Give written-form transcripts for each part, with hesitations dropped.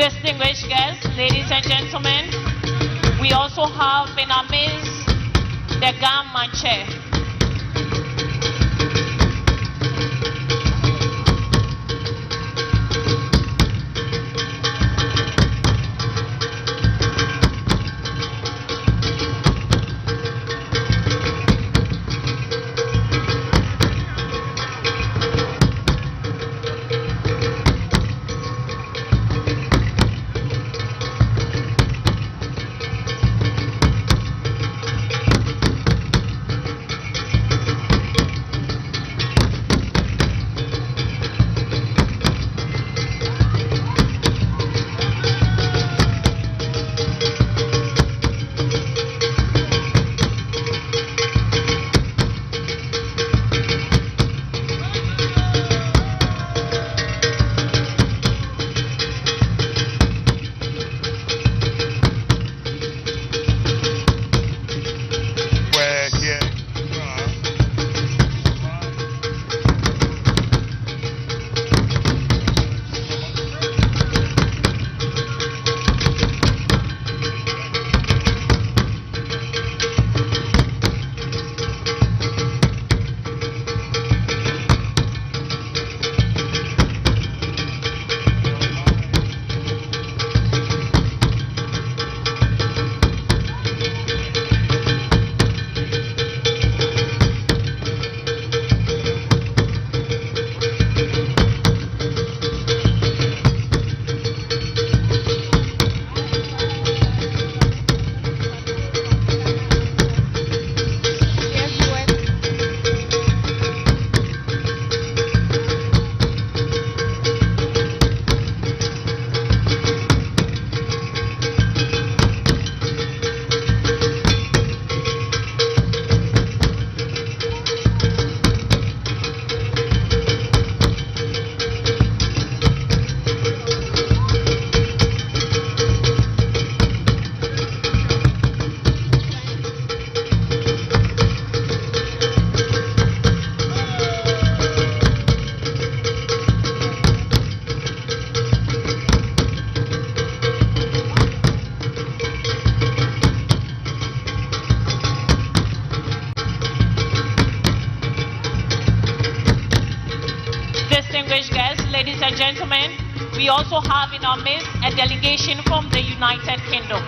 Distinguished guests, ladies and gentlemen, we also have in our midst the Ghana chair. Distinguished guests, ladies and gentlemen, we also have in our midst a delegation from the United Kingdom.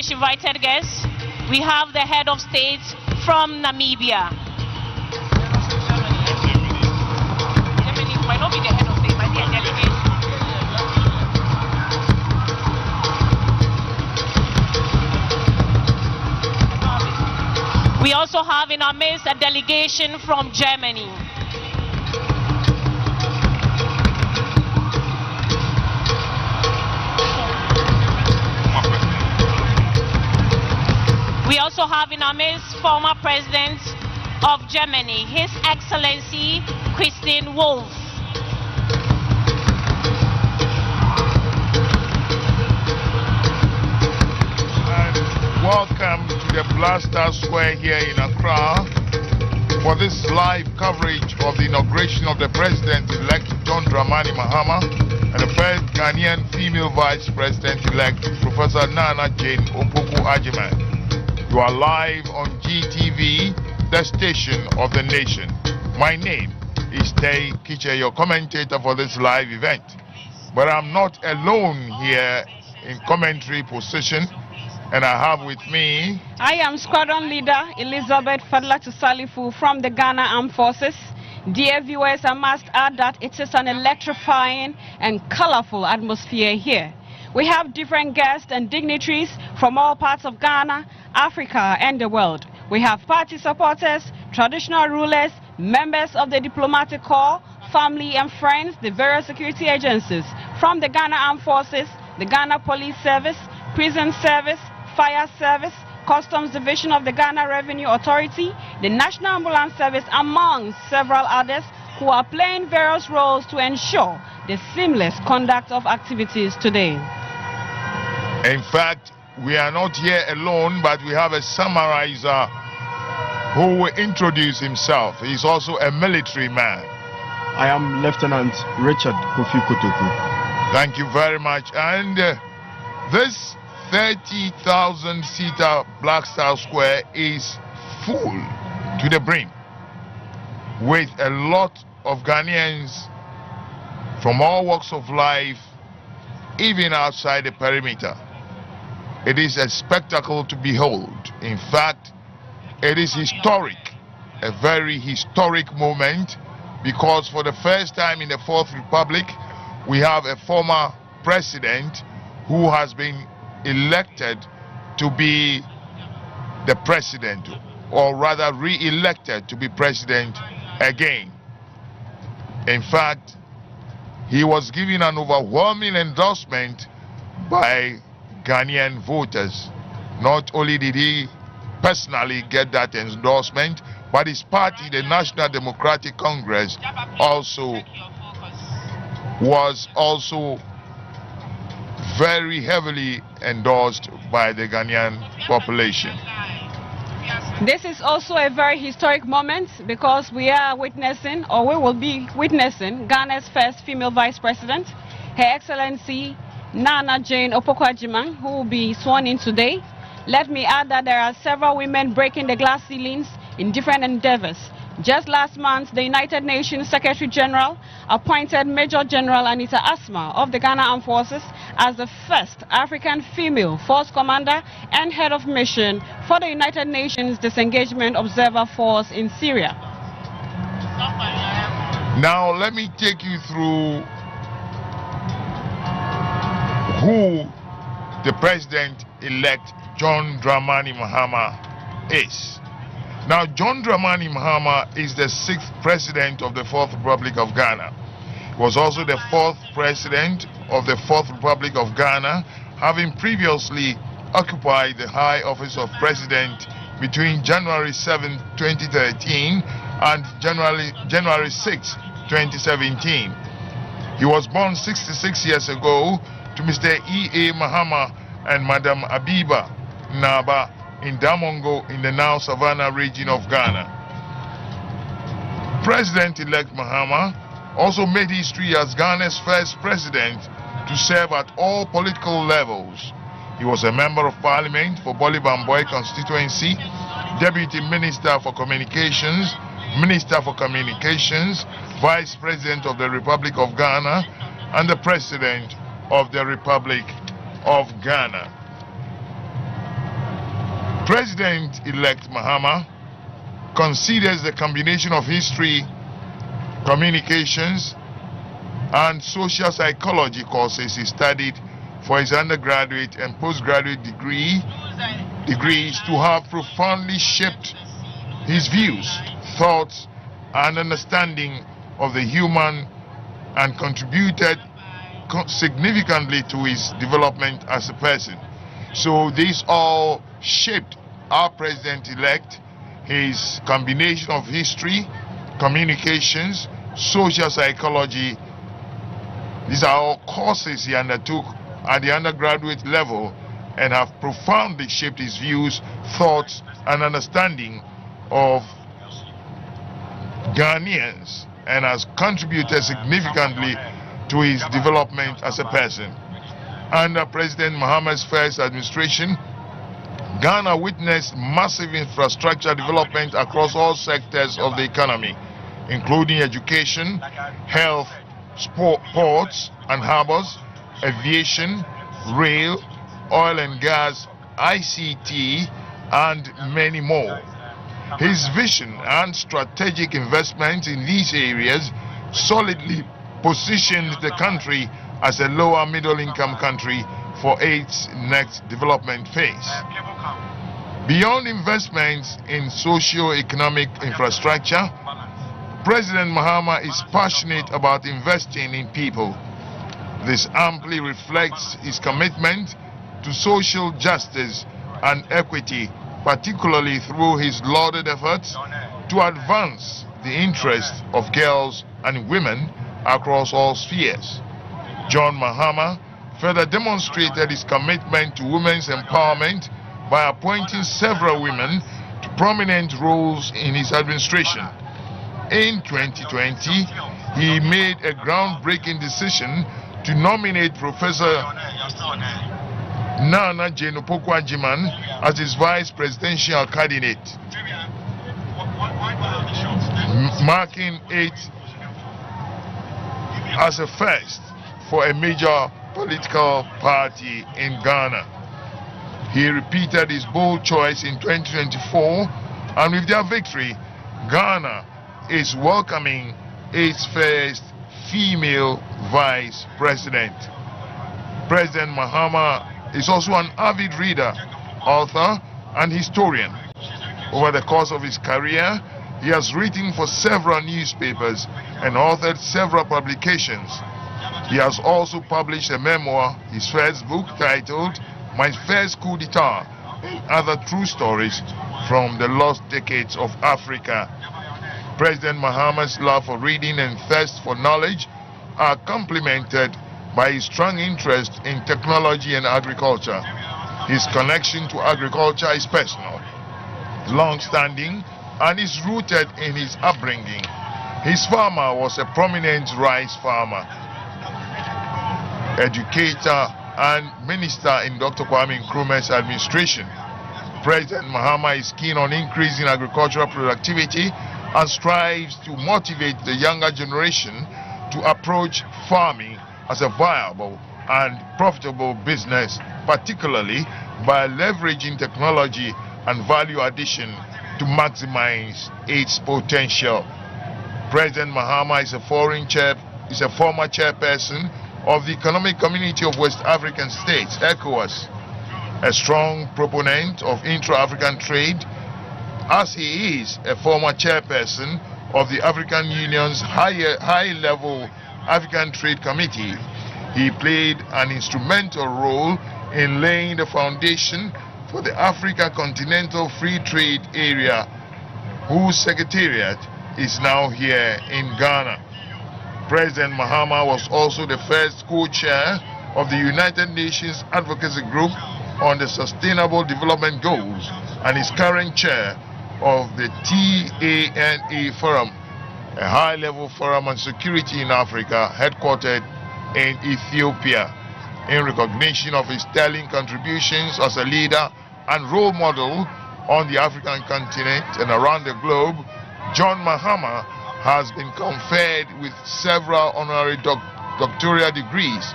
distinguished invited guests, we have the head of state from Namibia. Germany might not be the head of state, but the delegation. We also have in our midst a delegation from Germany. We also have in our midst former President of Germany, His Excellency Christian Wolff. Welcome to the Blaster Square here in Accra for this live coverage of the inauguration of the President-elect John Dramani Mahama and the first Ghanaian female Vice President-elect Professor Nana Jane Opoku-Agyeman. You are live on GTV, the station of the nation. My name is Tay Kiche, your commentator for this live event. But I'm not alone here in commentary position. And I have with me... I am Squadron Leader Elizabeth Fadlatu Salifu from the Ghana Armed Forces. Dear viewers, I must add that it is an electrifying and colorful atmosphere here. We have different guests and dignitaries from all parts of Ghana, Africa and the world. We have party supporters, traditional rulers, members of the diplomatic corps, family and friends, the various security agencies from the Ghana Armed Forces, the Ghana Police Service, Prison Service, Fire Service, Customs Division of the Ghana Revenue Authority, the National Ambulance Service, among several others who are playing various roles to ensure the seamless conduct of activities today. In fact, we are not here alone, but we have a summarizer who will introduce himself. He's also a military man. I am Lieutenant Richard Kofi Kotoku. Thank you very much. And this 30,000-seater Black Star Square is full to the brim with a lot of Ghanaians from all walks of life, even outside the perimeter. It is a spectacle to behold. In fact, it is historic, a very historic moment, because for the first time in the Fourth Republic, we have a former president who has been elected to be the president, or rather re-elected to be president again. In fact, he was given an overwhelming endorsement by Ghanaian voters. Not only did he personally get that endorsement, but his party, the National Democratic Congress, was also very heavily endorsed by the Ghanaian population. This is also a very historic moment because we are witnessing, or we will be witnessing, Ghana's first female vice president, Her Excellency Nana Jane Opoku-Agyeman, who will be sworn in today. Let me add that there are several women breaking the glass ceilings in different endeavors. Just last month, the United Nations Secretary General appointed Major General Anita Asma of the Ghana Armed Forces as the first African female force commander and head of mission for the United Nations Disengagement Observer Force in Syria. Now let me take you through who the President-elect John Dramani Mahama is. Now, John Dramani Mahama is the 6th president of the Fourth Republic of Ghana. He was also the 4th president of the Fourth Republic of Ghana, having previously occupied the high office of president between January 7, 2013 and January 6, 2017. He was born 66 years ago to Mr. E.A. Mahama and Madam Abiba Naba in Damongo in the now Savannah region of Ghana. President-elect Mahama also made history as Ghana's first president to serve at all political levels. He was a member of parliament for Bolibamboy constituency, deputy minister for communications, vice president of the Republic of Ghana, and the president of the Republic of Ghana. President-elect Mahama considers the combination of history, communications, and social psychology courses he studied for his undergraduate and postgraduate degrees to have profoundly shaped his views, thoughts, and understanding of the human and contributed significantly to his development as a person. So this all shaped our president-elect, his combination of history, communications, social psychology. These are all courses he undertook at the undergraduate level and have profoundly shaped his views, thoughts, and understanding of Ghanaians and has contributed significantly to his development as a person. Under President Mahama's first administration, Ghana witnessed massive infrastructure development across all sectors of the economy, including education, health, ports and harbors, aviation, rail, oil and gas, ICT, and many more. His vision and strategic investment in these areas solidly positioned the country as a lower middle income country for its next development phase. Beyond investments in socio-economic infrastructure, President Mahama is passionate about investing in people. This amply reflects his commitment to social justice and equity, particularly through his lauded efforts to advance the interests of girls and women across all spheres. John Mahama further demonstrated his commitment to women's empowerment by appointing several women to prominent roles in his administration. In 2020, he made a groundbreaking decision to nominate Professor Nana Jenopokwajiman as his vice presidential candidate, marking it as a first for a major political party in Ghana. He repeated his bold choice in 2024, and with their victory, Ghana is welcoming its first female vice president. President Mahama is also an avid reader, author, and historian. Over the course of his career, he has written for several newspapers and authored several publications. He has also published a memoir, his first book titled My First Coup d'etat, and other true stories from the lost decades of Africa. President Mahama's love for reading and thirst for knowledge are complemented by his strong interest in technology and agriculture. His connection to agriculture is personal, long-standing, and is rooted in his upbringing. His father was a prominent rice farmer, educator, and minister in Dr. Kwame Nkrumah's administration. President Mahama is keen on increasing agricultural productivity and strives to motivate the younger generation to approach farming as a viable and profitable business, particularly by leveraging technology and value addition to maximize its potential. President Mahama is a former chairperson of the Economic Community of West African States, ECOWAS, a strong proponent of intra-African trade, as he is a former chairperson of the African Union's high-level African Trade Committee. He played an instrumental role in laying the foundation for the Africa Continental Free Trade Area, whose secretariat is now here in Ghana. President Mahama was also the first co-chair of the United Nations Advocacy Group on the Sustainable Development Goals and is current chair of the TANA Forum, a high-level forum on security in Africa headquartered in Ethiopia. In recognition of his sterling contributions as a leader and role model on the African continent and around the globe, John Mahama has been conferred with several honorary doctoral degrees.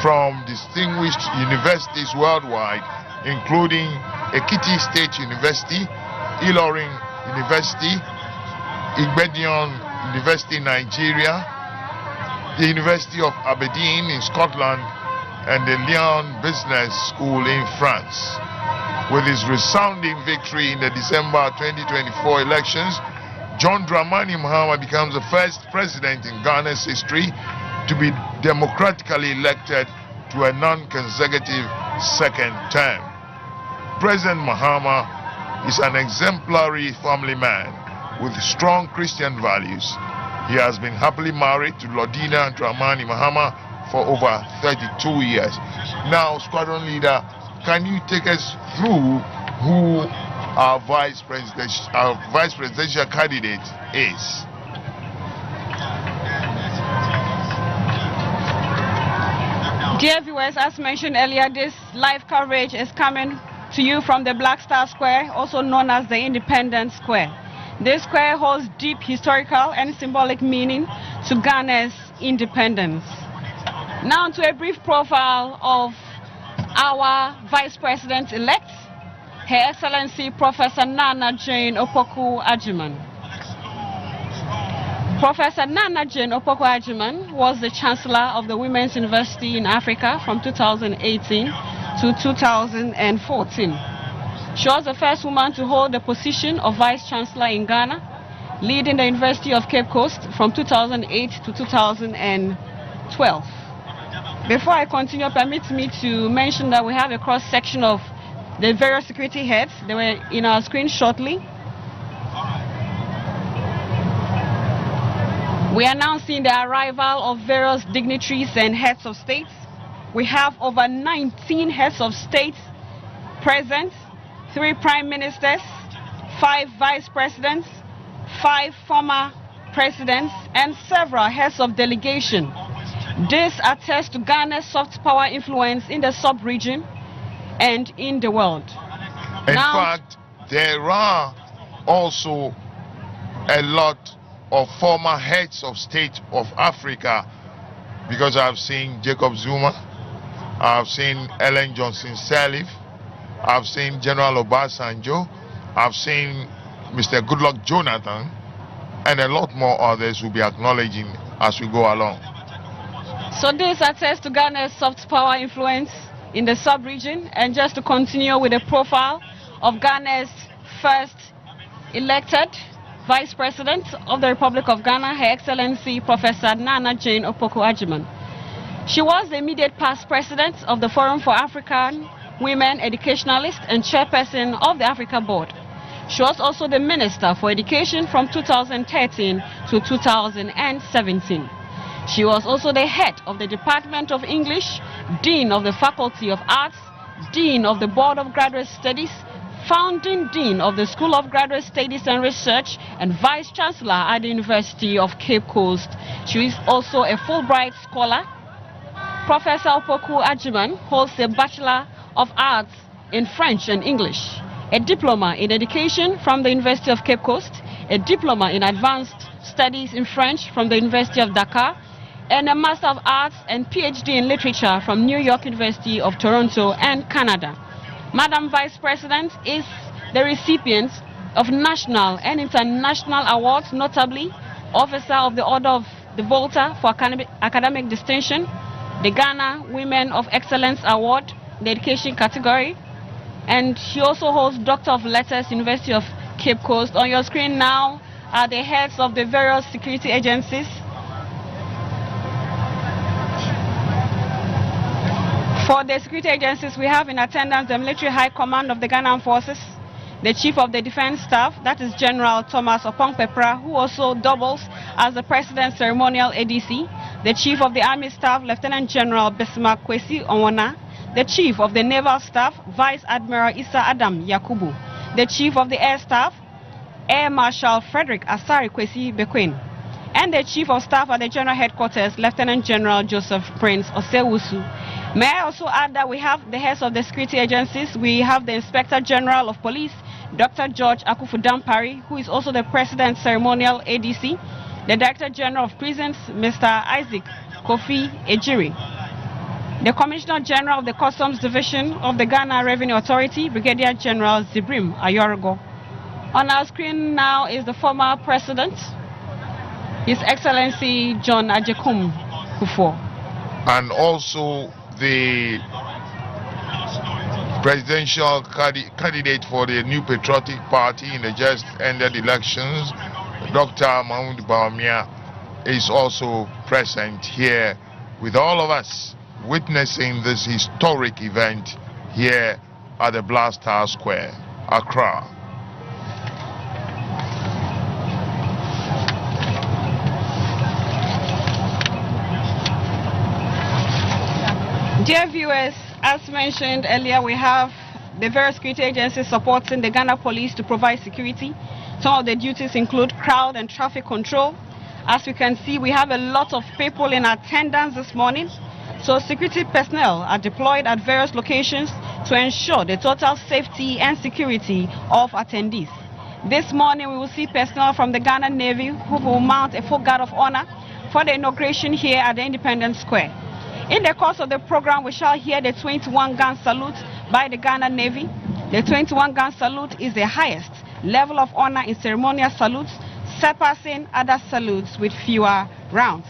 from distinguished universities worldwide, including Ekiti State University, Ilorin University, Igbedion University in Nigeria, the University of Aberdeen in Scotland, and the Lyon Business School in France. With his resounding victory in the December 2024 elections, John Dramani Mahama becomes the first president in Ghana's history to be democratically elected to a non-consecutive second term. President Mahama is an exemplary family man with strong Christian values. He has been happily married to Lodina Dramani Mahama for over 32 years. Now, Squadron Leader, can you take us through who our vice presidential candidate is? Dear viewers, as mentioned earlier, this live coverage is coming to you from the Black Star Square, also known as the Independence Square. This square holds deep historical and symbolic meaning to Ghana's independence. Now to a brief profile of our Vice President-elect, Her Excellency Professor Nana Jane Opoku Agyeman. Professor Nana Jane Opoku Agyeman was the Chancellor of the Women's University in Africa from 2018 to 2014. She was the first woman to hold the position of Vice Chancellor in Ghana, leading the University of Cape Coast from 2008 to 2012. Before I continue, permit me to mention that we have a cross-section of the various security heads. They were in our screen shortly. We are now seeing the arrival of various dignitaries and heads of states. We have over 19 heads of state present, 3 prime ministers, 5 vice presidents, 5 former presidents, and several heads of delegation. This attests to Ghana's soft power influence in the sub-region and in the world. In fact, there are also a lot of former heads of state of Africa, because I've seen Jacob Zuma, I've seen Ellen Johnson Sirleaf, I've seen General Obasanjo, I've seen Mr. Goodluck Jonathan, and a lot more others will be acknowledging as we go along. So this attests to Ghana's soft power influence in the sub-region. And just to continue with the profile of Ghana's first elected Vice President of the Republic of Ghana, Her Excellency Professor Nana Jane Opoku Agyeman. She was the immediate past president of the Forum for African Women Educationalists and chairperson of the Africa Board. She was also the Minister for Education from 2013 to 2017. She was also the head of the Department of English, Dean of the Faculty of Arts, Dean of the Board of Graduate Studies, Founding Dean of the School of Graduate Studies and Research, and Vice Chancellor at the University of Cape Coast. She is also a Fulbright Scholar. Professor Opoku Agyeman holds a Bachelor of Arts in French and English, a Diploma in Education from the University of Cape Coast, a Diploma in Advanced Studies in French from the University of Dakar, and a Master of Arts and PhD in Literature from New York University of Toronto and Canada. Madam Vice President is the recipient of national and international awards, notably Officer of the Order of the Volta for academic distinction, the Ghana Women of Excellence Award, the education category, and she also holds Doctor of Letters, University of Cape Coast. On your screen now are the heads of the various security agencies. For the security agencies, we have in attendance the Military High Command of the Ghana Armed Forces, the Chief of the Defense Staff, that is General Thomas Opong-Pepra, who also doubles as the President's ceremonial ADC, the Chief of the Army Staff, Lieutenant General Bismarck Kwesi Onwona, the Chief of the Naval Staff, Vice Admiral Issa Adam Yakubu, the Chief of the Air Staff, Air Marshal Frederick Asari Kwesi Bequin, and the Chief of Staff at the General Headquarters, Lieutenant General Joseph Prince Osewusu. May I also add that we have the heads of the security agencies. We have the Inspector General of Police, Dr. George Akufu-Dampari, who is also the President's ceremonial ADC, the Director General of Prisons, Mr. Isaac Kofi Ejiri. The Commissioner General of the Customs Division of the Ghana Revenue Authority, Brigadier General Zibrim Ayorigo. On our screen now is the former President, His Excellency John Ajekum Kufuor. And also the presidential candidate for the New Patriotic Party in the just ended elections, Dr. Mahmoud Bawumia, is also present here with all of us, witnessing this historic event here at the Black Star Square, Accra. Dear viewers, as mentioned earlier, we have the various security agencies supporting the Ghana Police to provide security. Some of the duties include crowd and traffic control. As we can see, we have a lot of people in attendance this morning. So security personnel are deployed at various locations to ensure the total safety and security of attendees. This morning, we will see personnel from the Ghana Navy who will mount a full guard of honor for the inauguration here at the Independence Square. In the course of the program, we shall hear the 21-gun salute by the Ghana Navy. The 21-gun salute is the highest level of honor in ceremonial salutes, surpassing other salutes with fewer rounds.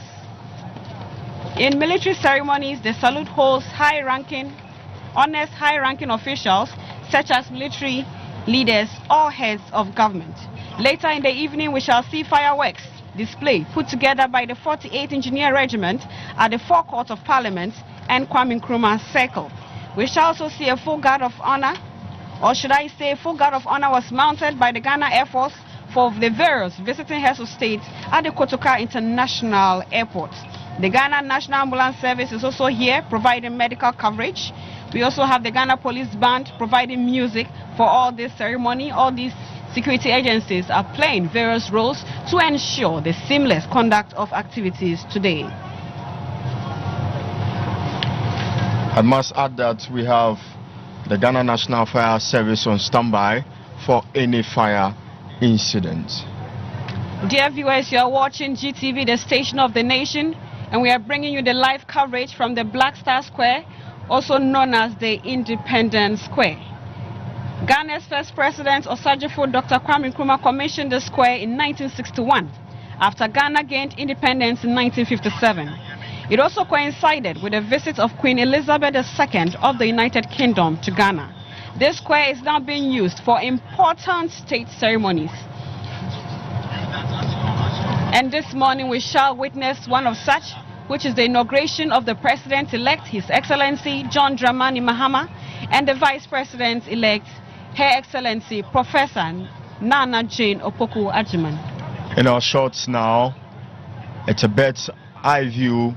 In military ceremonies, the salute holds honors high-ranking officials such as military leaders or heads of government. Later in the evening, we shall see fireworks display put together by the 48th Engineer Regiment at the forecourt of Parliament and Kwame Nkrumah Circle. We shall also see a full guard of honor, or should I say full guard of honor was mounted by the Ghana Air Force for the various visiting heads of state at the Kotoka International Airport. The Ghana National Ambulance Service is also here providing medical coverage. We also have the Ghana Police Band providing music for all this ceremony. All these security agencies are playing various roles to ensure the seamless conduct of activities today. I must add that we have the Ghana National Fire Service on standby for any fire incident. Dear viewers, you are watching GTV, the station of the nation, and we are bringing you the live coverage from the Black Star Square, also known as the Independence Square. Ghana's first president, Osajifo Dr. Kwame Nkrumah, commissioned the square in 1961 after Ghana gained independence in 1957. It also coincided with the visit of Queen Elizabeth II of the United Kingdom to Ghana. This square is now being used for important state ceremonies. And this morning we shall witness one of such, which is the inauguration of the President-elect, His Excellency John Dramani Mahama, and the Vice President-elect, Her Excellency Professor Nana Jane Opoku Ajiman. In our shots now, it's a bird's eye view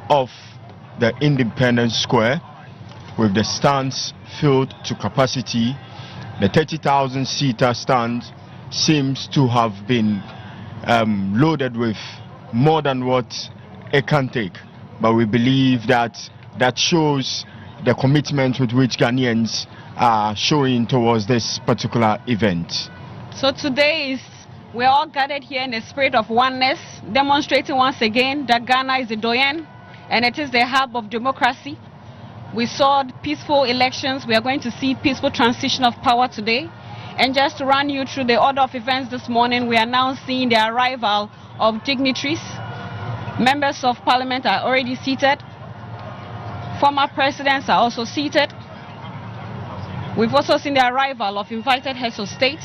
of the Independence Square with the stands filled to capacity. The 30,000-seater stand seems to have been loaded with more than what it can take, but we believe that shows the commitment with which Ghanaians are showing towards this particular event. So today we're all gathered here in the spirit of oneness, demonstrating once again that Ghana is the doyen and it is the hub of democracy. We saw peaceful elections. We are going to see peaceful transition of power today. And just to run you through the order of events this morning, we are now seeing the arrival of dignitaries. Members of Parliament are already seated. Former presidents are also seated. We've also seen the arrival of invited heads of state.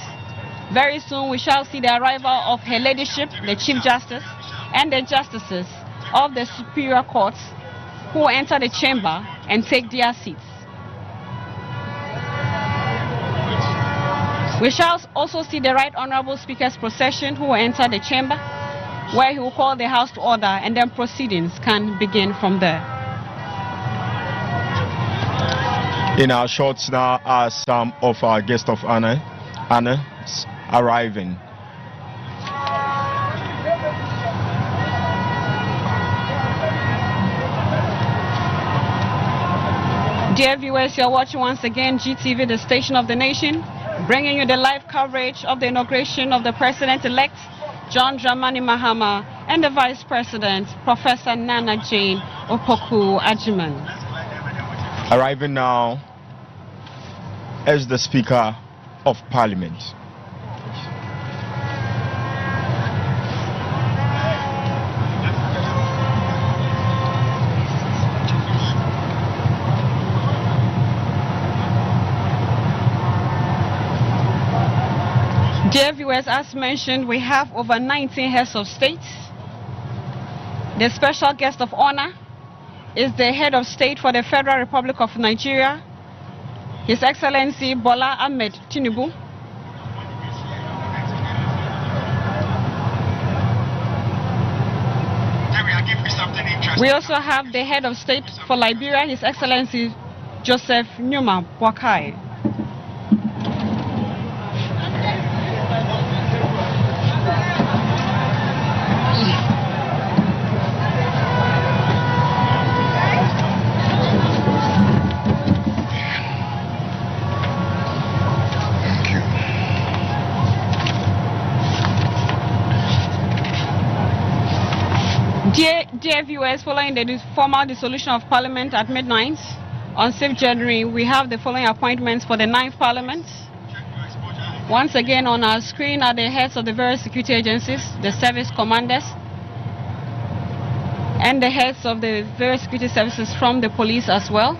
Very soon we shall see the arrival of Her Ladyship, the Chief Justice, and the justices of the Superior Courts who will enter the chamber and take their seats. We shall also see the Right Honorable Speaker's procession who will enter the chamber, where he will call the House to order, and then proceedings can begin from there. In our shots now are some of our guests of honor arriving. Dear viewers, you are watching once again GTV, the station of the nation, bringing you the live coverage of the inauguration of the President-elect, John Dramani Mahama, and the Vice President, Professor Nana Jane Opoku Ajiman. Arriving now as the Speaker of Parliament. Dear viewers, as mentioned, we have over 19 heads of state. The special guest of honor is the head of state for the Federal Republic of Nigeria, His Excellency Bola Ahmed Tinubu. We also have the head of state for Liberia, His Excellency Joseph Numa Boakai. Dear viewers, following the formal dissolution of Parliament at midnight on 6th January, we have the following appointments for the 9th Parliament. Once again on our screen are the heads of the various security agencies, the service commanders, and the heads of the various security services from the police as well.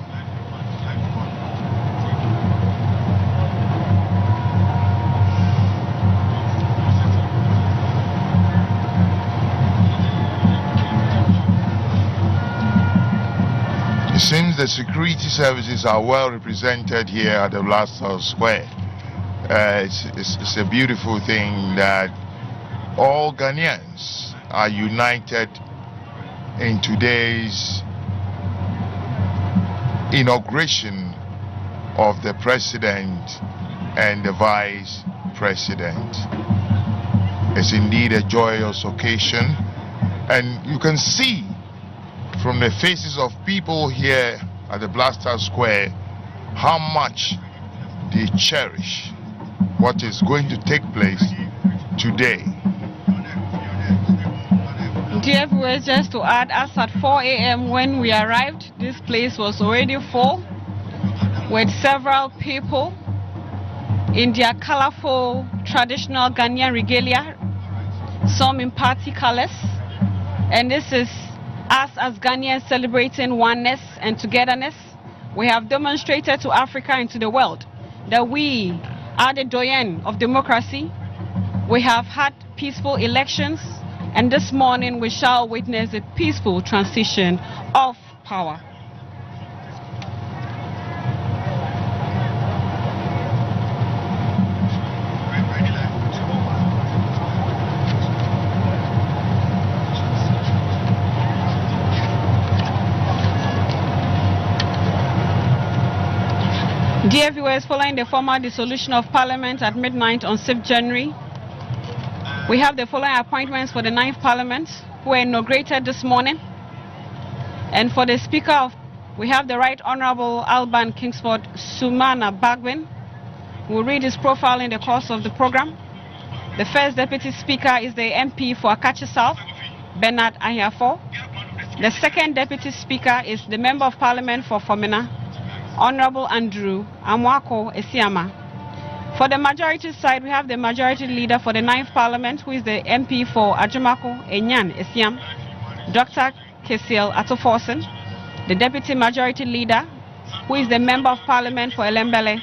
It seems the security services are well represented here at the Blaster Square. It's a beautiful thing that all Ghanaians are united in today's inauguration of the president and the vice president. It's indeed a joyous occasion, and you can see from the faces of people here at the Blaster Square how much they cherish what is going to take place today. Dear viewers, just to add, as at 4 a.m. when we arrived, this place was already full with several people in their colorful traditional Ghanaian regalia, some in party colors, and this is us as Ghanaians celebrating oneness and togetherness. We have demonstrated to Africa and to the world that we are the doyen of democracy. We have had peaceful elections, and this morning we shall witness a peaceful transition of power. Dear viewers, following the formal dissolution of Parliament at midnight on 6th January, we have the following appointments for the 9th Parliament, who were inaugurated this morning. And for the Speaker, we have the Right Honourable Alban Kingsford Sumana Bagwin. We'll read his profile in the course of the program. The first Deputy Speaker is the MP for Akachi South, Bernard Ahiafo. The second Deputy Speaker is the Member of Parliament for Fomena, Honorable Andrew Amwako Esiama. For the majority side, we have the Majority Leader for the 9th Parliament, who is the MP for Ajumako Enyan Esiam, Dr. Kesiel Atoforsen. The Deputy Majority Leader, who is the Member of Parliament for Elembele,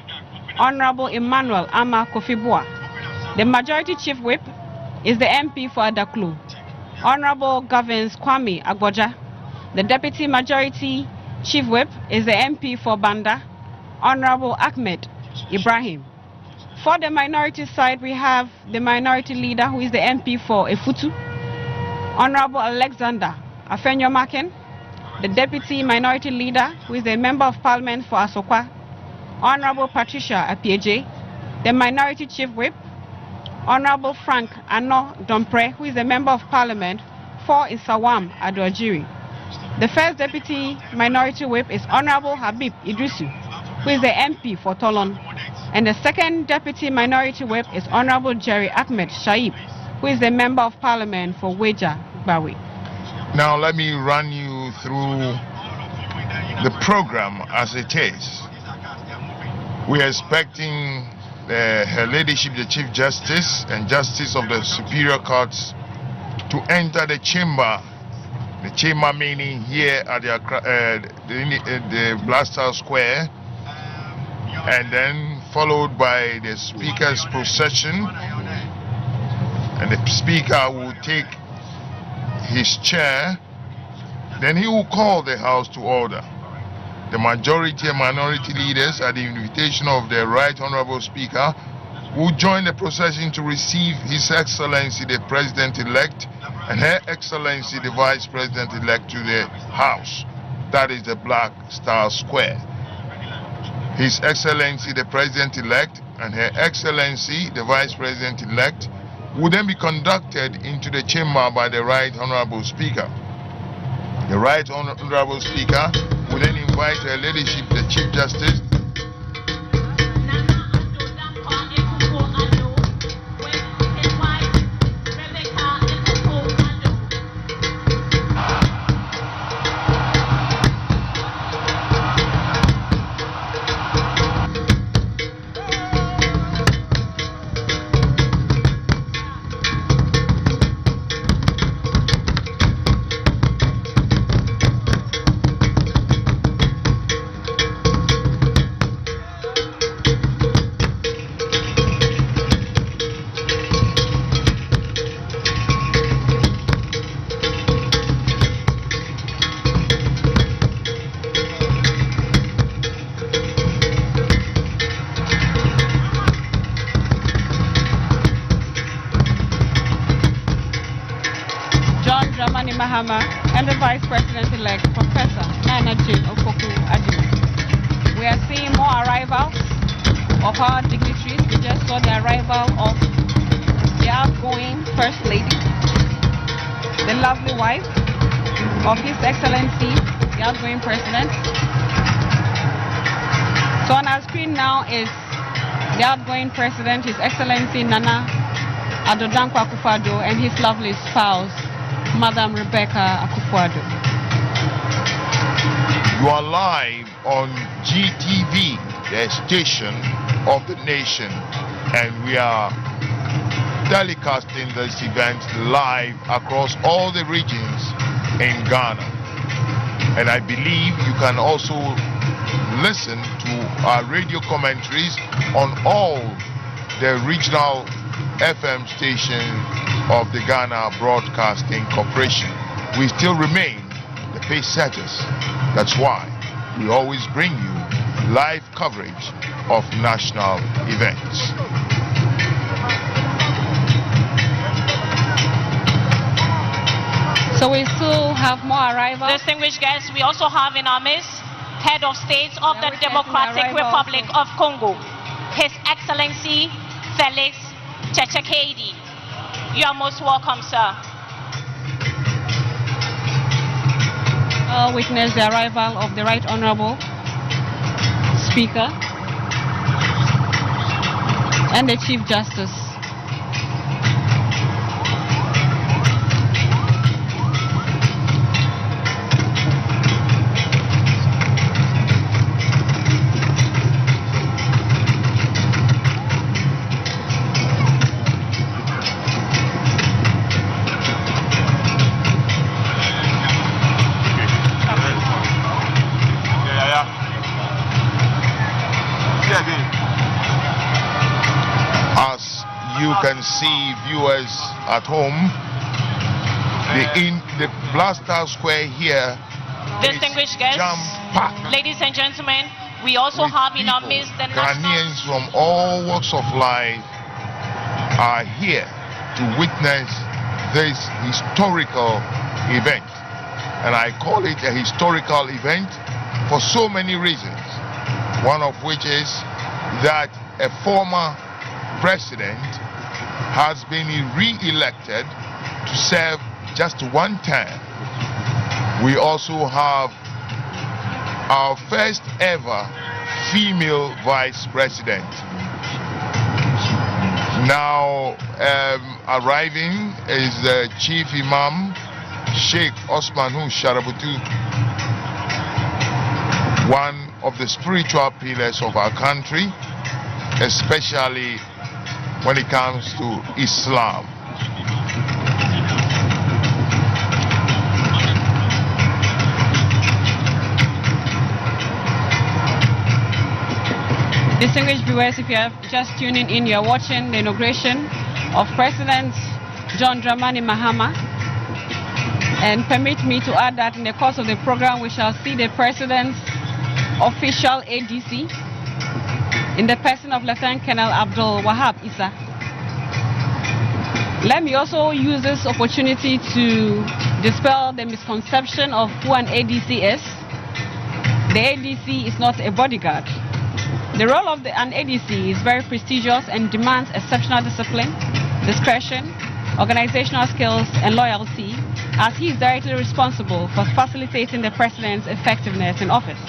Honorable Emmanuel Ama Kofibua. The Majority Chief Whip is the MP for Adaklu, Honorable Governs Kwame Agboja. The Deputy Majority Chief Whip is the MP for Banda, Honorable Ahmed Ibrahim. For the minority side, we have the Minority Leader, who is the MP for Efutu, Honorable Alexander Afenyo Maken. The Deputy Minority Leader, who is the Member of Parliament for Asokwa, Honorable Patricia Apieje. The Minority Chief Whip, Honorable Frank Ano Dompre, who is the Member of Parliament for Isawam Adojiri. The first Deputy Minority Whip is Honorable Habib Idrisu, who is the MP for Tolon. And the second Deputy Minority Whip is Honorable Jerry Ahmed Shaib, who is the Member of Parliament for Weja Bawi. Now let me run you through the program as it is. We are expecting Her Ladyship, the Chief Justice and Justice of the Superior Courts, to enter the chamber meaning here at the Blaster Square, and then followed by the Speaker's procession, and the Speaker will take his chair, then he will call the House to order. The majority and minority leaders, at the invitation of the Right Honorable Speaker, will join the procession to receive His Excellency the President-elect and Her Excellency the Vice President-elect to the House. That is the Black Star Square. His Excellency the President-elect and Her Excellency the Vice President-elect will then be conducted into the chamber by the Right Honorable Speaker. The Right Honorable Speaker will then invite Her Ladyship, the Chief Justice, Mahama, and the Vice President-elect, Professor Nana Jane Opoku-Addo. We are seeing more arrivals of our dignitaries. We just saw the arrival of the outgoing First Lady, the lovely wife of His Excellency, the outgoing President. So on our screen now is the outgoing President, His Excellency Nana Addo Dankwa Akufo-Addo, and his lovely spouse, Madam Rebecca Akufo-Addo. You are live on GTV, the station of the nation, and we are telecasting this event live across all the regions in Ghana. And I believe you can also listen to our radio commentaries on all the regional FM stations of the Ghana Broadcasting Corporation. We still remain the pace setters. That's why we always bring you live coverage of national events. So we still have more arrivals. Distinguished guests, we also have in our midst Head of State of the Democratic Republic of Congo, His Excellency Felix Tshisekedi. You are most welcome, sir. I'll witness the arrival of the Right Honorable Speaker and the Chief Justice. You can see viewers at home. The Blaster Square here. Distinguished guests, ladies and gentlemen, we also have in our midst the Ghanaians from all walks of life are here to witness this historical event. And I call it a historical event for so many reasons. One of which is that a former president has been re-elected to serve just one term. We also have our first ever female vice president. Now arriving is the chief imam, Sheikh Osman Sharabutu, one of the spiritual pillars of our country, especially when it comes to Islam. Distinguished viewers, if you are just tuning in, you are watching the inauguration of President John Dramani Mahama. And permit me to add that in the course of the program, we shall see the President's official ADC in the person of Lieutenant Colonel Abdul Wahab Issa. Let me also use this opportunity to dispel the misconception of who an ADC is. The ADC is not a bodyguard. The role of an ADC is very prestigious and demands exceptional discipline, discretion, organizational skills, and loyalty, as he is directly responsible for facilitating the President's effectiveness in office.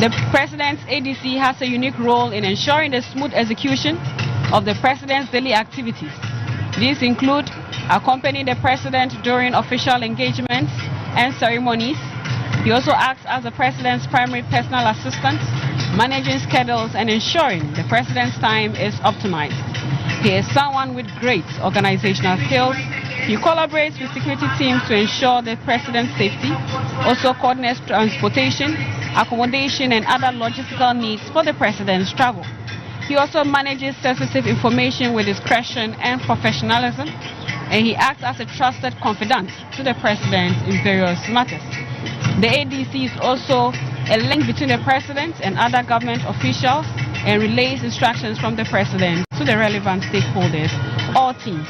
The President's ADC has a unique role in ensuring the smooth execution of the President's daily activities. These include accompanying the President during official engagements and ceremonies. He also acts as the President's primary personal assistant, managing schedules and ensuring the President's time is optimized. He is someone with great organizational skills. He collaborates with security teams to ensure the President's safety, also coordinates transportation, accommodation and other logistical needs for the President's travel. He also manages sensitive information with discretion and professionalism, and he acts as a trusted confidant to the President in various matters. The ADC is also a link between the President and other government officials and relays instructions from the President to the relevant stakeholders or teams.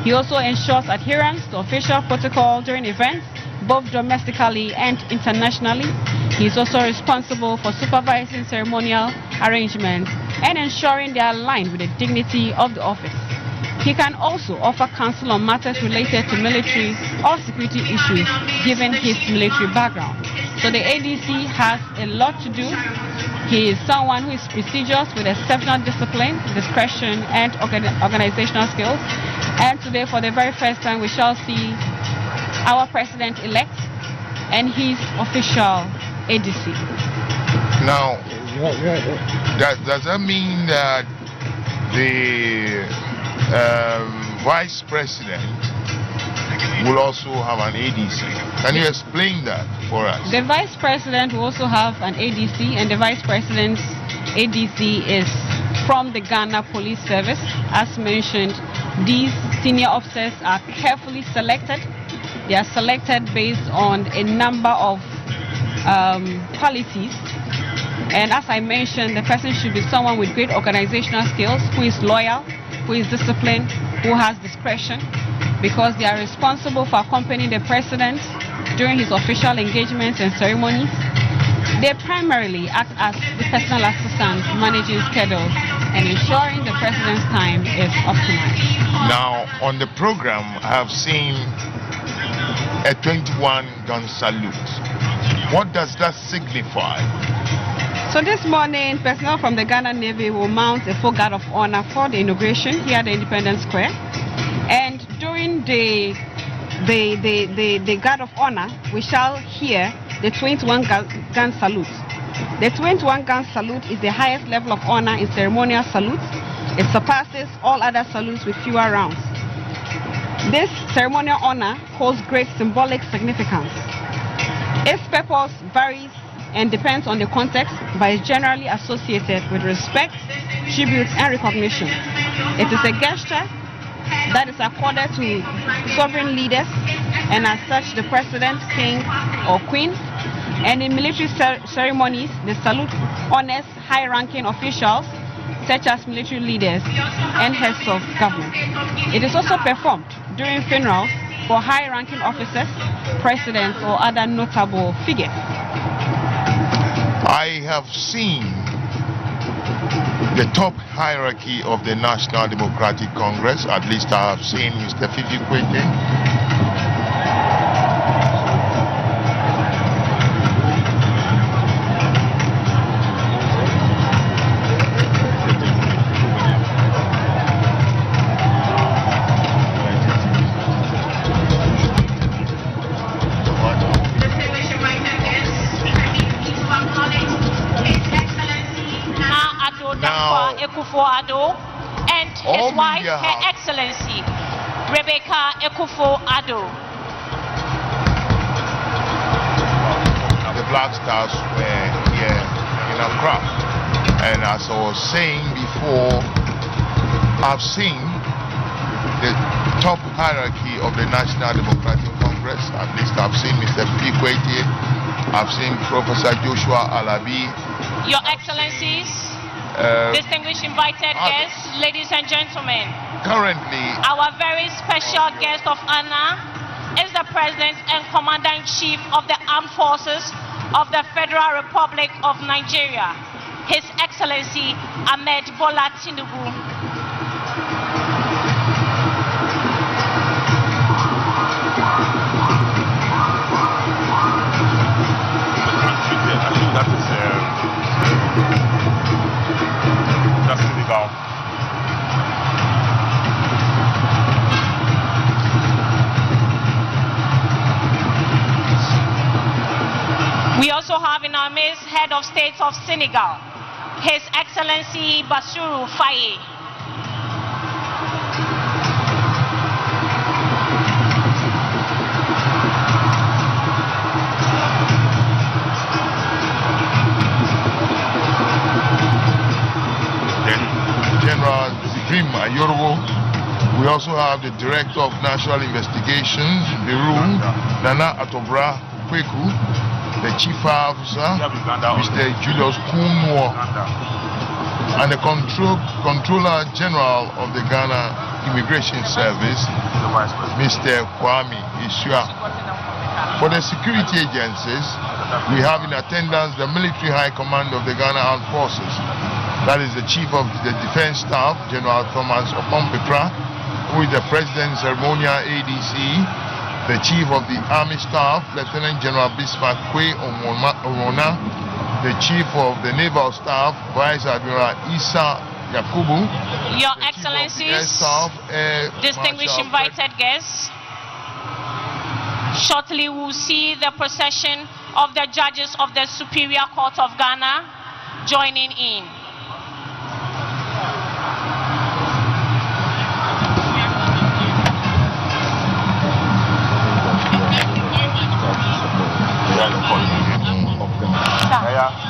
He also ensures adherence to official protocol during events, both domestically and internationally. He is also responsible for supervising ceremonial arrangements and ensuring they are aligned with the dignity of the office. He can also offer counsel on matters related to military or security issues, given his military background. So the ADC has a lot to do. He is someone who is prestigious with exceptional discipline, discretion, and organizational skills. And today, for the very first time, we shall see our President-elect and his official ADC. Now, does that mean that the Vice President will also have an ADC? Can you explain that for us? The Vice President will also have an ADC, and the Vice President's ADC is from the Ghana Police Service. As mentioned, these senior officers are carefully selected. They are selected based on a number of qualities. And as I mentioned, the person should be someone with great organizational skills, who is loyal, who is disciplined, who has discretion, because they are responsible for accompanying the President during his official engagements and ceremonies. They primarily act as the personal assistant, managing schedules and ensuring the President's time is optimized. Now, on the program, I have seen a 21-gun salute. What does that signify? So this morning, personnel from the Ghana Navy will mount a full guard of honor for the inauguration here at the Independence Square. And during the guard of honor, we shall hear the 21-gun salute. The 21-gun salute is the highest level of honor in ceremonial salutes. It surpasses all other salutes with fewer rounds. This ceremonial honor holds great symbolic significance. Its purpose varies and depends on the context, but is generally associated with respect, tribute, and recognition. It is a gesture that is accorded to sovereign leaders, and as such, the President, King, or Queen. And in military ceremonies, the salute honors high-ranking officials, such as military leaders and heads of government. It is also performed during funerals for high-ranking officers, presidents, or other notable figures. I have seen the top hierarchy of the National Democratic Congress. At least I have seen Mr. Fifi Kweke. Akufo-Addo and his wife, Her Excellency Rebecca Akufo-Addo. The Black Stars were here in Accra, and as I was saying before, I've seen the top hierarchy of the National Democratic Congress. At least I've seen Mr. P. Kweti, I've seen Professor Joshua Alabi. Your Excellencies, distinguished invited guests, ladies and gentlemen. Currently, our very special guest of honor is the President and Commander-in-Chief of the Armed Forces of the Federal Republic of Nigeria, His Excellency Ahmed Bola Tinubu. That's illegal. We also have in our midst Head of State of Senegal, His Excellency Bassirou Faye. General Zigrim Ayorowo. We also have the Director of National Investigations, Beru, Nana Atobra Kweku, the Chief Officer, Mr. Julius Kunwo, and the Controller General of the Ghana Immigration Service, Mr. Kwame Isua. For the security agencies, we have in attendance the Military High Command of the Ghana Armed Forces. That is the Chief of the Defense Staff, General Thomas Okompekra, who is the President's Ceremonial ADC, the Chief of the Army Staff, Lieutenant General Bismarck Kwe Omona, the Chief of the Naval Staff, Vice Admiral Issa Yakubu, Your Excellencies, Staff, distinguished invited guests. Shortly we will see the procession of the judges of the Superior Court of Ghana joining in.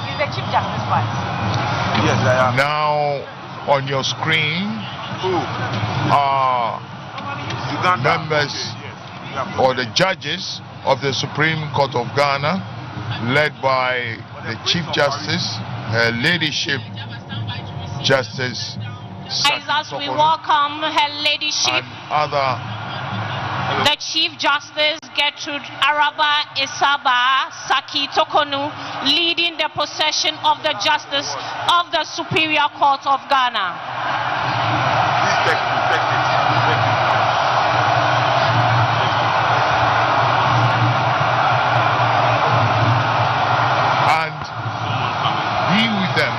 He's the Chief Justice first. Yes, I am. Now on your screen are members or the judges of the Supreme Court of Ghana, led by the Chief Justice, Her Ladyship Justice As we welcome Her Ladyship, the Chief Justice Gertrude Araba Isaba Saki Tokonu, leading the procession of the Justice of the Superior Court of Ghana. And be with them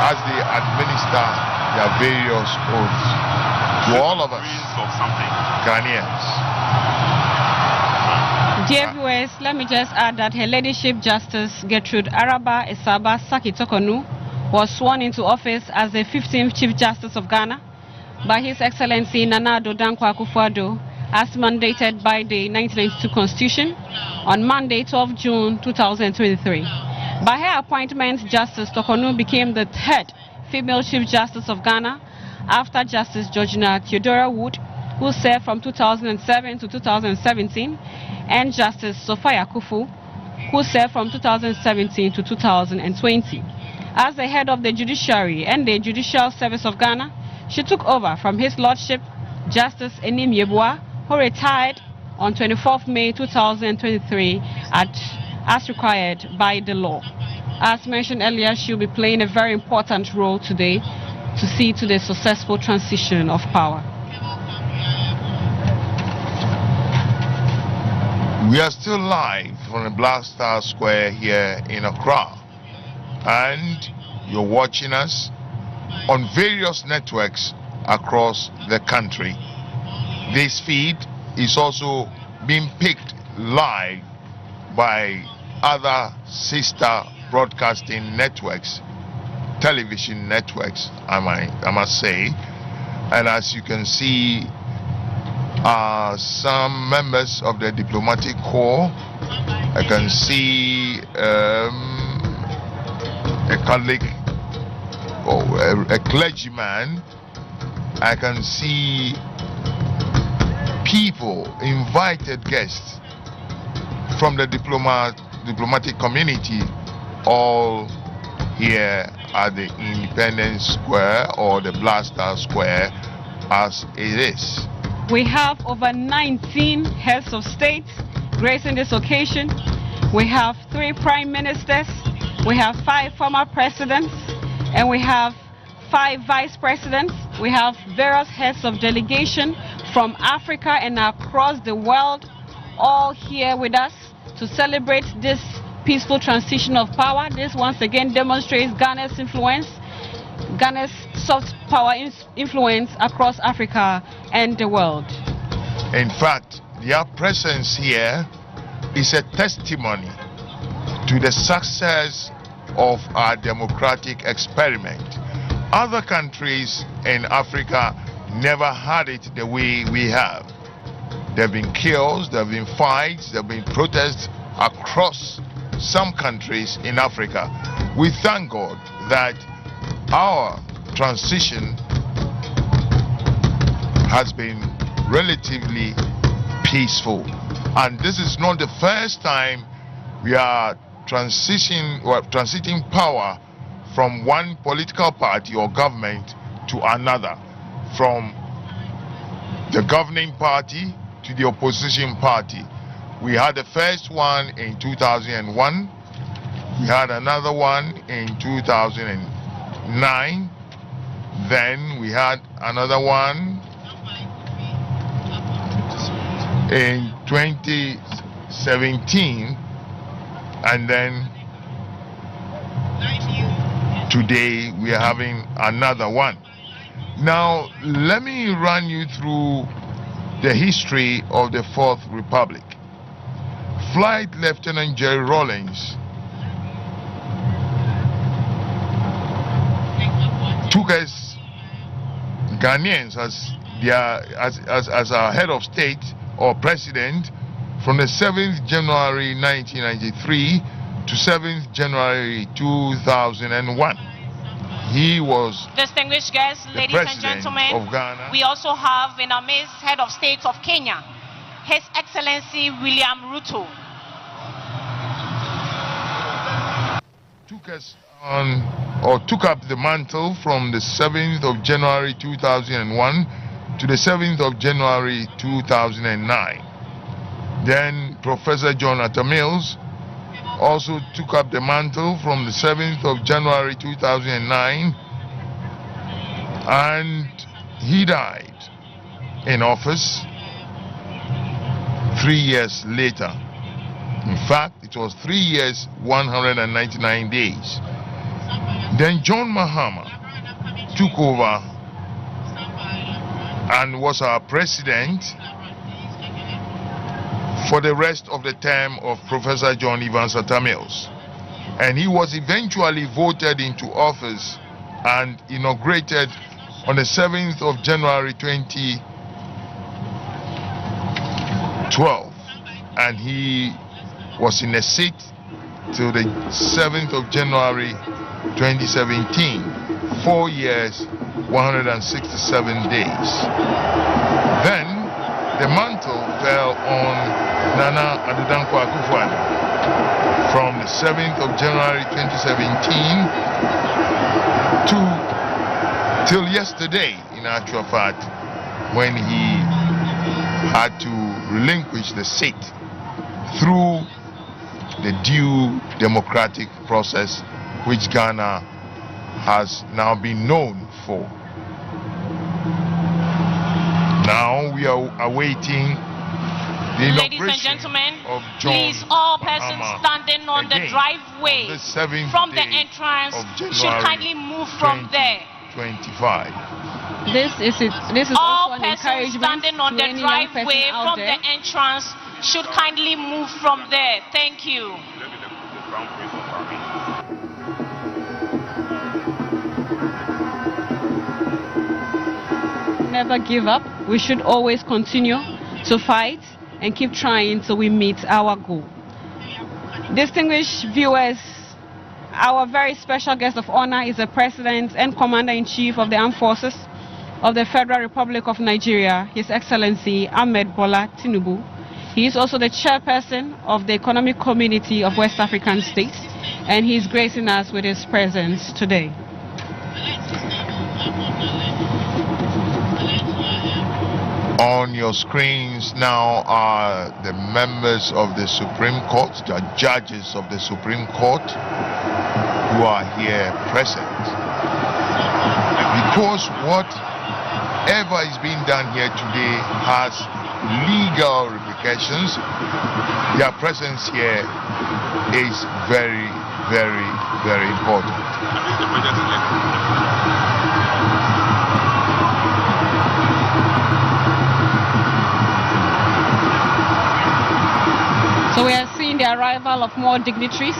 as they administer their various oaths to all of us Ghanaians. Dear viewers, let me just add that Her Ladyship Justice Gertrude Araba Isaba Saki Tokonu was sworn into office as the 15th Chief Justice of Ghana by His Excellency Nana Addo Dankwa Akufo-Addo as mandated by the 1992 Constitution on Monday, 12 June 2023. By her appointment, Justice Tokonu became the third female Chief Justice of Ghana after Justice Georgina Theodora Wood, who served from 2007 to 2017, and Justice Sophia Kufu, who served from 2017 to 2020. As the head of the Judiciary and the Judicial Service of Ghana, she took over from His Lordship Justice Enim Yeboah, who retired on 24th May 2023 as required by the law. As mentioned earlier, she will be playing a very important role today to see to the successful transition of power. We are still live from the Black Star Square here in Accra, and you're watching us on various networks across the country. This feed is also being picked live by other sister broadcasting networks television networks, I must say. And as you can see, some members of the diplomatic corps. I can see a Catholic or a clergyman. I can see people, invited guests from the diplomatic community, all here at the Independence Square or the Blaster Square as it is. We have over 19 heads of state gracing this occasion. We have 3 prime ministers, we have 5 former presidents, and we have 5 vice presidents. We have various heads of delegation from Africa and across the world, all here with us to celebrate this peaceful transition of power. This once again demonstrates Ghana's influence, Ghana's soft power influence across Africa and the world. In fact, their presence here is a testimony to the success of our democratic experiment. Other countries in Africa never had it the way we have. There have been chaos, there have been fights, there have been protests across some countries in Africa. We thank God that our transition has been relatively peaceful, and this is not the first time we are transiting power from one political party or government to another, from the governing party to the opposition party. We had the first one in 2001, we had another one in 2009, then we had another one in 2017, and then today we are having another one. Now let me run you through the history of the Fourth Republic. Flight Lieutenant Jerry Rawlings took us Ghanaians as our head of state or president from the 7th January 1993 to 7th January 2001. He was distinguished guests, ladies and gentlemen, of Ghana. We also have in our midst head of state of Kenya, His Excellency William Ruto. Took up the mantle from the 7th of January 2001 to the 7th of January 2009. Then Professor John Atta Mills also took up the mantle from the 7th of January 2009, and he died in office 3 years later. In fact, it was 3 years, 199 days. Then John Mahama took over and was our president for the rest of the term of Professor John Evans Atta Mills. And he was eventually voted into office and inaugurated on the 7th of January 2012. And he was in the seat till the 7th of January 2017, 4 years, 167 days. Then the mantle fell on Nana Addo Akufo-Addo from the 7th of January 2017 till yesterday, in actual fact, when he had to relinquish the seat through the due democratic process which Ghana has now been known for. Now we are awaiting the inauguration. Ladies and gentlemen, of John please, all persons Mahama standing on the driveway from the entrance should kindly move from there. 25. This is all also an persons encouragement standing on to the any young person driveway out from there. the entrance should kindly move from there. Thank you. never give up. We should always continue to fight and keep trying till we meet our goal. Distinguished viewers, our very special guest of honor is the President and Commander-in-Chief of the Armed Forces of the Federal Republic of Nigeria, His Excellency Ahmed Bola Tinubu. He is also the chairperson of the Economic Community of West African States, and he is gracing us with his presence today. On your screens now are the members of the Supreme Court, the judges of the Supreme Court who are here present. Because whatever is being done here today has legal repercussions, their presence here is very, very, very important. So we are seeing the arrival of more dignitaries.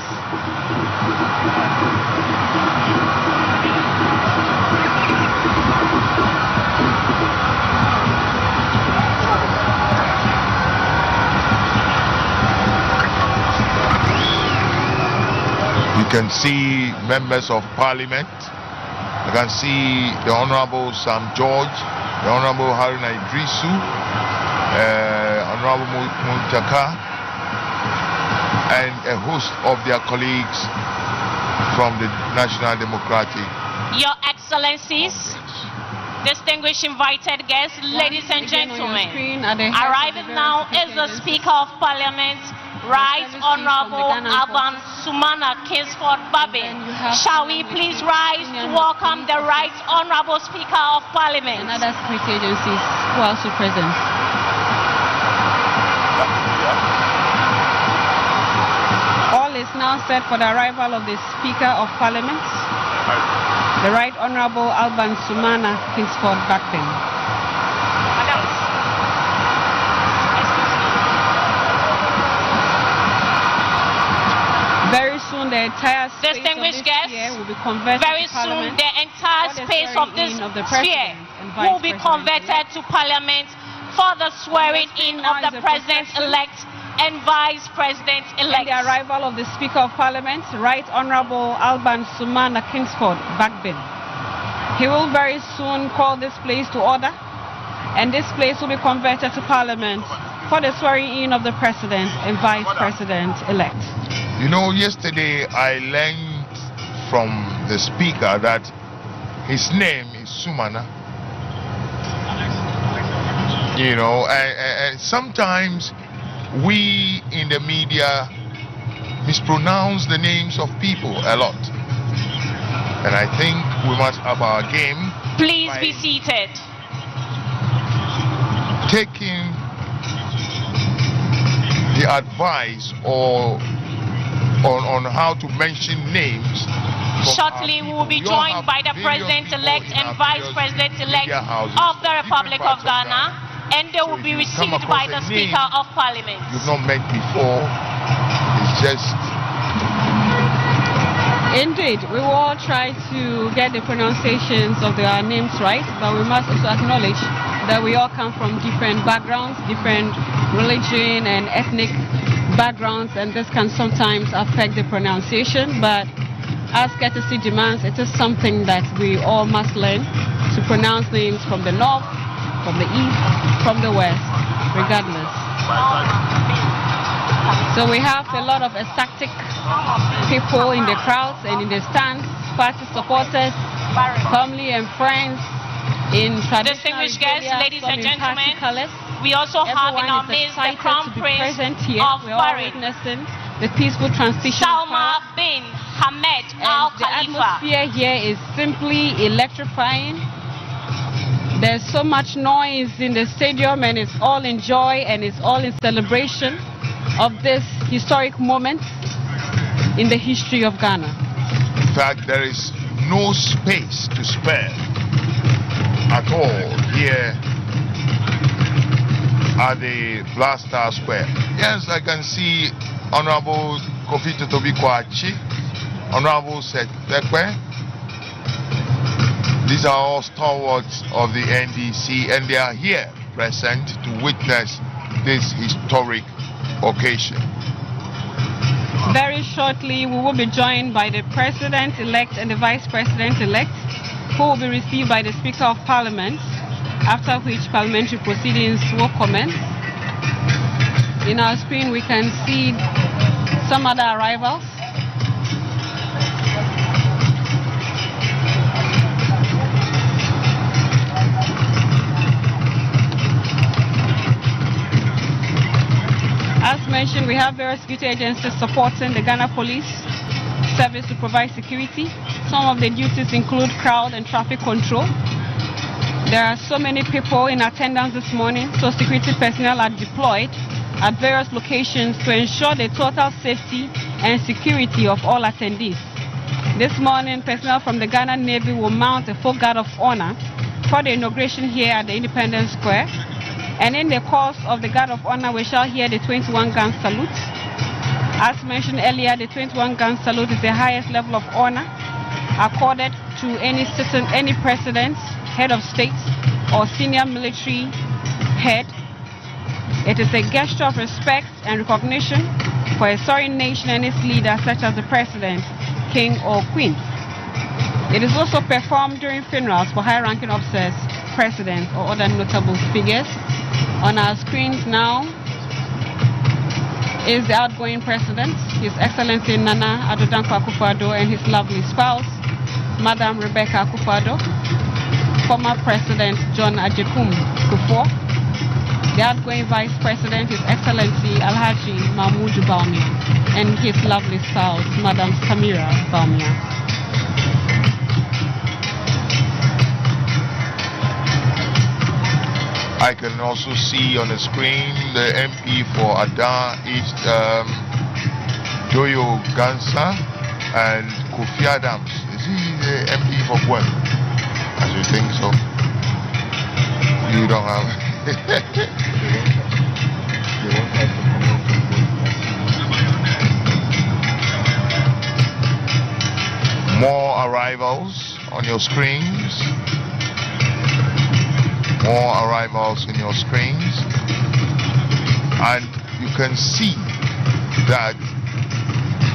You can see members of Parliament. You can see the Honorable Sam George, the Honorable Haruna Idrisu, Honorable Muntaka, and a host of their colleagues from the National Democratic. Your Excellencies, distinguished invited guests, ladies and gentlemen, arriving now is the Speaker of Parliament, Right Honorable Alban Sumana Kingsford Babin. Shall we please rise to welcome the Right Honorable Speaker of Parliament? And other security agencies who are also present. All is now set for the arrival of the Speaker of Parliament, the Right Honorable Alban Sumana Kingsford Babin. Very soon the entire space distinguished guests, will be converted very to Parliament. soon the entire space of this sphere will be converted to Parliament for the swearing in of the President-elect and Vice President-elect. The arrival of the Speaker of Parliament, Right Honorable Alban Sumana Kingsford Babin. He will very soon call this place to order, and this place will be converted to Parliament for the swearing in of the President and Vice President-elect. You know, yesterday I learned from the Speaker that his name is Sumana. You know, and sometimes we in the media mispronounce the names of people a lot. And I think we must up our game. Please be seated. Taking the advice or on how to mention names. Shortly we will be joined by the President-elect and Vice President-elect of the Republic of Ghana, and they will be received by the Speaker of Parliament. You've not met before. It's just... Indeed, we will all try to get the pronunciations of their names right, but we must also acknowledge that we all come from different backgrounds, different religion and ethnic backgrounds, and this can sometimes affect the pronunciation, but as courtesy demands, it is something that we all must learn to pronounce names from the north, from the east, from the west, regardless. So we have a lot of ecstatic people in the crowds and in the stands, party supporters, family and friends in traditional distinguished guests, ladies and gentlemen, colors. we also have in our midst the Crown Prince of Bahrain, witnessing the peaceful transition Salma bin Hamad Al the Khalifa. atmosphere here is simply electrifying. There's so much noise in the stadium, and it's all in joy and it's all in celebration of this historic moment in the history of Ghana. In fact, there is no space to spare at all here at the Blaster Square. Yes, I can see Honorable Kofi Totobi Kwachi, Honorable Seth Tekwe, These are all stalwarts of the NDC, and they are here present to witness this historic occasion. Very shortly, we will be joined by the President-elect and the Vice President-elect, who will be received by the Speaker of Parliament, after which parliamentary proceedings will commence. In our screen, we can see some other arrivals. As mentioned, we have various security agencies supporting the Ghana Police Service to provide security. Some of the duties include crowd and traffic control. There are so many people in attendance this morning, so security personnel are deployed at various locations to ensure the total safety and security of all attendees. This morning, personnel from the Ghana Navy will mount a full guard of honor for the inauguration here at the Independence Square. And in the course of the guard of honor, we shall hear the 21-gun salute. As mentioned earlier, the 21-gun salute is the highest level of honor accorded to any president, head of state, or senior military head. It is a gesture of respect and recognition for a sovereign nation and its leader, such as the president, king, or queen. It is also performed during funerals for high-ranking officers, presidents, or other notable figures. On our screens now is the outgoing president, His Excellency Nana Addo Dankwa Akufo-Addo, and his lovely spouse, Madam Rebecca Akufo-Addo, former President John Ajekum Kufuor, the outgoing Vice President, His Excellency Alhaji Mahmoud Bawumia, and his lovely spouse, Madam Samira Bawumia. I can also see on the screen the MP for Ada East, Joyo Gansa, and Kofi Adams. Is he the MP for Gwen? I should think so. You don't have. More arrivals on your screens. More arrivals in your screens, and you can see that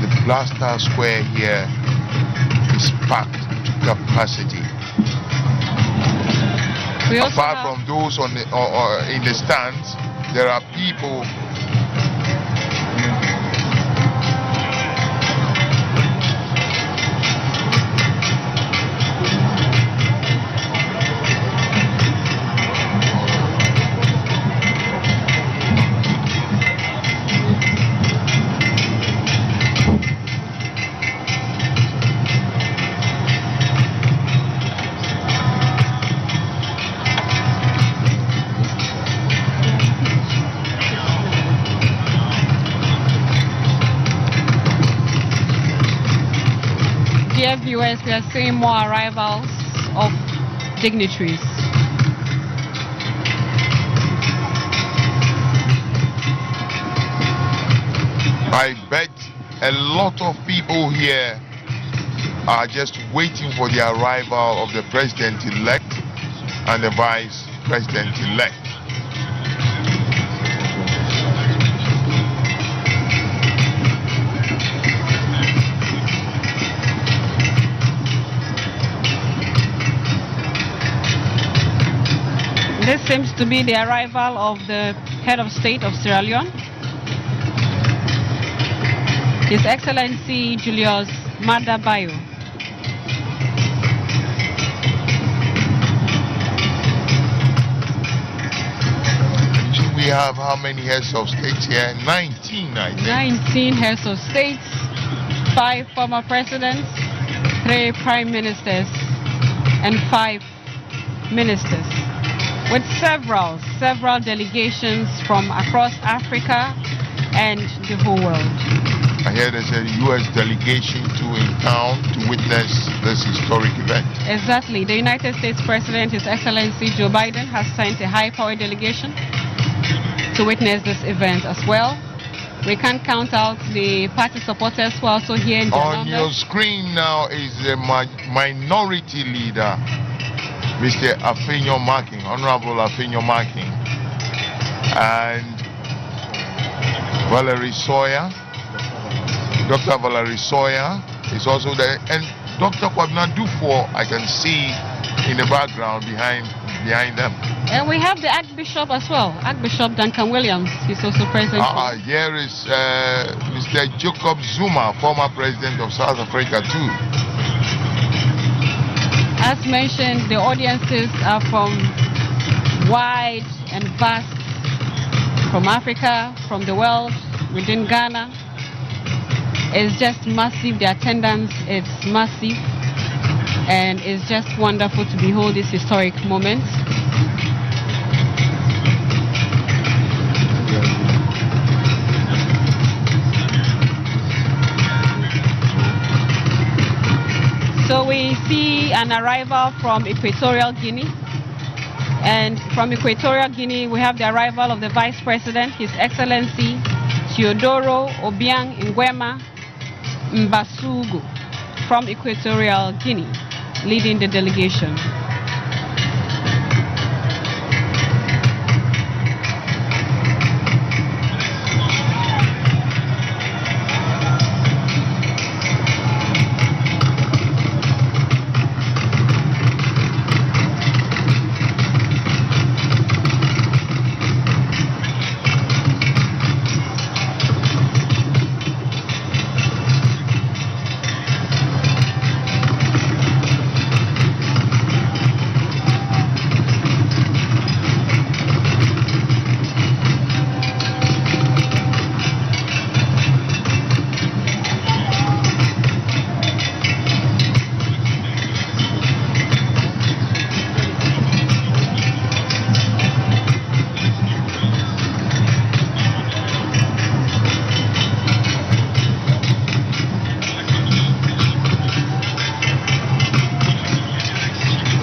the Blaster Square here is packed to capacity. Apart from those on the, in the stands, there are people viewers, we are seeing more arrivals of dignitaries. I bet a lot of people here are just waiting for the arrival of the president-elect and the vice president-elect. This seems to be the arrival of the head of state of Sierra Leone, His Excellency Julius Maada Bio. We have how many heads of states here? 19, I think. 19 heads of states, 5 former presidents, 3 prime ministers, and 5 ministers, with several delegations from across Africa and the whole world. I hear there's a U.S. delegation too in town to witness this historic event. Exactly. The United States President, His Excellency Joe Biden, has sent a high-powered delegation to witness this event as well. We can't count out the party supporters who are also here in On your screen now is the minority leader Mr. Afenyo Marking, Honorable Afenyo Marking, and Valerie Sawyer. Dr. Valerie Sawyer is also there, and Dr. Kwabena Dufo, I can see in the background behind them. And we have the Archbishop as well, Archbishop Duncan Williams. He's also present. Here is Mr. Jacob Zuma, former president of South Africa too. As mentioned, the audiences are from wide and vast, from Africa, from the world, within Ghana. It's just massive. The attendance is massive, and it's just wonderful to behold this historic moment. So we see an arrival from Equatorial Guinea, and from Equatorial Guinea we have the arrival of the Vice President, His Excellency Teodoro Obiang Nguema Mbasugu from Equatorial Guinea, leading the delegation.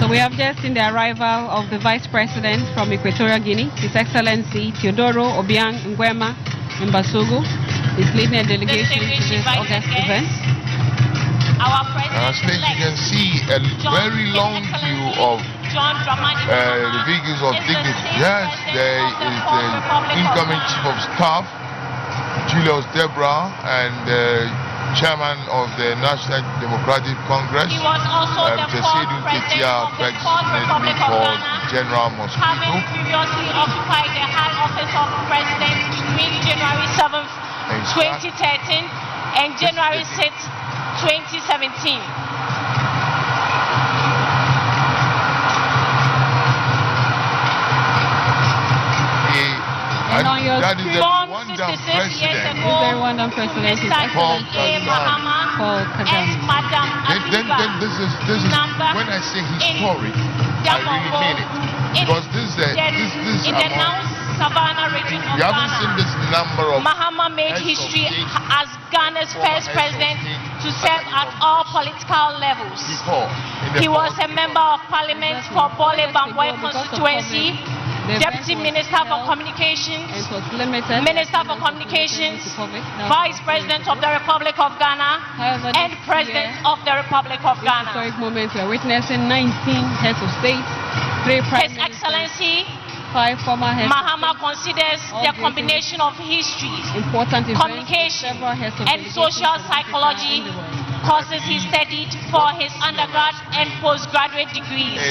We have just seen the arrival of the Vice President from Equatorial Guinea, His Excellency Teodoro Obiang Nguema Mbasugu. He's leading a delegation to this August event. Our President, you can see a very long queue of the vehicles of dignity. Yes, there is the incoming Chief of Staff, Julius Debra, and Chairman of the National Democratic Congress, he was also the fourth president of the Fourth Republic of Ghana, General Mosquito, having previously occupied the high office of President between January 7th, 2013 and January 6th, 2017. That is the Rwandan president. Mr. Mahama and Madam This is when I say historic, I really mean it. Because this is in the now Savannah region of you haven't Ghana. seen this number of Mahama made history as Ghana's first president to serve at all political levels. He was a member of parliament for Bole Bamboy constituency, Deputy Minister for Communications, Minister for Communications, Vice President of the Republic of Ghana, and President of the Republic of Ghana. Historic moment we are witnessing 19 heads of state, 3 prime His Excellency 5 former heads Mahama considers the combination of history, communication, and social psychology courses he studied for his undergrad and postgraduate degrees.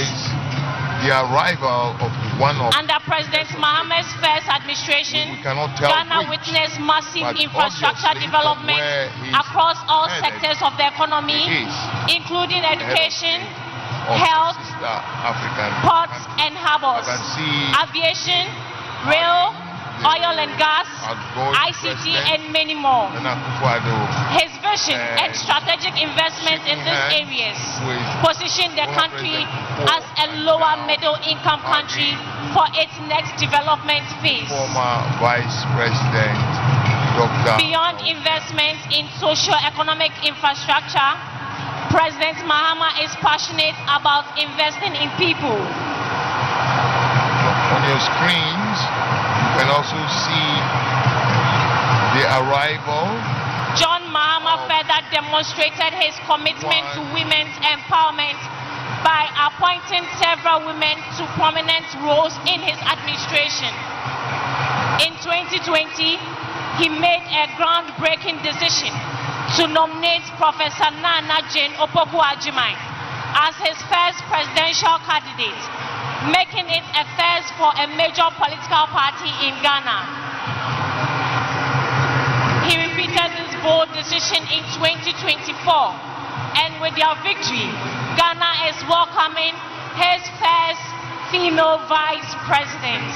The arrival of one of under President Mahama's first administration, Ghana witnessed massive infrastructure development across all sectors of the economy, including education, health, ports and harbors, aviation, rail, oil and gas, ICT, and many more. His vision and strategic investment in these areas position the country as a lower middle income country for its next development phase. Former Vice President Dr. Beyond investment in socio-economic infrastructure, President Mahama is passionate about investing in people. On your screens, you can also see the arrival. John Mahama further demonstrated his commitment to women's empowerment by appointing several women to prominent roles in his administration. In 2020, he made a groundbreaking decision to nominate Professor Nana Jane Opoku-Agyeman as his first presidential candidate, making it a first for a major political party in Ghana. He repeated this bold decision in 2024, and with their victory, Ghana is welcoming his first female vice president.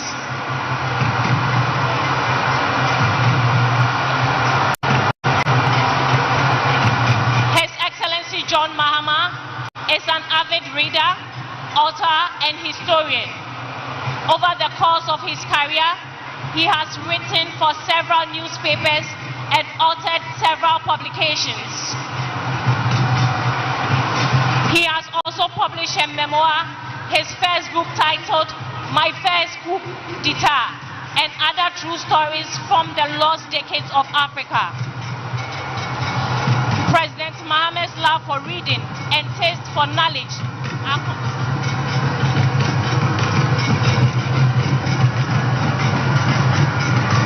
His Excellency John Mahama is an avid reader, author, and historian. Over the course of his career, he has written for several newspapers and authored several publications. He has also published a memoir, his first book titled My First Coup d'Etat, and other true stories from the lost decades of Africa. President Mahama's love for reading and taste for knowledge are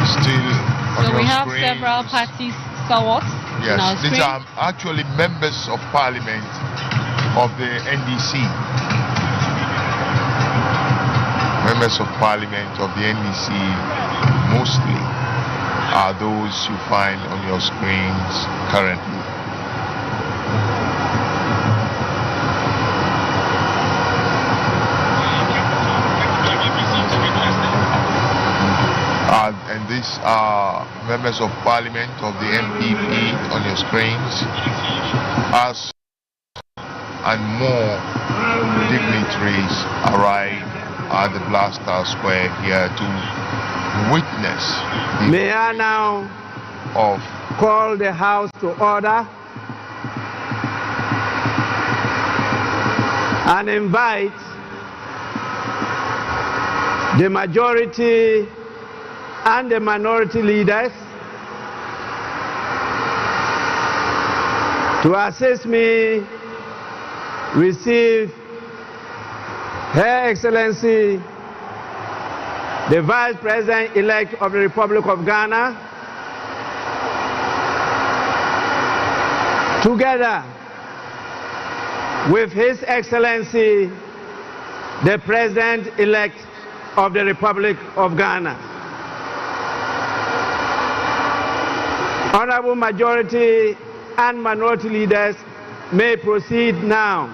still on So we your have screens. several parties stalwarts. Yes, on our these screen. are actually members of parliament of the NDC. Members of parliament of the NDC mostly are those you find on your screens currently. And these are members of parliament of the MPP on your screens, as and more dignitaries arrive at the Blaster Square here to witness the May I now of call the House to order and invite the majority and the minority leaders to assist me receive Her Excellency the Vice President-elect of the Republic of Ghana, together with His Excellency the President-elect of the Republic of Ghana. Honorable majority and minority leaders may proceed now.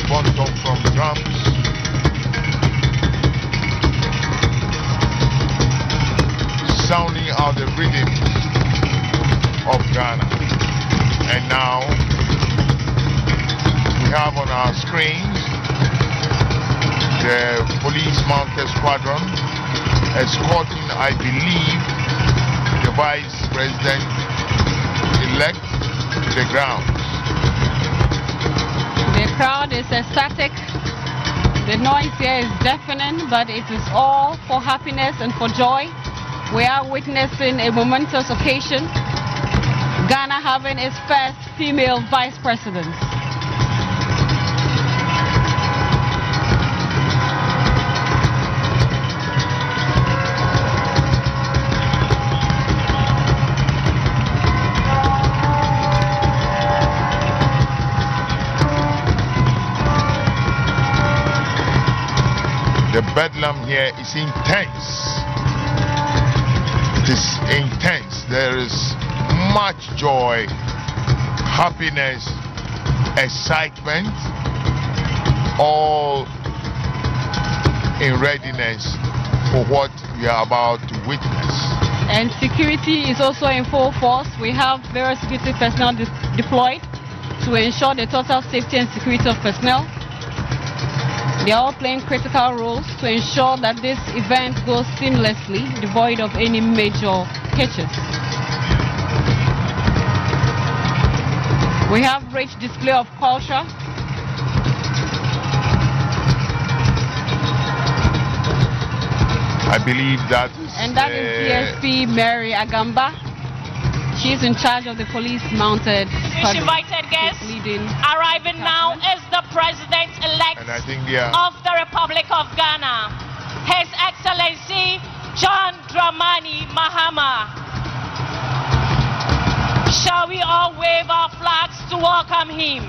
bonton from drums. Sounding out the rhythm of Ghana. And now we have on our screens the police mounted squadron escorting, I believe, the vice president-elect to the grounds. The crowd is ecstatic. The noise here is deafening, but it is all for happiness and for joy. We are witnessing a momentous occasion. Ghana having its first female vice president. The bedlam here is intense. It is intense. There is much joy, happiness, excitement, all in readiness for what we are about to witness. And security is also in full force. We have various security personnel deployed to ensure the total safety and security of personnel. They are all playing critical roles to ensure that this event goes seamlessly, devoid of any major hitches. We have rich display of culture. I believe that is... And that is DSP Mary Agamba. She's in charge of the police mounted squadron. Invited guests arriving now is the president-elect of the Republic of Ghana, His Excellency John Dramani Mahama. Shall we all wave our flags to welcome him?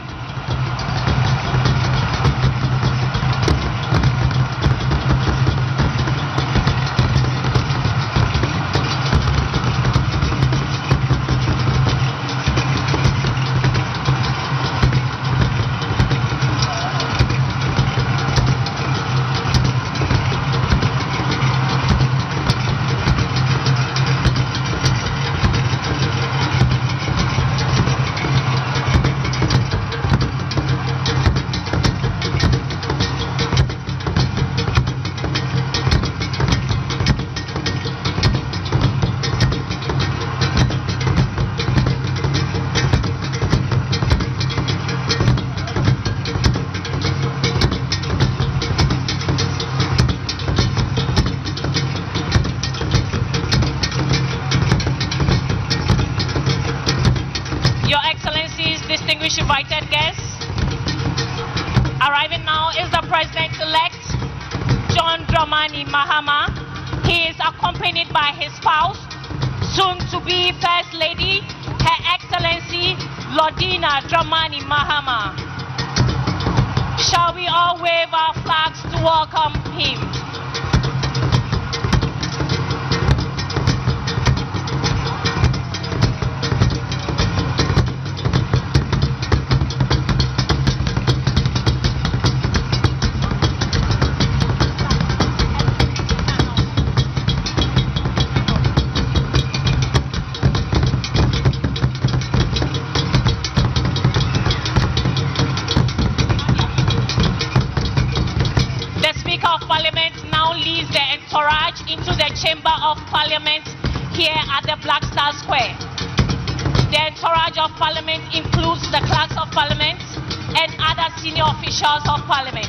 Distinguished invited guests, arriving now is the President-elect John Dramani Mahama. He is accompanied by his spouse, soon-to-be First Lady, Her Excellency Lordina Dramani Mahama. Shall we all wave our flags to welcome him? Into the Chamber of Parliament here at the Black Star Square. The entourage of Parliament includes the clerks of Parliament and other senior officials of Parliament.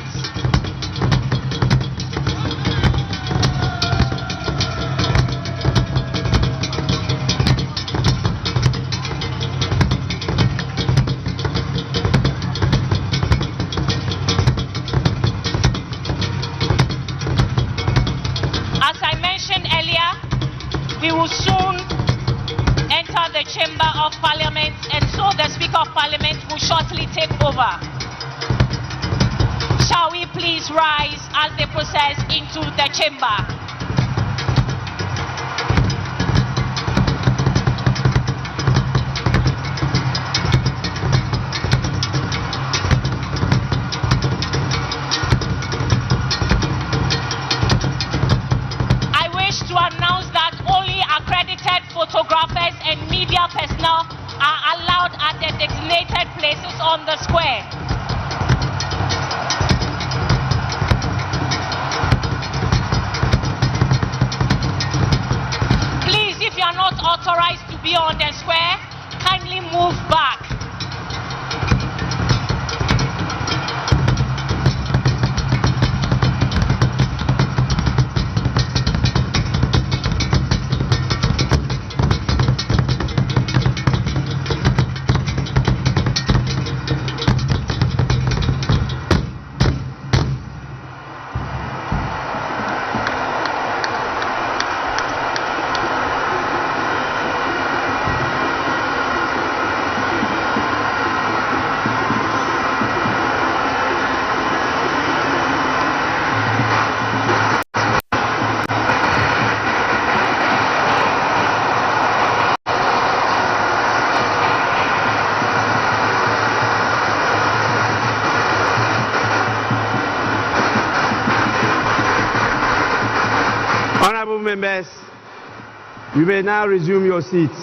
We will soon enter the Chamber of Parliament, and so the Speaker of Parliament will shortly take over. Shall we please rise as they process into the chamber? on the square. Please, if you are not authorized to be on the square, kindly move back. Honorable members, you may now resume your seats.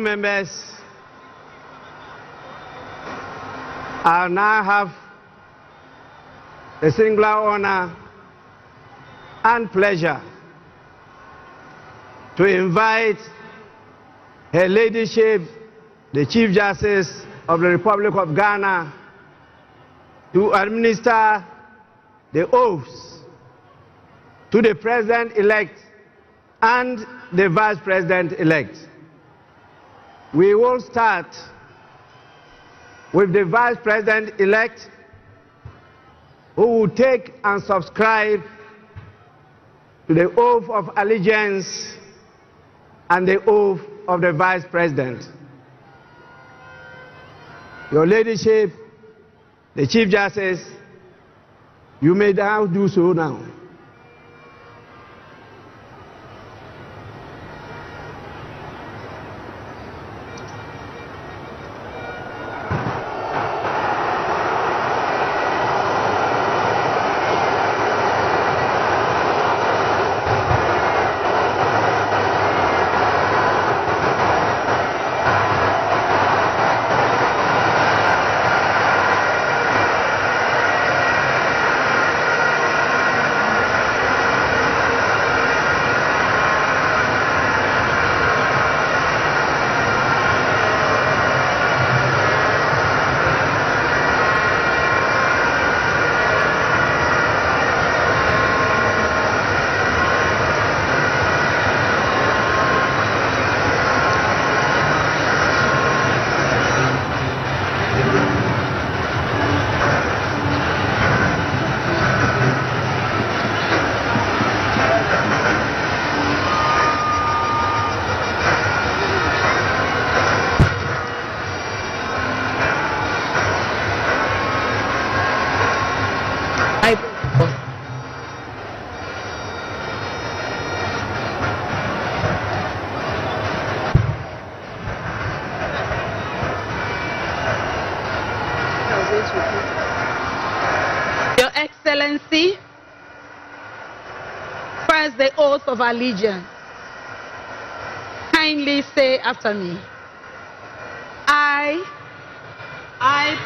Members, I now have the singular honor and pleasure to invite Her Ladyship, the Chief Justice of the Republic of Ghana, to administer the oaths to the President-elect and the Vice President-elect. We will start with the Vice President-elect, who will take and subscribe to the oath of allegiance and the oath of the Vice President. Your Ladyship, the Chief Justice, you may now do so now. Your Excellency, first the oath of allegiance. Kindly say after me. I,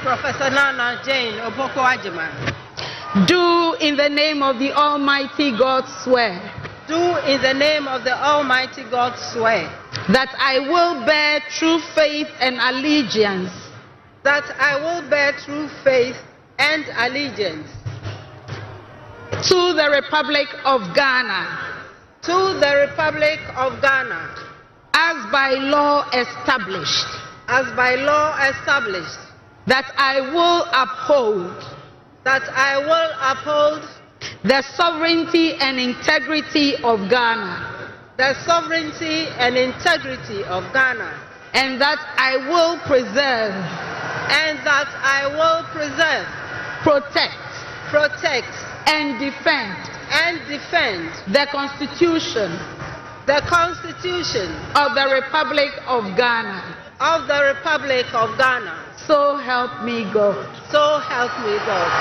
Professor Nana Jane Oboko Ajiman, do in the name of the Almighty God swear. Do in the name of the Almighty God swear. That I will bear true faith and allegiance. that I will bear true faith and allegiance to the Republic of Ghana, to the Republic of Ghana, as by law established, as by law established, that I will uphold the sovereignty and integrity of Ghana, the sovereignty and integrity of Ghana, and that I will preserve, protect, and defend the Constitution of the Republic of Ghana. So help me God. So help me God.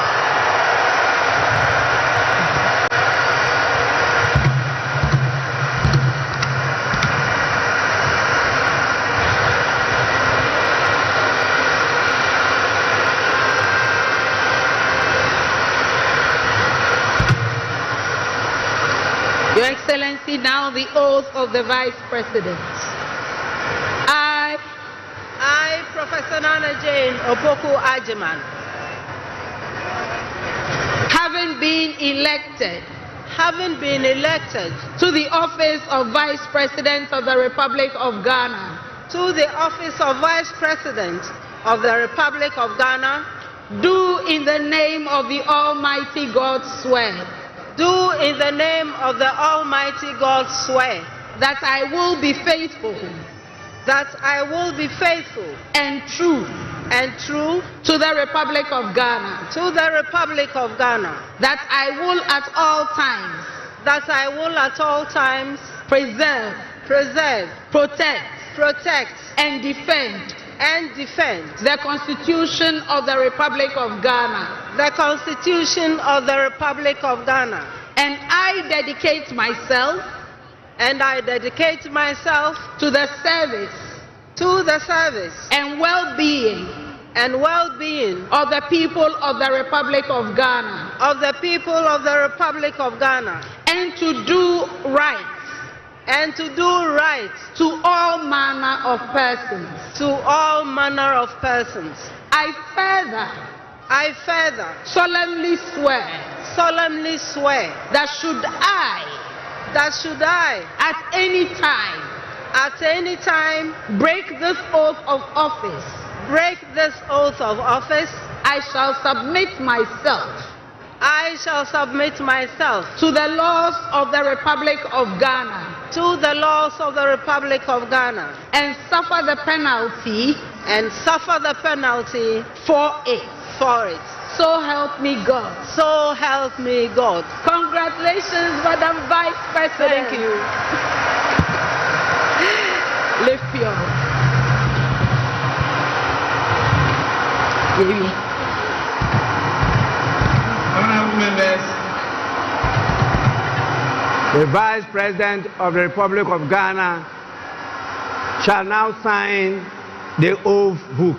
Your Excellency, now the oath of the Vice President. I, Professor Nana Jane Opoku Ajiman, having been elected to the office of Vice President of the Republic of Ghana, do in the name of the Almighty God swear. That I will be faithful. And true. To the Republic of Ghana. That I will at all times. Preserve. Protect. And defend. The Constitution of the Republic of Ghana. And I dedicate myself. To the service. And well-being. Of the people of the Republic of Ghana. And to do right. To all manner of persons. I further solemnly swear that should I at any time break this oath of office, I shall submit myself to the laws of the Republic of Ghana, and suffer the penalty for it. So help me God. Congratulations, Madam Vice President. Thank you. Lift your Honorable members, the Vice President of the Republic of Ghana shall now sign the oath book.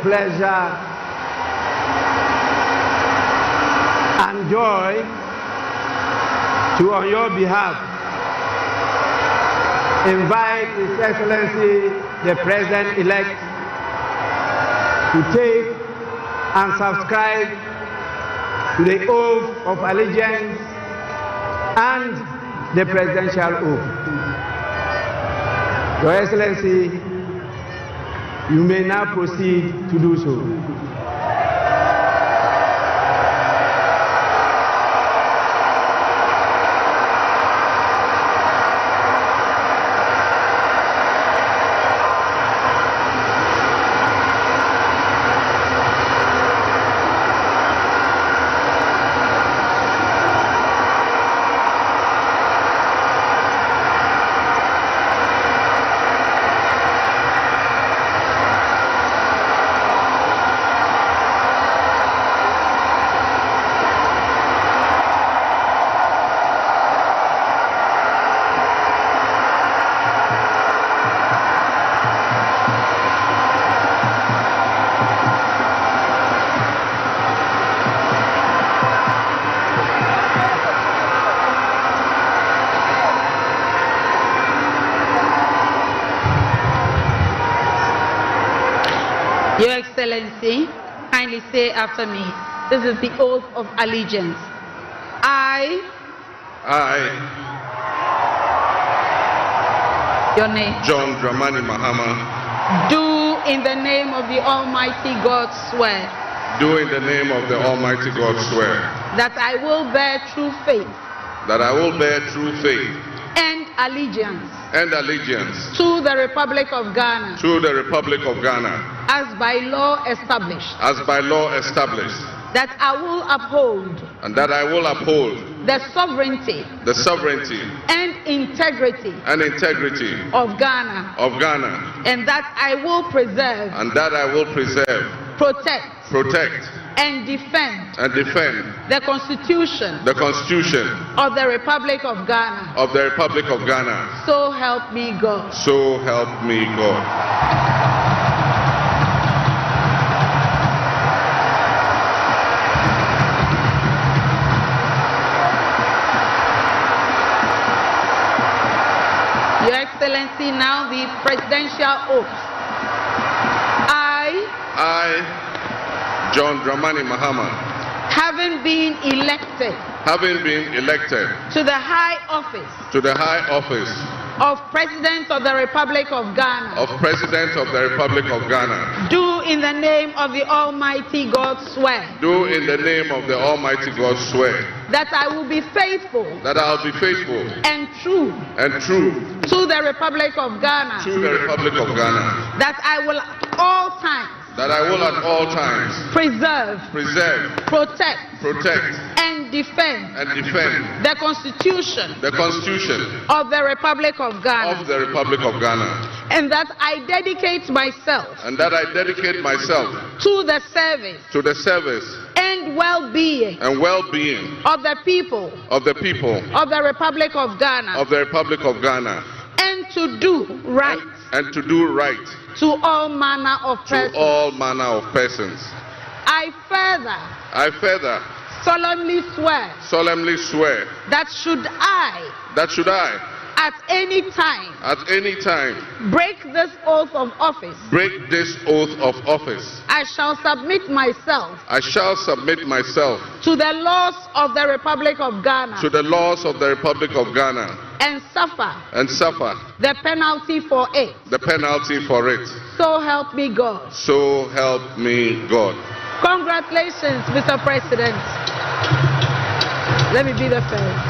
pleasure and joy to, on your behalf, invite His Excellency the President-elect to take and subscribe to the oath of allegiance and the presidential oath. Your Excellency, you may now proceed to do so. Your Excellency, kindly say after me, this is the oath of allegiance. Your name? John Dramani Mahama. Do in the name of the Almighty God swear. Do in the name of the Almighty God swear. That I will bear true faith. That I will bear true faith. And allegiance. And allegiance. To the Republic of Ghana. To the Republic of Ghana. As by law established. As by law established. That I will uphold. And that I will uphold. The sovereignty. The sovereignty. And integrity. And integrity. Of Ghana. Of Ghana. And that I will preserve. And that I will preserve. Protect. Protect. And defend. And defend. The Constitution. The Constitution. Of the Republic of Ghana. Of the Republic of Ghana. So help me God. So help me God. Your Excellency, now the presidential oath. I, John Dramani Mahama, having been elected to the high office of President of the Republic of Ghana, do in the name of the Almighty God swear. Do in the name of the Almighty God swear. That I will be faithful. That I will be faithful. And true. And true. To the Republic of Ghana. To the Republic of Ghana. That I will at all times. That I will at all times. Preserve. Protect. And defend. The Constitution. Of the Republic of Ghana. And that I dedicate myself. To the service. And well-being. Of the people. Of the Republic of Ghana. And to do right. To all manner of persons. I further solemnly swear that should I at any time break this oath of office, I shall submit myself to the laws of the Republic of Ghana and suffer the penalty for it. So help me God. Congratulations, Mr. President. Let me be the first.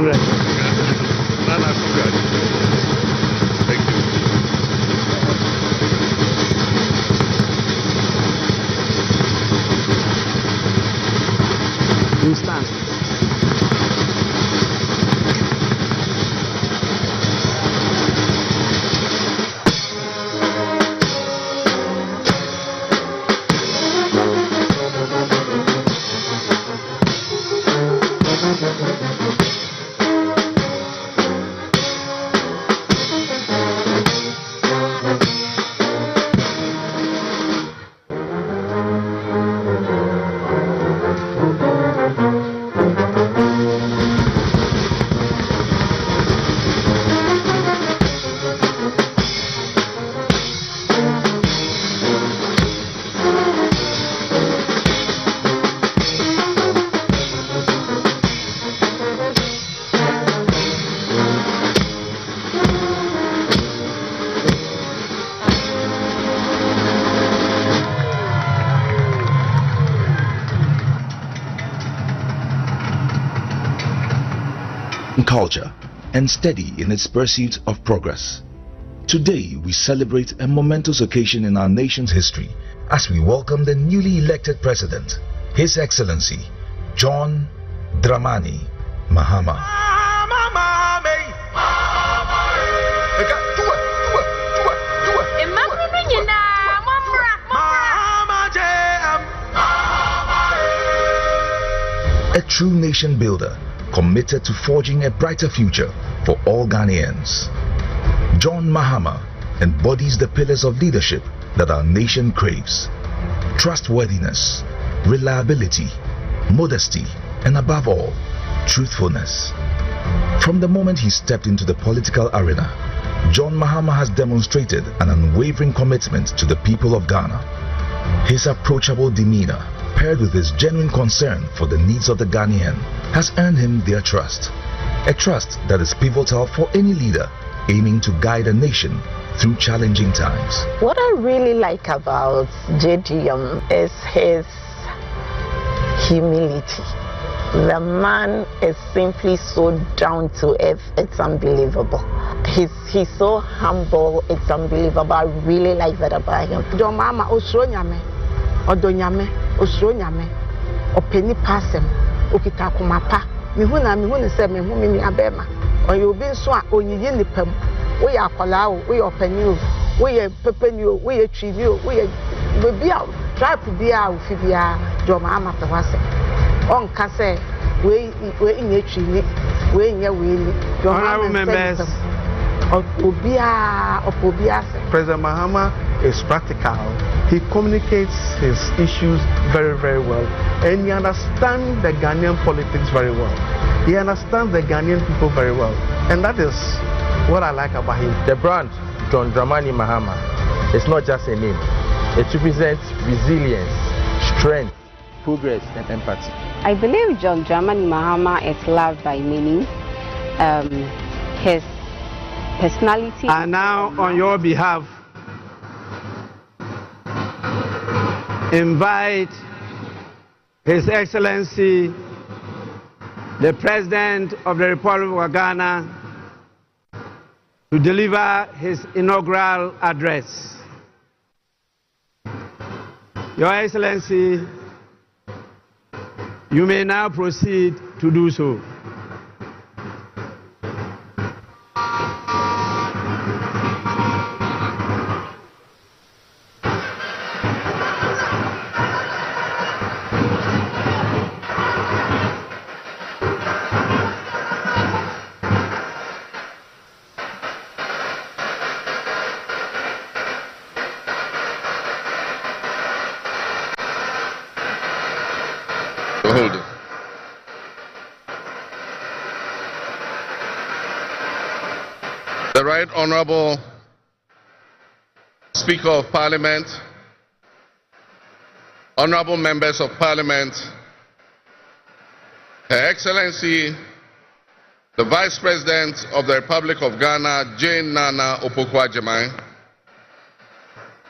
Nana, congratulations. Thank you. You stand. Culture and steady in its pursuit of progress. Today we celebrate a momentous occasion in our nation's history as we welcome the newly elected President, His Excellency John Dramani Mahama. A true nation builder, committed to forging a brighter future for all Ghanaians. John Mahama embodies the pillars of leadership that our nation craves: trustworthiness, reliability, modesty, and above all, truthfulness. From the moment he stepped into the political arena, John Mahama has demonstrated an unwavering commitment to the people of Ghana. His approachable demeanor, paired with his genuine concern for the needs of the Ghanaian, has earned him their trust. A trust that is pivotal for any leader aiming to guide a nation through challenging times. What I really like about JDM is his humility. The man is simply so down to earth, it's unbelievable. He's so humble, it's unbelievable. I really like that about him. John Mahama osronyame, odonyame, osronyame, openi pasem, okita kumapa. Mihuna se mehu mimi abema. Oyo bi nso a onyiyi nipam. We are akwala o, we are openi o, we are pepeni o, we are twivi o, we are bebi a tribe bia ofi bia John Mahama pe wase. On kase we inye twivi, we inye weli. Honorable members, President Mahama is practical. He communicates his issues very, very well. And he understands the Ghanaian politics very well. He understands the Ghanaian people very well. And that is what I like about him. The brand, John Dramani Mahama, is not just a name. It represents resilience, strength, progress, and empathy. I believe John Dramani Mahama is loved by many. His personality. And now, on your behalf, invite His Excellency, the President of the Republic of Ghana, to deliver his inaugural address. Your Excellency, you may now proceed to do so. Hold it. The Right Honorable Speaker of Parliament, Honorable Members of Parliament, Her Excellency, the Vice President of the Republic of Ghana, Jane Nana Opoku-Agyeman,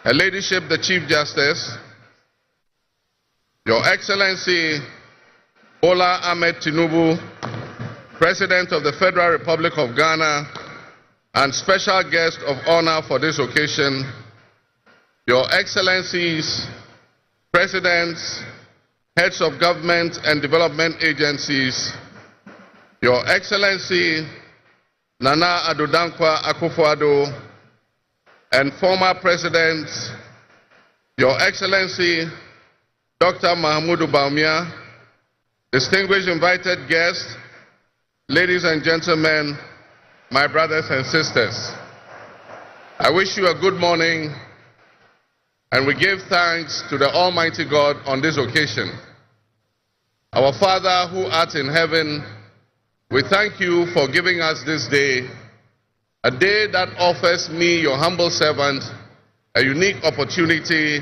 Her Ladyship, the Chief Justice, Your Excellency, Bola Ahmed Tinubu, President of the Federal Republic of Ghana, and special guest of honor for this occasion, Your Excellencies, Presidents, Heads of Government and Development Agencies, Your Excellency Nana Addo Dankwa Akufo-Addo, and former Presidents, Your Excellency Dr. Mahamudu Bawumia, distinguished invited guests, ladies and gentlemen, my brothers and sisters. I wish you a good morning, and we give thanks to the Almighty God on this occasion. Our Father who art in heaven, we thank you for giving us this day, a day that offers me, your humble servant, a unique opportunity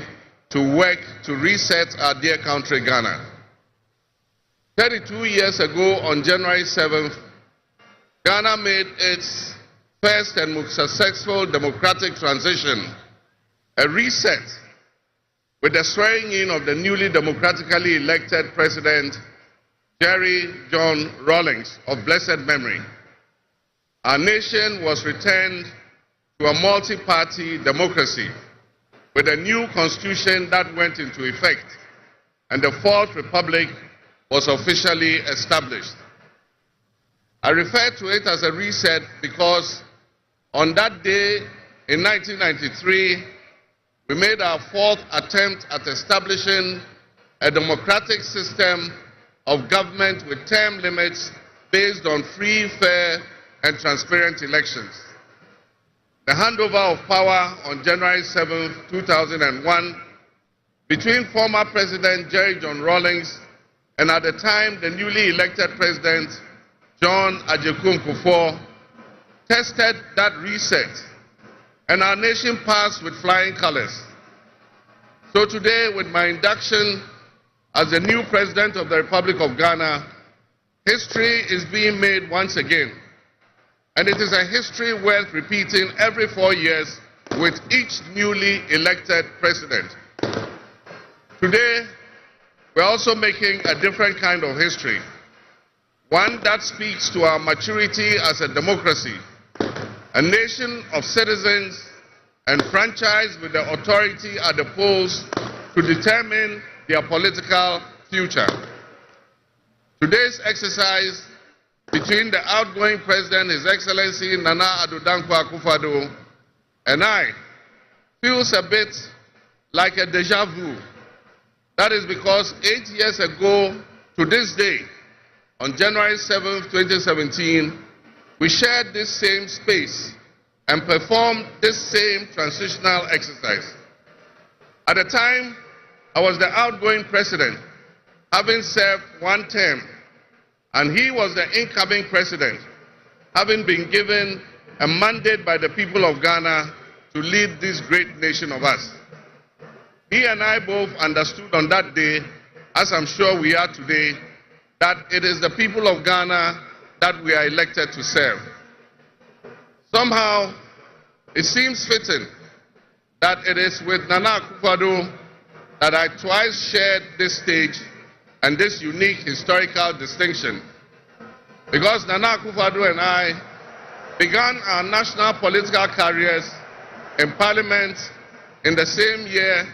to work to reset our dear country, Ghana. 32 years ago, on January 7th, Ghana made its first and most successful democratic transition, a reset, with the swearing in of the newly democratically elected President, Jerry John Rawlings, of blessed memory. Our nation was returned to a multi-party democracy with a new constitution that went into effect, and the Fourth Republic was officially established. I refer to it as a reset because on that day in 1993, we made our fourth attempt at establishing a democratic system of government with term limits based on free, fair, and transparent elections. The handover of power on January 7, 2001, between former President Jerry John Rawlings and at the time the newly elected President John Agyekum Kufuor, tested that reset, and our nation passed with flying colors. So today, with my induction as the new President of the Republic of Ghana, history is being made once again. And it is a history worth repeating every 4 years with each newly elected president. Today, we're also making a different kind of history, one that speaks to our maturity as a democracy, a nation of citizens enfranchised with the authority at the polls to determine their political future. Today's exercise between the outgoing President, His Excellency Nana Addo Dankwa Akufo-Addo, and I feels a bit like a deja vu. That is because 8 years ago to this day, on January 7, 2017, we shared this same space and performed this same transitional exercise. At the time, I was the outgoing President, having served one term, and he was the incoming President, having been given a mandate by the people of Ghana to lead this great nation of us. He and I both understood on that day, as I'm sure we are today, that it is the people of Ghana that we are elected to serve. Somehow, it seems fitting that it is with Nana Akufo-Addo that I twice shared this stage and this unique historical distinction, because Nana Akufo-Addo and I began our national political careers in Parliament in the same year,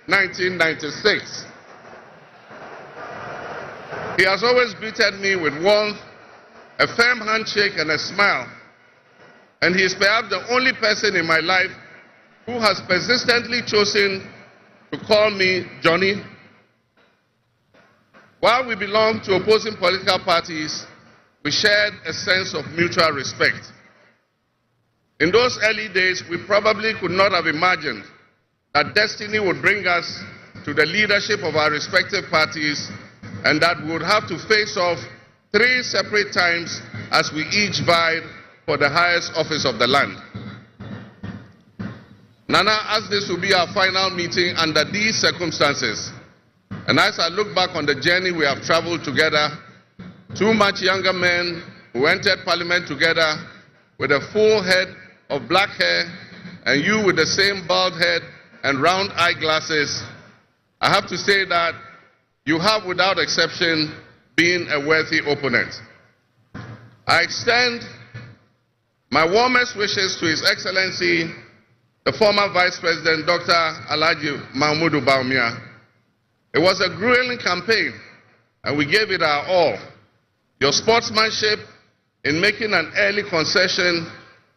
1996. He has always greeted me with warmth, a firm handshake, and a smile, and he is perhaps the only person in my life who has persistently chosen to call me Johnny. While we belong to opposing political parties, we shared a sense of mutual respect. In those early days, we probably could not have imagined that destiny would bring us to the leadership of our respective parties, and that we would have to face off 3 separate times as we each vied for the highest office of the land. Nana, as this will be our final meeting under these circumstances, and as I look back on the journey we have traveled together, 2 much younger men who entered Parliament together with a full head of black hair, and you with the same bald head and round eyeglasses, I have to say that you have, without exception, been a worthy opponent. I extend my warmest wishes to His Excellency, the former Vice President, Dr. Alhaji Mahmoud Bawumia. It was a grueling campaign, and we gave it our all. Your sportsmanship in making an early concession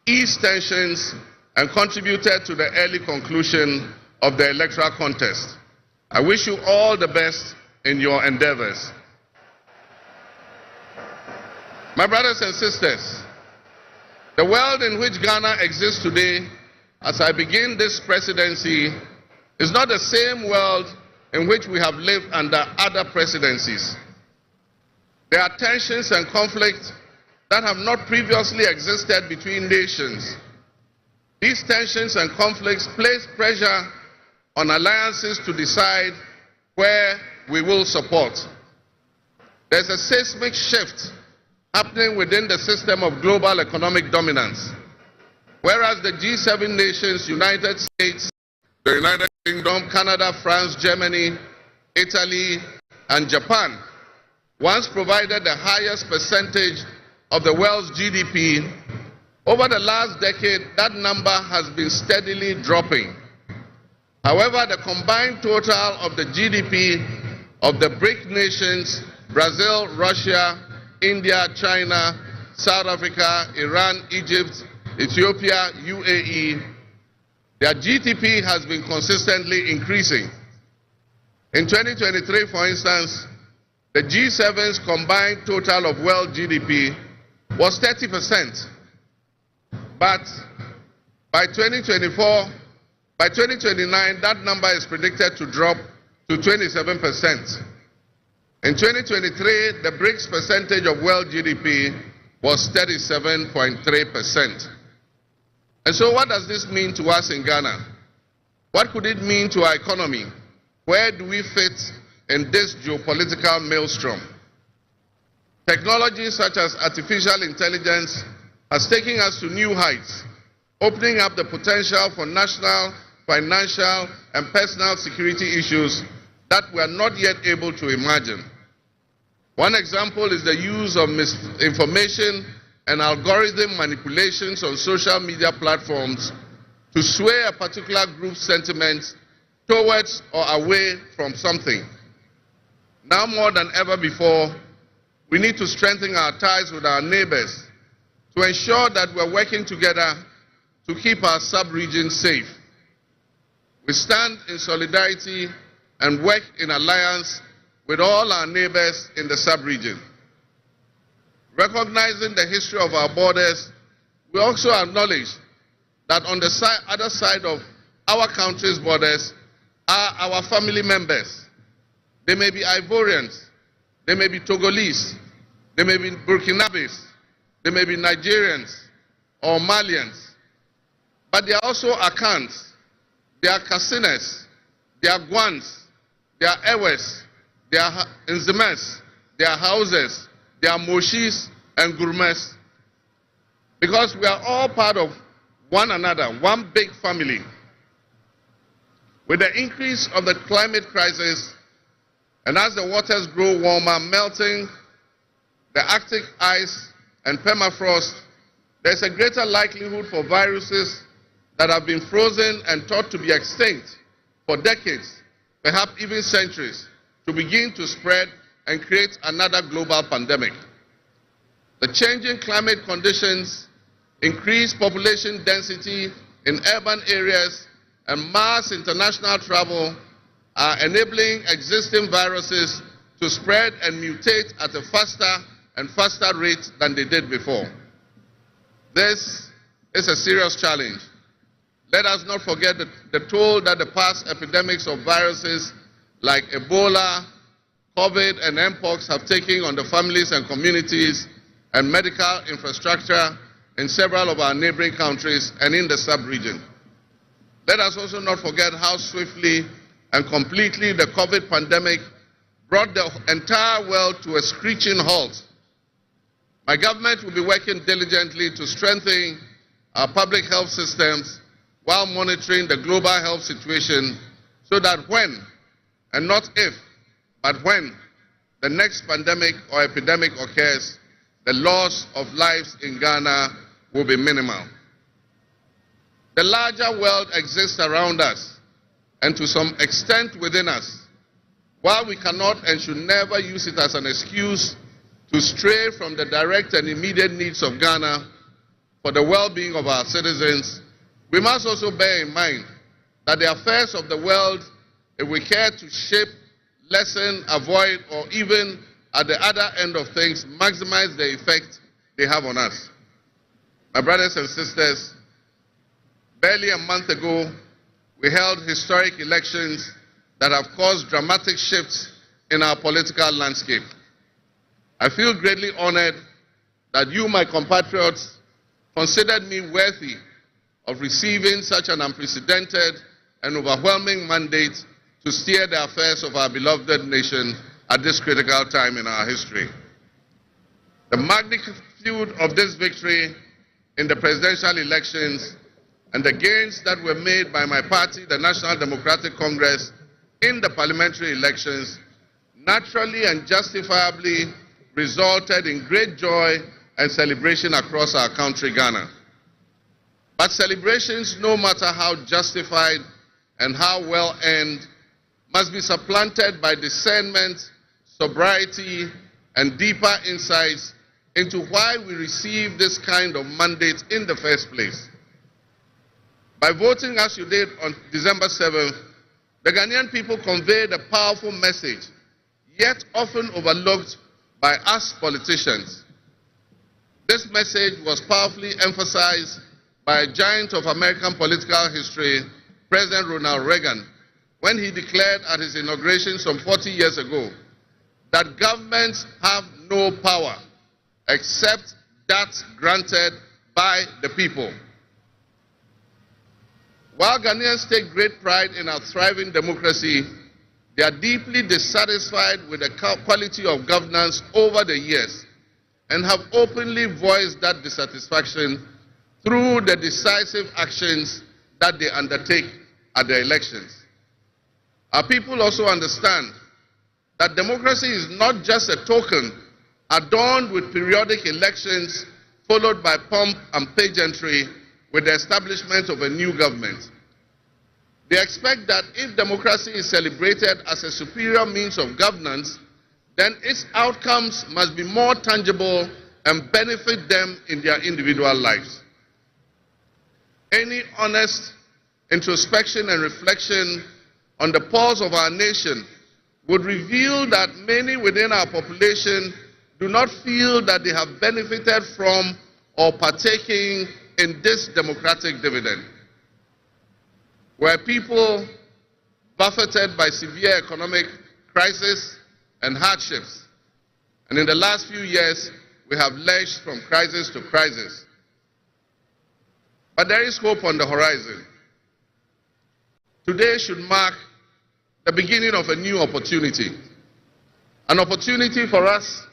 eased tensions and contributed to the early conclusion of the electoral contest. I wish you all the best in your endeavors. My brothers and sisters, the world in which Ghana exists today, as I begin this presidency, is not the same world in which we have lived under other presidencies. There are tensions and conflicts that have not previously existed between nations. These tensions and conflicts place pressure on alliances to decide where we will support. There's a seismic shift happening within the system of global economic dominance. Whereas the G7 nations, United States, the United Kingdom, Canada, France, Germany, Italy, and Japan once provided the highest percentage of the world's GDP, over the last decade, that number has been steadily dropping. However, the combined total of the GDP of the BRIC nations, Brazil, Russia, India, China, South Africa, Iran, Egypt, Ethiopia, UAE, their GDP has been consistently increasing. In 2023, for instance, the G7's combined total of world GDP was 30%. But by 2029, that number is predicted to drop to 27%. In 2023, the BRICS percentage of world GDP was 37.3%. And so what does this mean to us in Ghana? What could it mean to our economy? Where do we fit in this geopolitical maelstrom? Technology such as artificial intelligence has taken us to new heights, opening up the potential for national, financial, and personal security issues that we are not yet able to imagine. One example is the use of misinformation and algorithm manipulations on social media platforms to sway a particular group's sentiments towards or away from something. Now more than ever before, we need to strengthen our ties with our neighbors to ensure that we're working together to keep our sub-region safe. We stand in solidarity and work in alliance with all our neighbors in the sub-region. Recognizing the history of our borders, we also acknowledge that on the other side of our country's borders are our family members. They may be Ivorians, they may be Togolese, they may be Burkinabes, they may be Nigerians or Malians, but they are also Akans, they are Kasinas, they are Gwans, they are Ewes, they are Nzemes, they are Hauses, they are Moshis and Gurmes. Because we are all part of one another, one big family. With the increase of the climate crisis, and as the waters grow warmer, melting the Arctic ice and permafrost, there's a greater likelihood for viruses that have been frozen and thought to be extinct for decades, perhaps even centuries, to begin to spread and create another global pandemic. The changing climate conditions, increased population density in urban areas, and mass international travel are enabling existing viruses to spread and mutate at a faster and faster rate than they did before. This is a serious challenge. Let us not forget the toll that the past epidemics of viruses like Ebola, COVID, and Mpox have taken on the families and communities and medical infrastructure in several of our neighboring countries and in the sub-region. Let us also not forget how swiftly and completely the COVID pandemic brought the entire world to a screeching halt. My government will be working diligently to strengthen our public health systems while monitoring the global health situation so that when, and not if, but when the next pandemic or epidemic occurs, the loss of lives in Ghana will be minimal. The larger world exists around us and to some extent within us. While we cannot and should never use it as an excuse to stray from the direct and immediate needs of Ghana for the well-being of our citizens, we must also bear in mind that the affairs of the world, if we care to shape, lessen, avoid, or even at the other end of things, maximize the effect they have on us. My brothers and sisters, barely a month ago, we held historic elections that have caused dramatic shifts in our political landscape. I feel greatly honored that you, my compatriots, considered me worthy of receiving such an unprecedented and overwhelming mandate to steer the affairs of our beloved nation at this critical time in our history. The magnitude of this victory in the presidential elections and the gains that were made by my party, the National Democratic Congress, in the parliamentary elections naturally and justifiably resulted in great joy and celebration across our country, Ghana. But celebrations, no matter how justified and how well earned, must be supplanted by discernment, sobriety, and deeper insights into why we received this kind of mandate in the first place. By voting as you did on December 7th, the Ghanaian people conveyed a powerful message, yet often overlooked by us politicians. This message was powerfully emphasized by a giant of American political history, President Ronald Reagan, when he declared at his inauguration some 40 years ago that governments have no power except that granted by the people. While Ghanaians take great pride in our thriving democracy, they are deeply dissatisfied with the quality of governance over the years and have openly voiced that dissatisfaction through the decisive actions that they undertake at the elections. Our people also understand that democracy is not just a token adorned with periodic elections followed by pomp and pageantry with the establishment of a new government. They expect that if democracy is celebrated as a superior means of governance, then its outcomes must be more tangible and benefit them in their individual lives. Any honest introspection and reflection on the pulse of our nation would reveal that many within our population do not feel that they have benefited from or partaking in this democratic dividend. Where people buffeted by severe economic crisis and hardships, and in the last few years we have lurched from crisis to crisis. But there is hope on the horizon. Today should mark the beginning of a new opportunity, an opportunity for us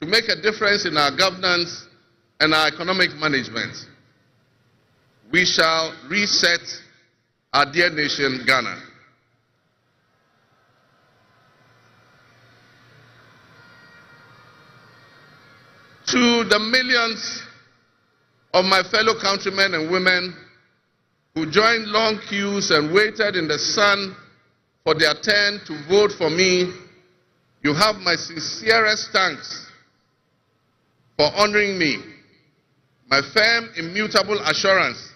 to make a difference in our governance and our economic management. We shall reset our dear nation, Ghana. To the millions of my fellow countrymen and women who joined long queues and waited in the sun for their turn to vote for me, you have my sincerest thanks for honoring me. My firm, immutable assurance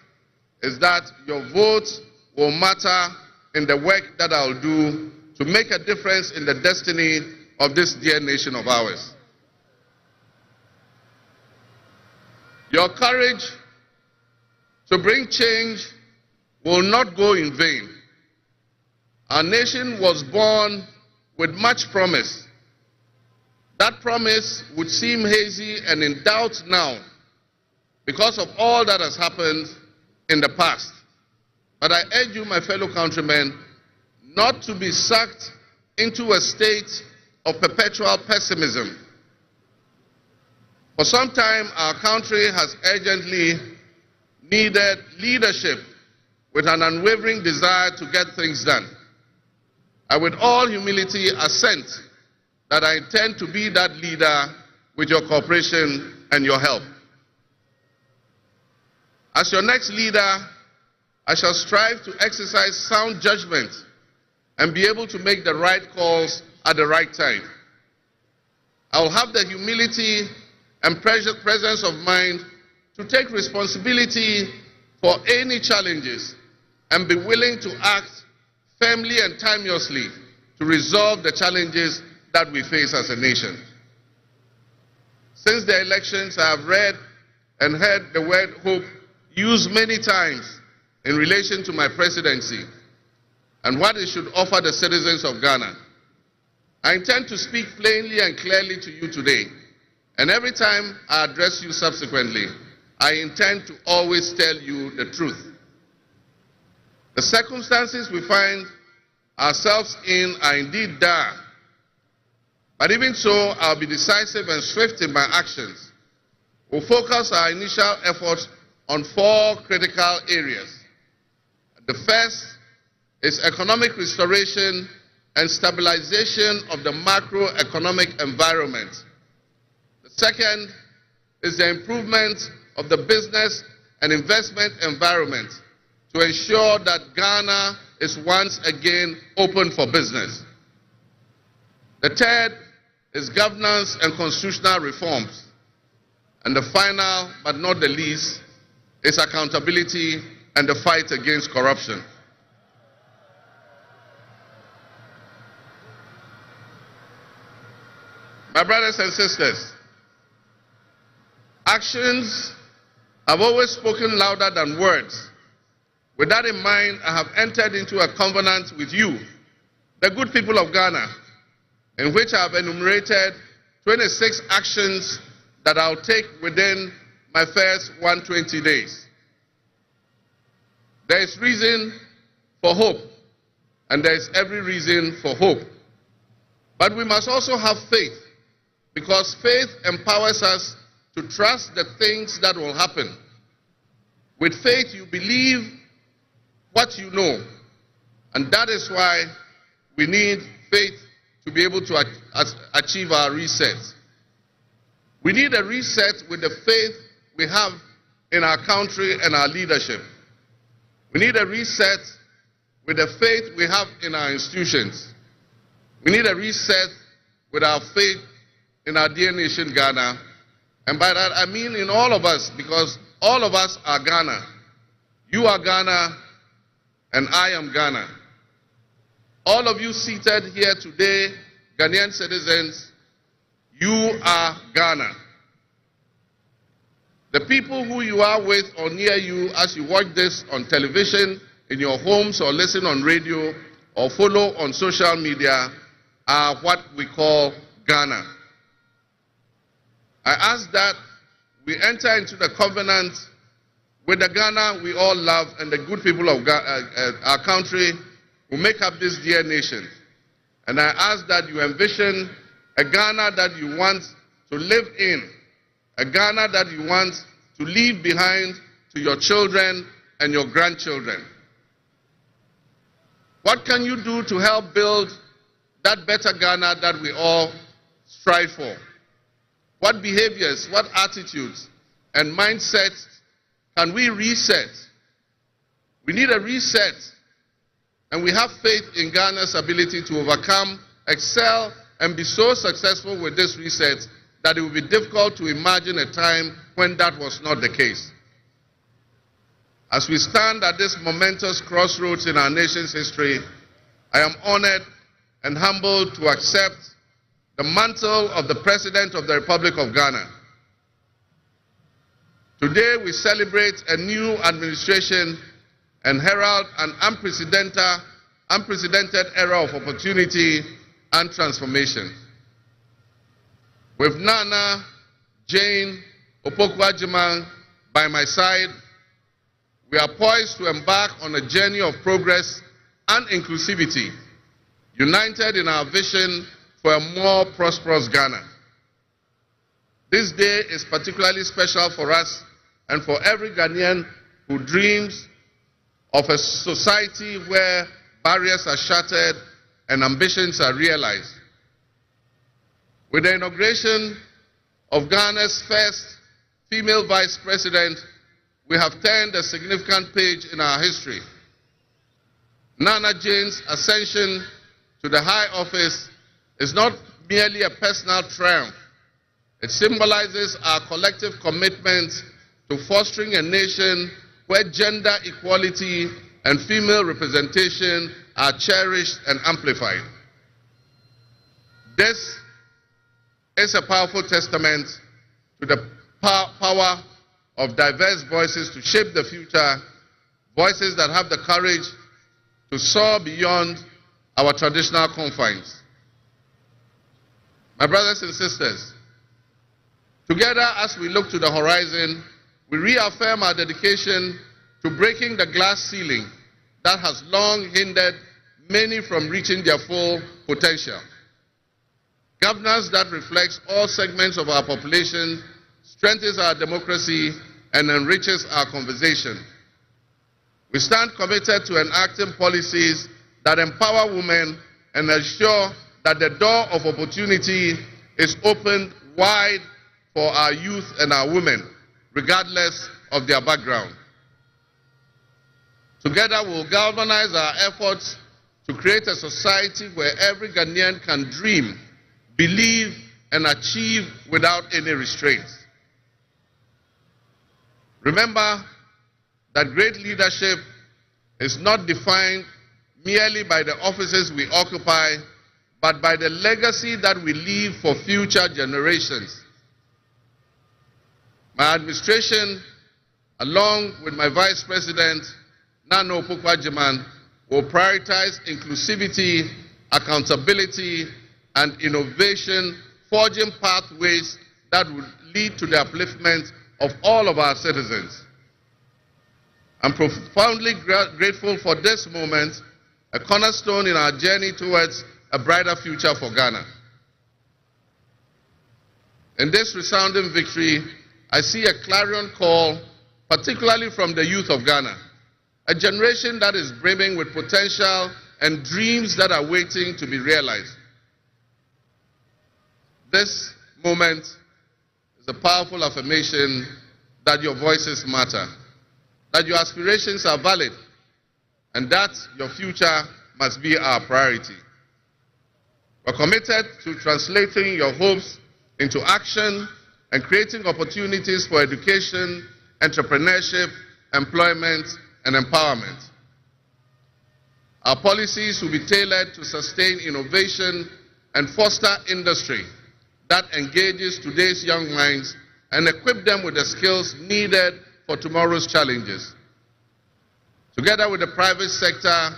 is that your vote will matter in the work that I'll do to make a difference in the destiny of this dear nation of ours. Your courage to bring change will not go in vain. Our nation was born with much promise. That promise would seem hazy and in doubt now because of all that has happened in the past. But I urge you, my fellow countrymen, not to be sucked into a state of perpetual pessimism. For some time, our country has urgently needed leadership with an unwavering desire to get things done. I, with all humility, assent that I intend to be that leader with your cooperation and your help. As your next leader, I shall strive to exercise sound judgment and be able to make the right calls at the right time. I will have the humility and presence of mind to take responsibility for any challenges and be willing to act firmly and timelessly to resolve the challenges that we face as a nation. Since the elections, I have read and heard the word hope used many times in relation to my presidency and what it should offer the citizens of Ghana. I intend to speak plainly and clearly to you today, and every time I address you subsequently, I intend to always tell you the truth. The circumstances we find ourselves in are indeed dire, but even so, I'll be decisive and swift in my actions. We'll focus our initial efforts on 4 critical areas. The first is economic restoration and stabilization of the macroeconomic environment. The second is the improvement of the business and investment environment to ensure that Ghana is once again open for business. The third is governance and constitutional reforms. And the final, but not the least, is accountability and the fight against corruption. My brothers and sisters, actions have always spoken louder than words. With that in mind, I have entered into a covenant with you, the good people of Ghana, in which I have enumerated 26 actions that I'll take within my first 120 days. There is reason for hope, and there is every reason for hope. But we must also have faith, because faith empowers us to trust the things that will happen. With faith, you believe what you know, and that is why we need faith to be able to achieve our reset. We need a reset with the faith we have in our country and our leadership. We need a reset with the faith we have in our institutions. We need a reset with our faith in our dear nation, Ghana. And by that, I mean in all of us, because all of us are Ghana. You are Ghana, and I am Ghana. All of you seated here today, Ghanaian citizens, you are Ghana. The people who you are with or near you as you watch this on television, in your homes, or listen on radio, or follow on social media are what we call Ghana. I ask that we enter into the covenant with the Ghana we all love and the good people of our country who make up this dear nation. And I ask that you envision a Ghana that you want to live in, a Ghana that you want to leave behind to your children and your grandchildren. What can you do to help build that better Ghana that we all strive for? What behaviors, what attitudes and mindsets can we reset? We need a reset, and we have faith in Ghana's ability to overcome, excel, and be so successful with this reset that it will be difficult to imagine a time when that was not the case. As we stand at this momentous crossroads in our nation's history, I am honored and humbled to accept the mantle of the President of the Republic of Ghana. Today we celebrate a new administration and herald an unprecedented era of opportunity and transformation. With Nana Jane Opoku-Agyeman by my side, we are poised to embark on a journey of progress and inclusivity, united in our vision for a more prosperous Ghana. This day is particularly special for us and for every Ghanaian who dreams of a society where barriers are shattered and ambitions are realized. With the inauguration of Ghana's first female vice president, we have turned a significant page in our history. Nana Jane's ascension to the high office is not merely a personal triumph. It symbolizes our collective commitment to fostering a nation where gender equality and female representation are cherished and amplified. This is a powerful testament to the power of diverse voices to shape the future, voices that have the courage to soar beyond our traditional confines. My brothers and sisters, together as we look to the horizon, we reaffirm our dedication to breaking the glass ceiling that has long hindered many from reaching their full potential. Governance that reflects all segments of our population strengthens our democracy and enriches our conversation. We stand committed to enacting policies that empower women and ensure that the door of opportunity is opened wide for our youth and our women, regardless of their background. Together, we'll galvanize our efforts to create a society where every Ghanaian can dream, believe, and achieve without any restraints. Remember that great leadership is not defined merely by the offices we occupy, but by the legacy that we leave for future generations. My administration, along with my Vice President, Nana Opoku-Agyeman, will prioritize inclusivity, accountability, and innovation, forging pathways that will lead to the upliftment of all of our citizens. I'm profoundly grateful for this moment, a cornerstone in our journey towards a brighter future for Ghana. In this resounding victory, I see a clarion call, particularly from the youth of Ghana, a generation that is brimming with potential and dreams that are waiting to be realized. This moment is a powerful affirmation that your voices matter, that your aspirations are valid, and that your future must be our priority. We're committed to translating your hopes into action and creating opportunities for education, entrepreneurship, employment, and empowerment. Our policies will be tailored to sustain innovation and foster industry that engages today's young minds and equip them with the skills needed for tomorrow's challenges. Together with the private sector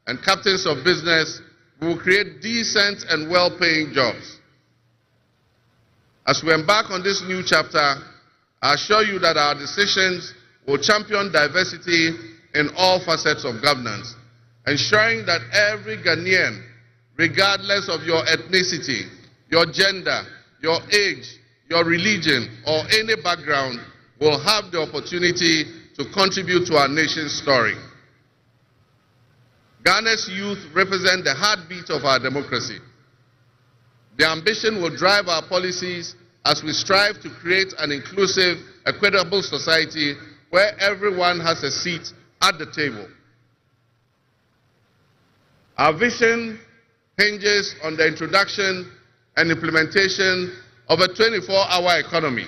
and captains of business, we will create decent and well-paying jobs. As we embark on this new chapter, I assure you that our decisions will champion diversity in all facets of governance, ensuring that every Ghanaian, regardless of your ethnicity, your gender, your age, your religion, or any background, will have the opportunity to contribute to our nation's story. Ghana's youth represent the heartbeat of our democracy. Their ambition will drive our policies as we strive to create an inclusive, equitable society where everyone has a seat at the table. Our vision hinges on the introduction and implementation of a 24-hour economy.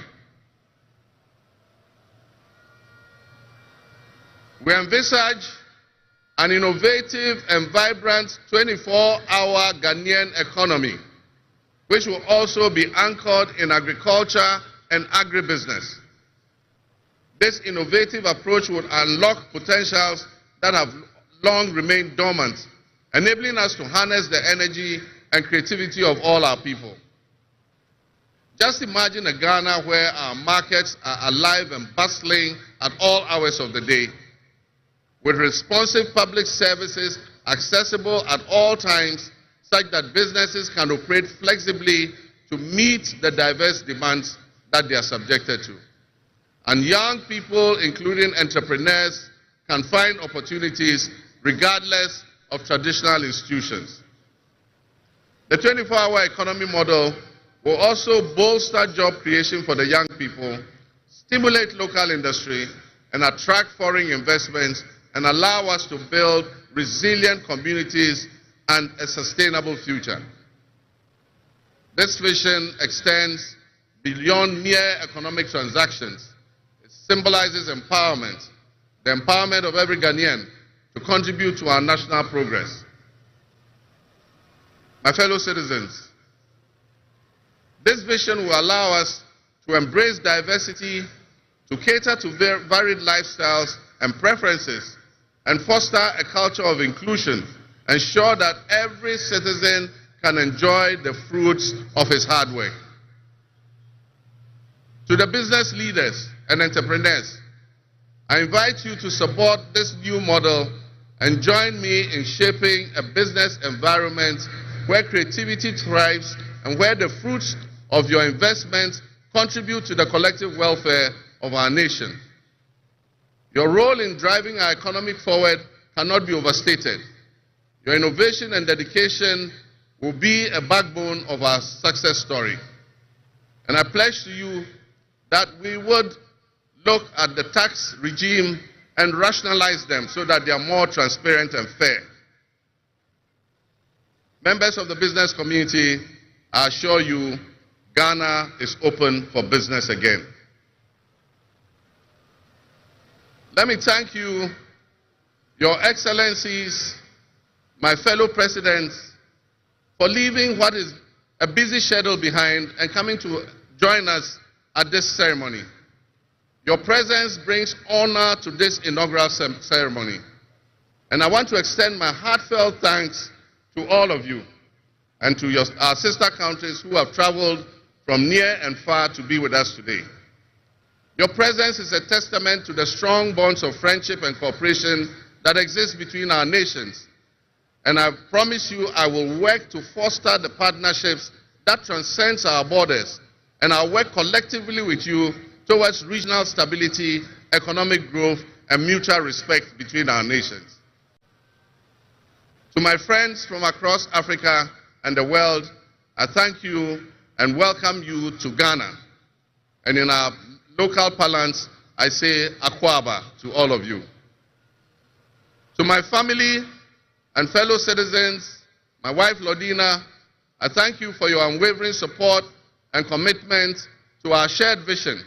We envisage an innovative and vibrant 24-hour Ghanaian economy, which will also be anchored in agriculture and agribusiness. This innovative approach will unlock potentials that have long remained dormant, enabling us to harness the energy and creativity of all our people. Just imagine a Ghana where our markets are alive and bustling at all hours of the day, with responsive public services accessible at all times, such that businesses can operate flexibly to meet the diverse demands that they are subjected to. And young people, including entrepreneurs, can find opportunities regardless of traditional institutions. The 24-hour economy model will also bolster job creation for the young people, stimulate local industry, and attract foreign investments, and allow us to build resilient communities and a sustainable future. This vision extends beyond mere economic transactions. It symbolizes empowerment, the empowerment of every Ghanaian to contribute to our national progress. My fellow citizens, this vision will allow us to embrace diversity, to cater to varied lifestyles and preferences, and foster a culture of inclusion, ensure that every citizen can enjoy the fruits of his hard work. To the business leaders and entrepreneurs, I invite you to support this new model and join me in shaping a business environment where creativity thrives and where the fruits of your investments contribute to the collective welfare of our nation. Your role in driving our economy forward cannot be overstated. Your innovation and dedication will be a backbone of our success story. And I pledge to you that we would look at the tax regime and rationalize them so that they are more transparent and fair. Members of the business community, I assure you, Ghana is open for business again. Let me thank you, Your Excellencies, my fellow presidents, for leaving what is a busy schedule behind and coming to join us at this ceremony. Your presence brings honor to this inaugural ceremony. And I want to extend my heartfelt thanks to all of you and to our sister countries who have traveled from near and far to be with us today. Your presence is a testament to the strong bonds of friendship and cooperation that exist between our nations. And I promise you I will work to foster the partnerships that transcends our borders, and I'll work collectively with you towards regional stability, economic growth, and mutual respect between our nations. To my friends from across Africa and the world, I thank you and welcome you to Ghana. And in our local parlance, I say Akwaba to all of you. To my family and fellow citizens, my wife Lodina, I thank you for your unwavering support and commitment to our shared vision.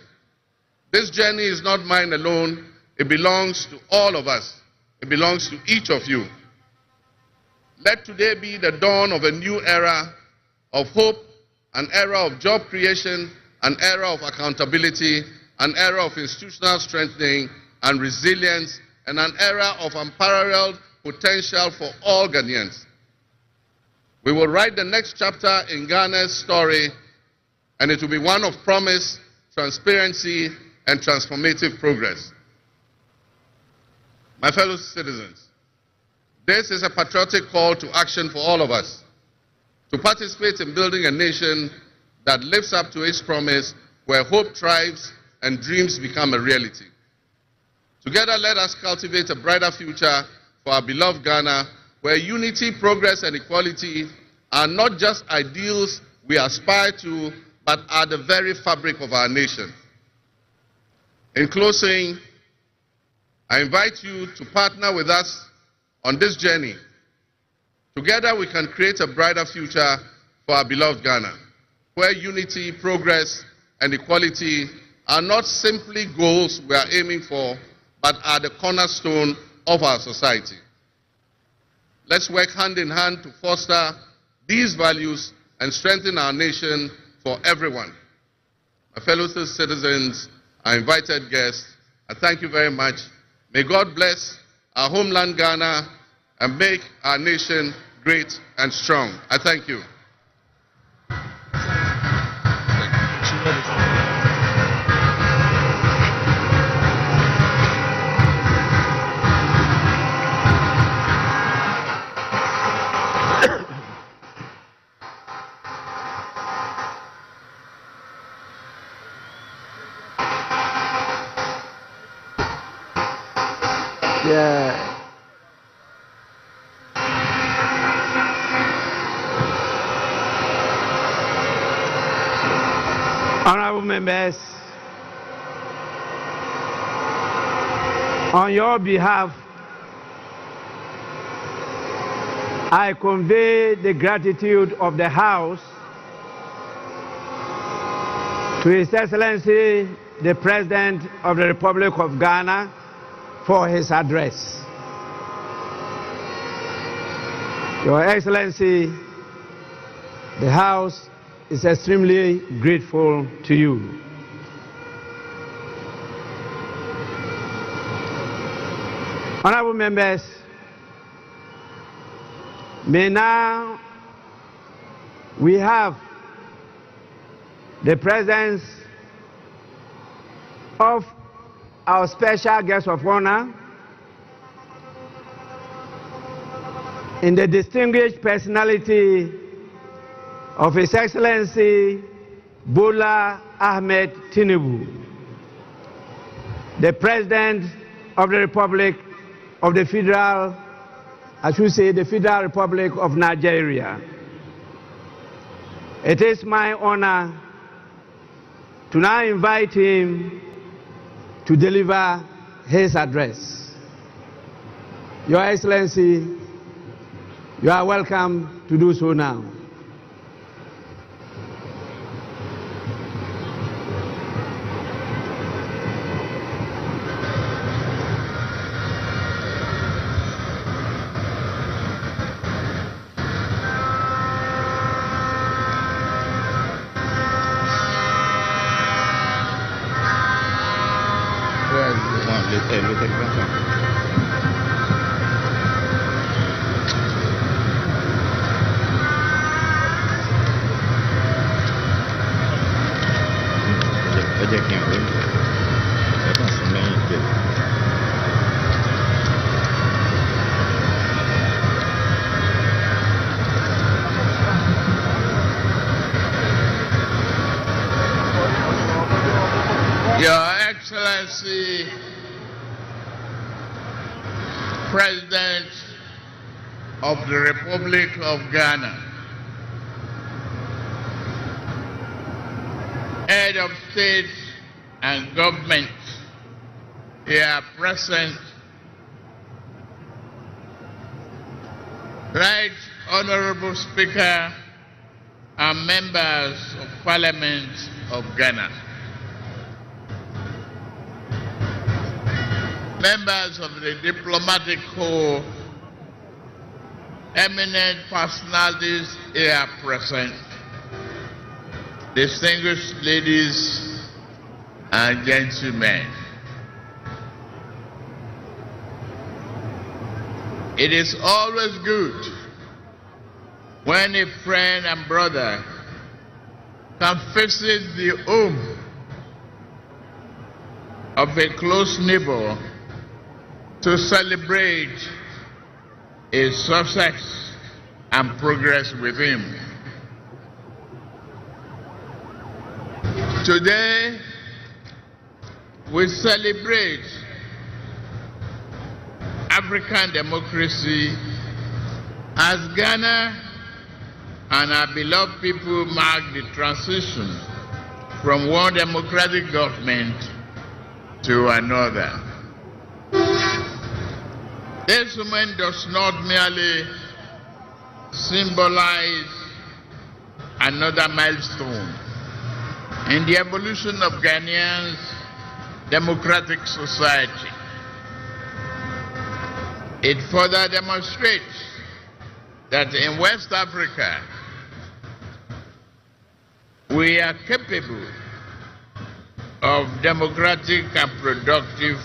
This journey is not mine alone. It belongs to all of us. It belongs to each of you. Let today be the dawn of a new era of hope, an era of job creation, an era of accountability, an era of institutional strengthening and resilience, and an era of unparalleled potential for all Ghanaians. We will write the next chapter in Ghana's story, and it will be one of promise, transparency, and transformative progress. My fellow citizens, this is a patriotic call to action for all of us to participate in building a nation that lives up to its promise, where hope thrives and dreams become a reality. Together, let us cultivate a brighter future for our beloved Ghana, where unity, progress, and equality are not just ideals we aspire to, but are the very fabric of our nation. In closing, I invite you to partner with us on this journey. Together, we can create a brighter future for our beloved Ghana, where unity, progress, and equality are not simply goals we are aiming for, but are the cornerstone of our society. Let's work hand in hand to foster these values and strengthen our nation for everyone. My fellow citizens, our invited guests, I thank you very much. May God bless our homeland Ghana and make our nation great and strong. I thank you. Yeah. Honorable members, on your behalf, I convey the gratitude of the House to His Excellency, the President of the Republic of Ghana, for his address. Your Excellency, the House is extremely grateful to you. Honorable members, may now we have the presence of our special guest of honor in the distinguished personality of His Excellency Bola Ahmed Tinubu, the President of the Republic of the Federal, I should say the Federal Republic of Nigeria. It is my honor to now invite him to deliver his address. Your Excellency, you are welcome to do so now. Your Excellency, President of the Republic of Ghana, Head of State and Government here present, Right Honorable Speaker and members of Parliament of Ghana, members of the diplomatic corps, eminent personalities here present, distinguished ladies and gentlemen. It is always good when a friend and brother can visit the home of a close neighbor to celebrate his success and progress with him. Today, we celebrate African democracy as Ghana and our beloved people mark the transition from one democratic government to another. This moment does not merely symbolize another milestone in the evolution of Ghanaians' democratic society. It further demonstrates that in West Africa, we are capable of democratic and productive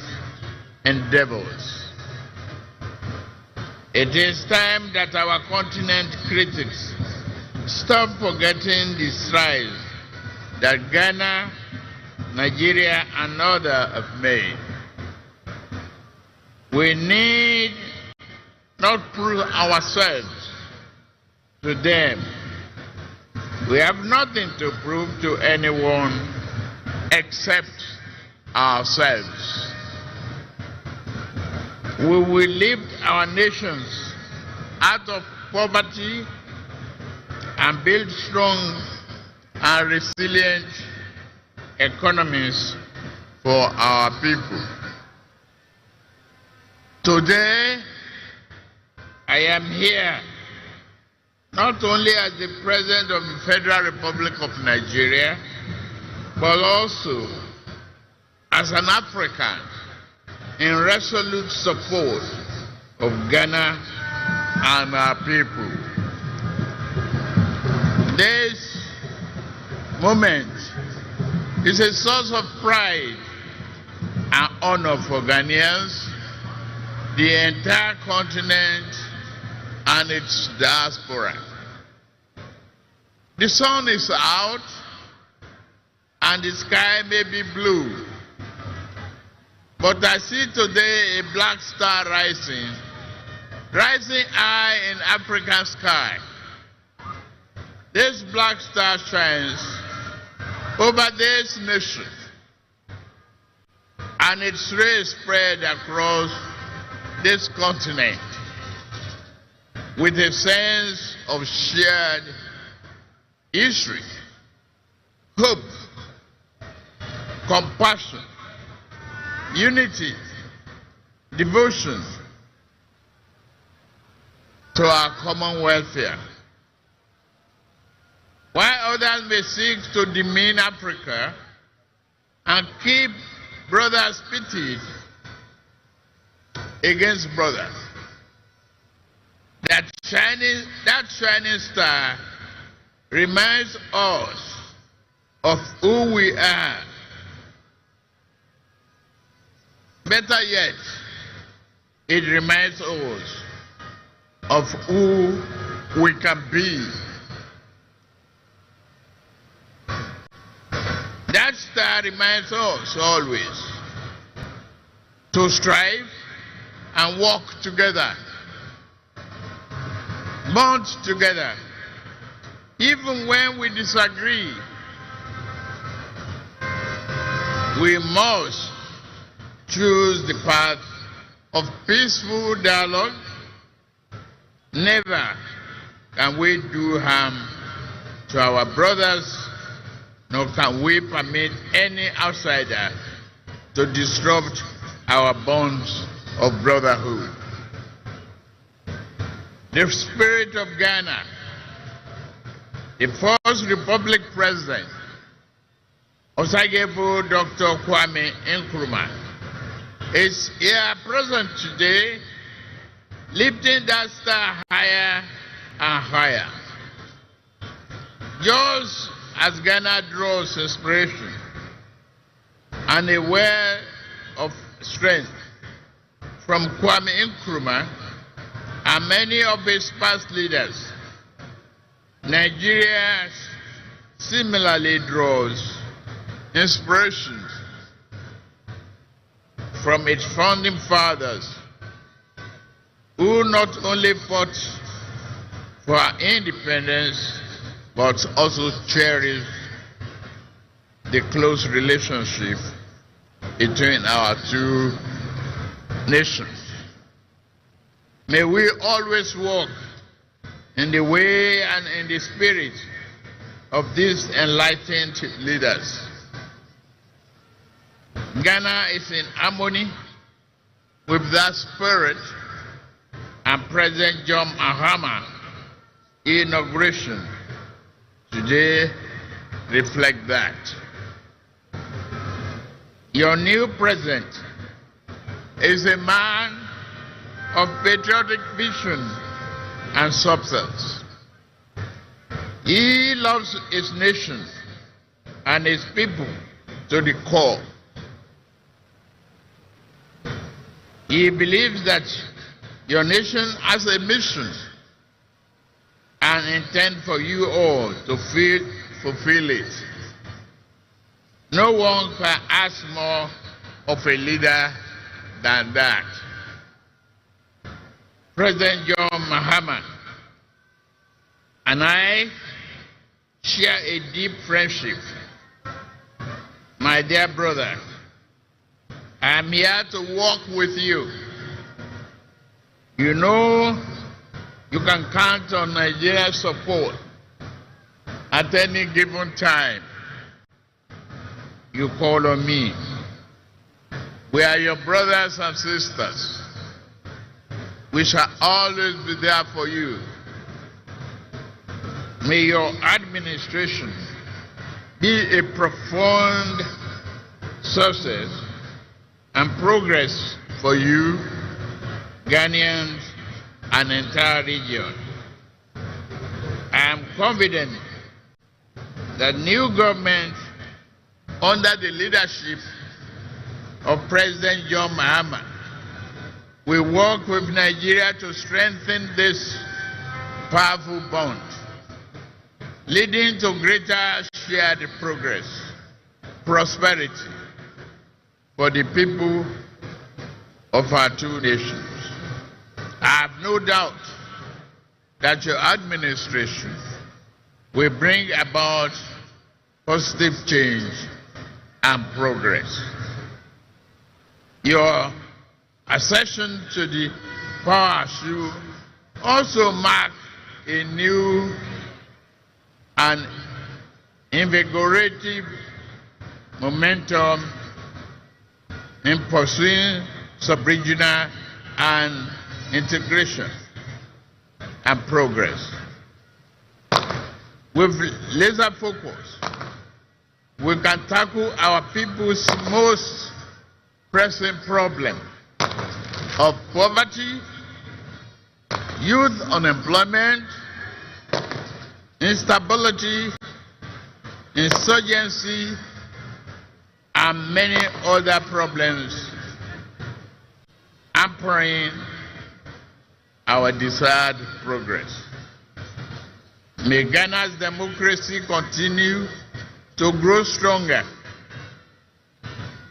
endeavors. It is time that our continent critics stop forgetting the strides that Ghana, Nigeria, and others have made. We need not prove ourselves to them. We have nothing to prove to anyone except ourselves. We will lift our nations out of poverty and build strong and resilient economies for our people. Today, I am here not only as the President of the Federal Republic of Nigeria, but also as an African in resolute support of Ghana and our people. This moment is a source of pride and honor for Ghanaians, the entire continent, and its diaspora. The sun is out and the sky may be blue, but I see today a black star rising high in African sky. This black star shines over this nation, and its rays spread across this continent with a sense of shared history, hope, compassion, unity, devotion to our common welfare. While others may seek to demean Africa and keep brothers pitted against brothers, that shining star reminds us of who we are. Better yet, it reminds us of who we can be. That star reminds us always to strive and work together, bond together, even when we disagree. We must choose the path of peaceful dialogue. Never can we do harm to our brothers, nor can we permit any outsider to disrupt our bonds of brotherhood. The spirit of Ghana, the First Republic President, Osagyefo Dr. Kwame Nkrumah, is here present today, lifting that star higher and higher. Just as Ghana draws inspiration and a well of strength from Kwame Nkrumah and many of his past leaders, Nigeria similarly draws inspiration from its founding fathers, who not only fought for our independence, but also cherished the close relationship between our two nations. May we always walk in the way and in the spirit of these enlightened leaders. Ghana is in harmony with that spirit, and President John Mahama inauguration today reflect that. Your new president is a man of patriotic vision and substance. He loves his nation and his people to the core. He believes that your nation has a mission and intend for you all to fulfill it. No one can ask more of a leader than that. President John Mahama and I share a deep friendship. My dear brother, I am here to work with you. You know you can count on Nigeria's support at any given time. you call on me. We are your brothers and sisters. We shall always be there for you. May your administration be a profound success and progress for you, Ghanaians, and the entire region. I am confident that new government under the leadership of President John Mahama will work with Nigeria to strengthen this powerful bond, leading to greater shared progress, prosperity for the people of our two nations. I have no doubt that your administration will bring about positive change and progress. Your accession to the power should also mark a new and invigorating momentum in pursuing sub-regional and integration and progress. With laser focus, we can tackle our people's most pressing problem of poverty, youth unemployment, instability, insurgency, and many other problems hampering our desired progress. May Ghana's democracy continue to grow stronger.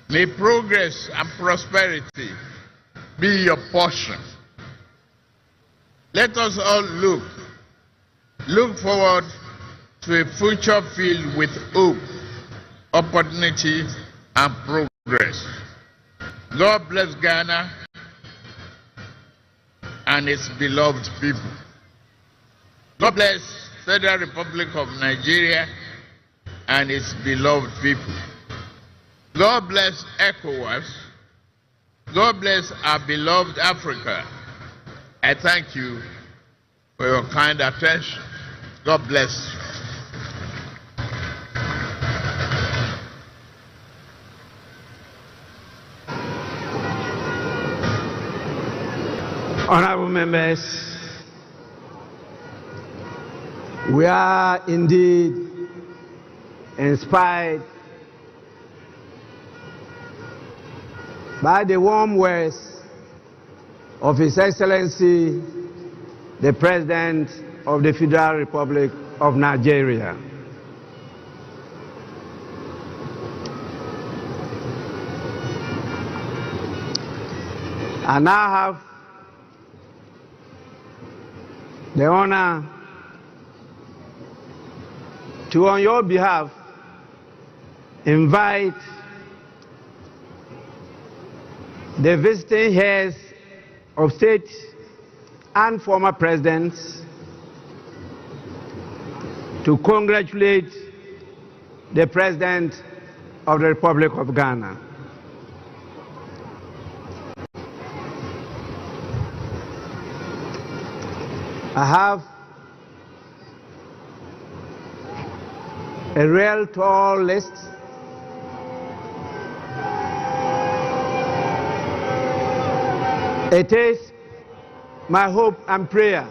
May progress and prosperity be your portion. Let us all look forward to a future filled with hope, opportunity, and progress. God bless Ghana and its beloved people. God bless Federal Republic of Nigeria and its beloved people. God bless ECOWAS. God bless our beloved Africa. I thank you for your kind attention. God bless you. Honorable members, we are indeed inspired by the warm words of His Excellency, the President of the Federal Republic of Nigeria. I now have the honor to, on your behalf, invite the visiting heads of state and former presidents to congratulate the President of the Republic of Ghana. I have a real tall list . It is my hope and prayer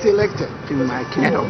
get elected in my kingdom.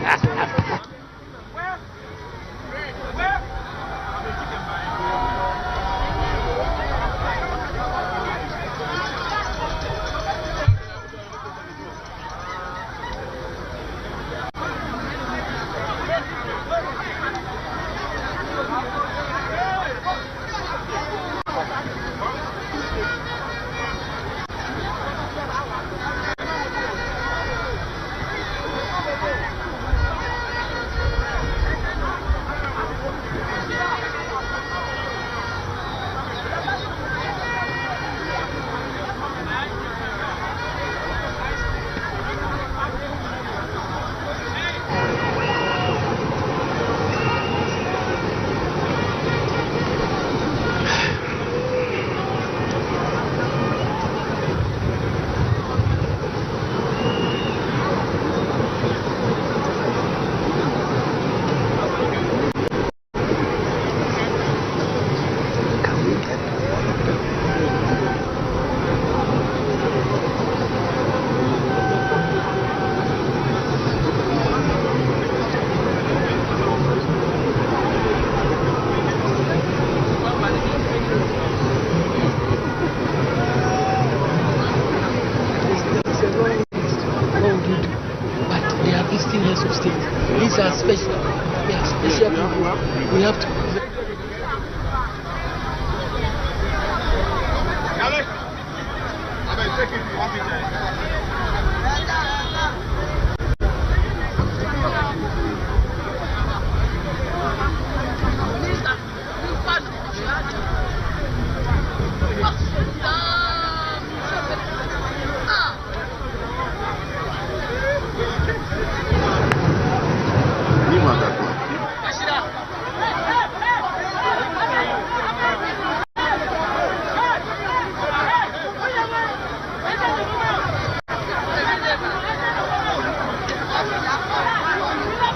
We have to.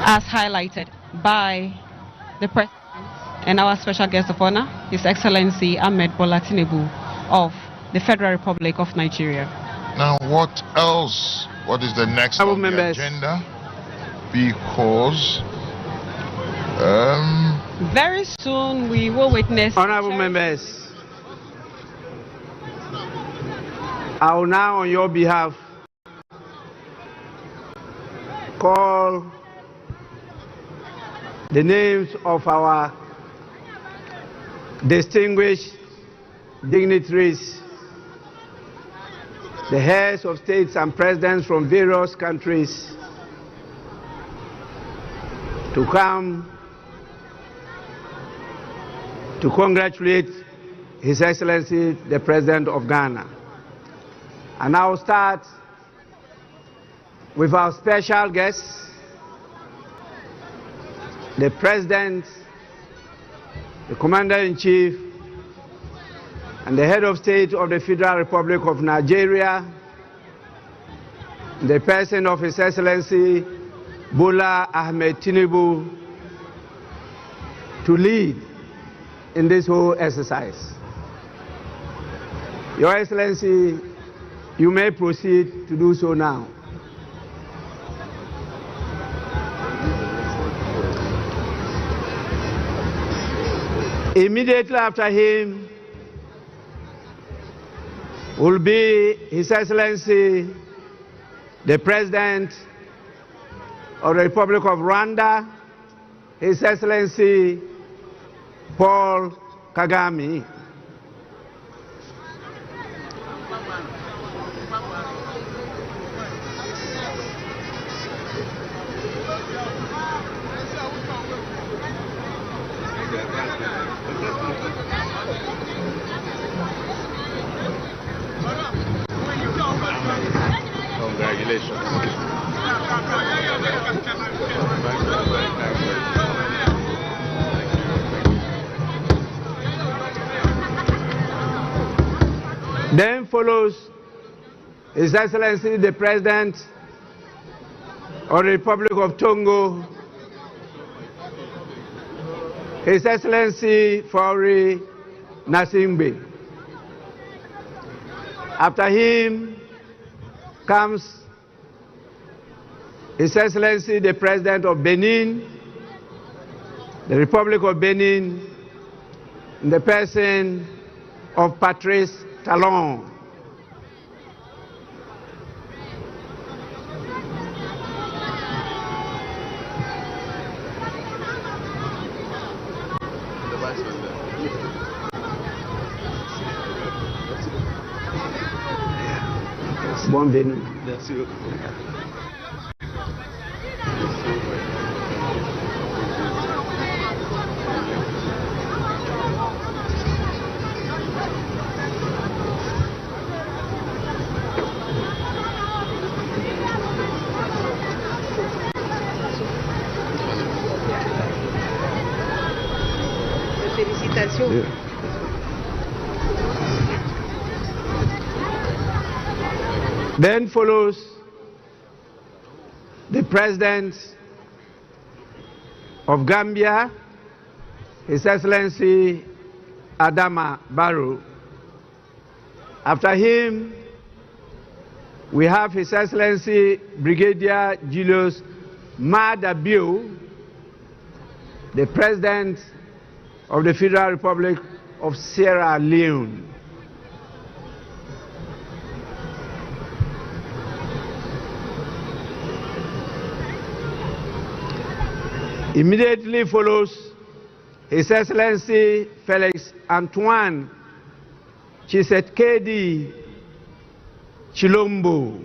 As highlighted by the President and our special guest of honor, His Excellency Ahmed Bola Tinubu of the Federal Republic of Nigeria. Now, what else? What is the next on the agenda? Because very soon we will witness. Honorable members, I will now, on your behalf, call the names of our distinguished dignitaries, the heads of states and presidents from various countries, to come to congratulate His Excellency the President of Ghana. And I will start with our special guests, the President, the Commander-in-Chief, and the Head of State of the Federal Republic of Nigeria, the person of His Excellency Bola Ahmed Tinubu, to lead in this whole exercise. Your Excellency, you may proceed to do so now. Immediately after him will be His Excellency the President of the Republic of Rwanda, His Excellency Paul Kagame. Then follows His Excellency the President of the Republic of Togo, His Excellency Foriegn. After him comes His Excellency the President of Benin, the Republic of Benin, in the person of Patrice Talon. Bon Benin. Merci. Félicitations. Yeah. Then follows the President of Gambia, His Excellency Adama Barrow. After him, we have His Excellency Brigadier Julius Maada Bio, the President of the Federal Republic of Sierra Leone. Immediately follows His Excellency Felix Antoine Tshisekedi Chilombo,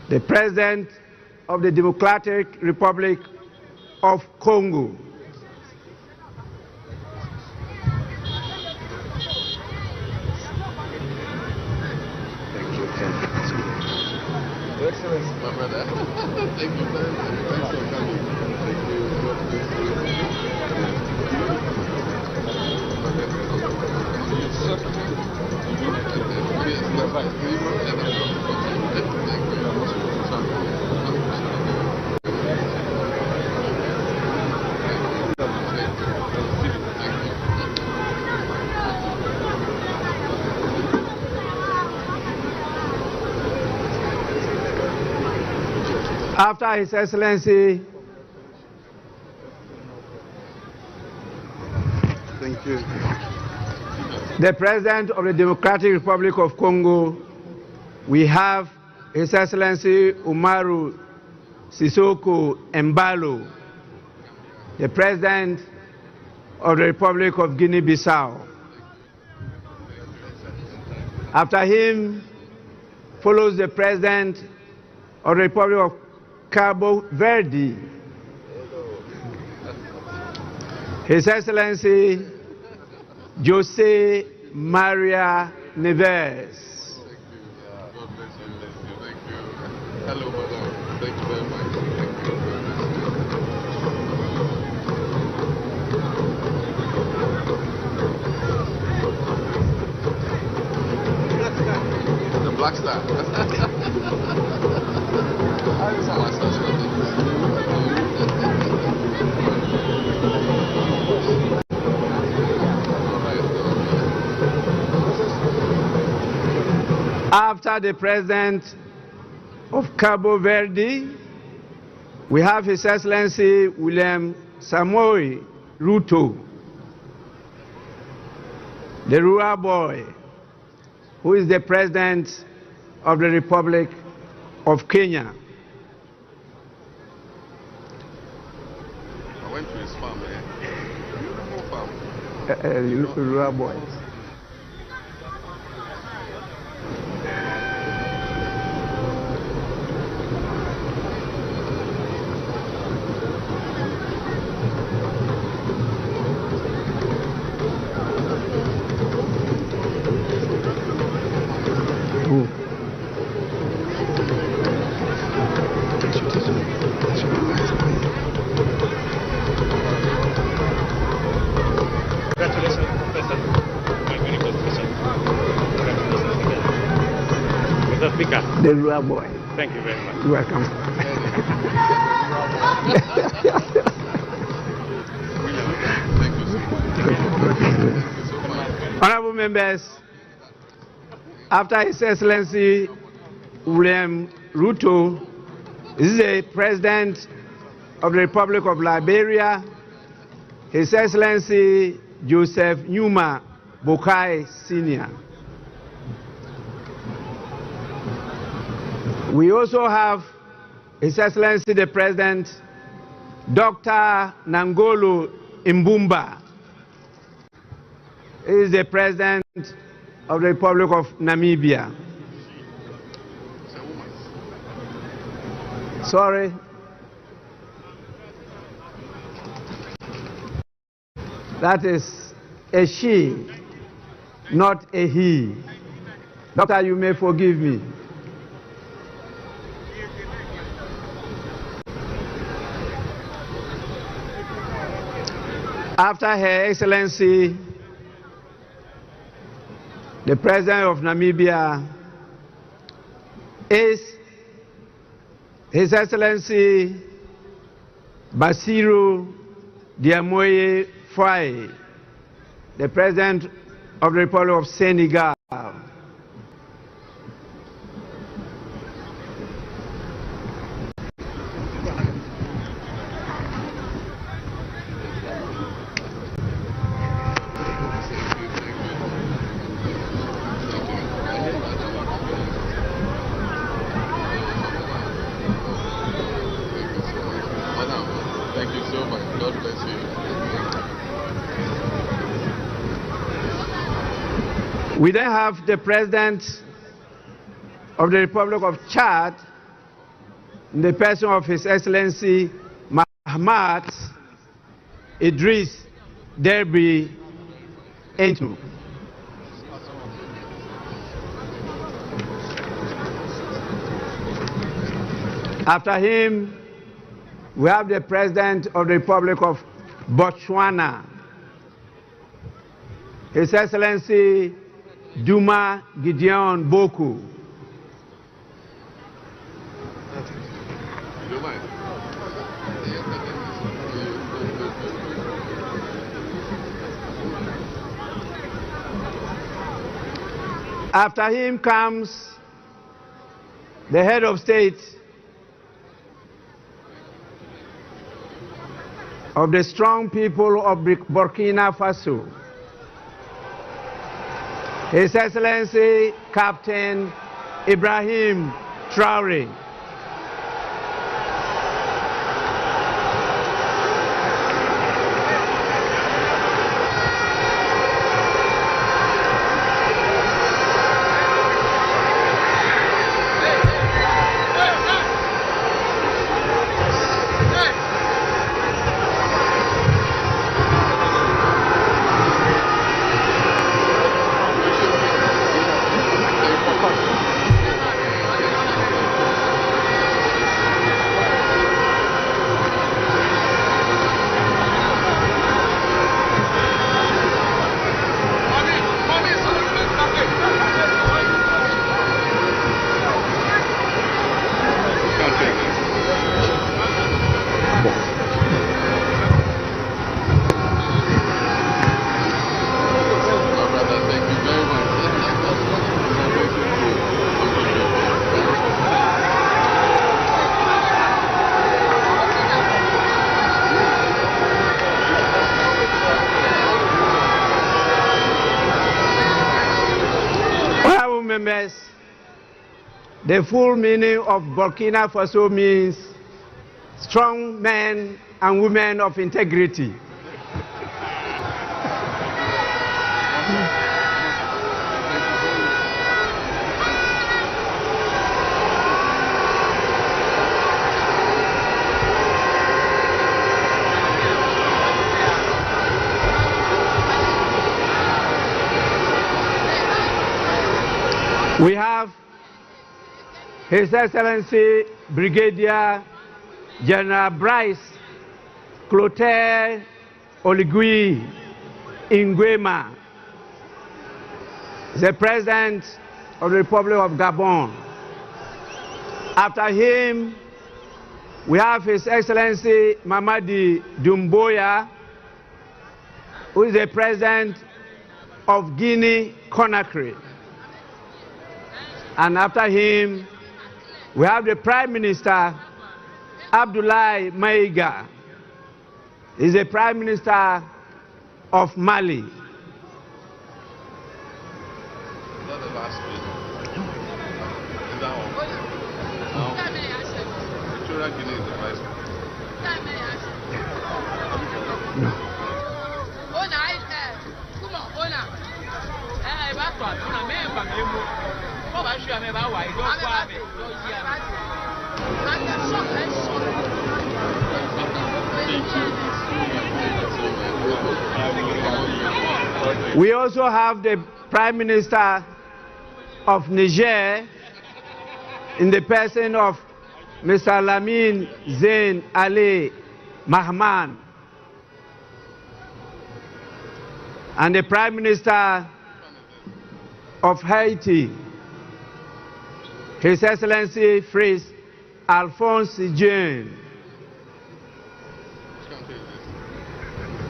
the President of the Democratic Republic of Congo. Excellence, my brother. Thank you very much. Thanks for coming. Thank you. After His Excellency, thank you, the President of the Democratic Republic of Congo, we have His Excellency Umaru Sissoco Embalo, the President of the Republic of Guinea-Bissau. After him follows the President of the Republic of Cabo Verde, His Excellency Jose Maria Neves. God bless you. Thank you. Hello, madam. Thank you very much. The Black Star. After the President of Cabo Verde, we have His Excellency William Samoei Ruto, the rural boy, who is the President of the Republic of Kenya. I went to his farm there. Beautiful farm. Rural boy. The rural boy. Thank you very much. You're welcome. Honorable members, after His Excellency William Ruto, This is the President of the Republic of Liberia, His Excellency Joseph Numa Boakai Sr. We also have His Excellency the President, Dr. Nangolo Mbumba. He is the President of the Republic of Namibia. Sorry. That is a she, not a he. Doctor, you may forgive me. After Her Excellency, the President of Namibia, is His Excellency Basiru Diamoye Faye, the President of the Republic of Senegal. Thank you so much. God bless you. We then have the President of the Republic of Chad, in the person of His Excellency Mahama Idris Deby Itno. After him, we have the President of the Republic of Botswana, His Excellency Duma Gideon Boku. After him comes the head of state of the strong people of Burkina Faso, His Excellency Captain Ibrahim Traore. Members, the full meaning of Burkina Faso means strong men and women of integrity. We have His Excellency Brigadier General Bryce Clotaire Oligui Nguema, the President of the Republic of Gabon. After him, we have His Excellency Mamadi Doumbouya, who is the President of Guinea-Conakry. And after him, we have the Prime Minister Abdoulaye Maïga is the Prime Minister of Mali. We also have the Prime Minister of Niger in the person of Mr. Lamine Zain Ali Mahama, and the Prime Minister of Haiti, His Excellency Fritz Alphonse Jean.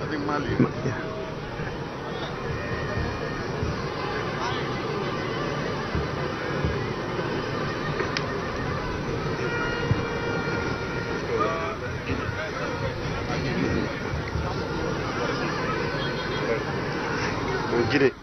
I think Mali. Yeah. We'll get it.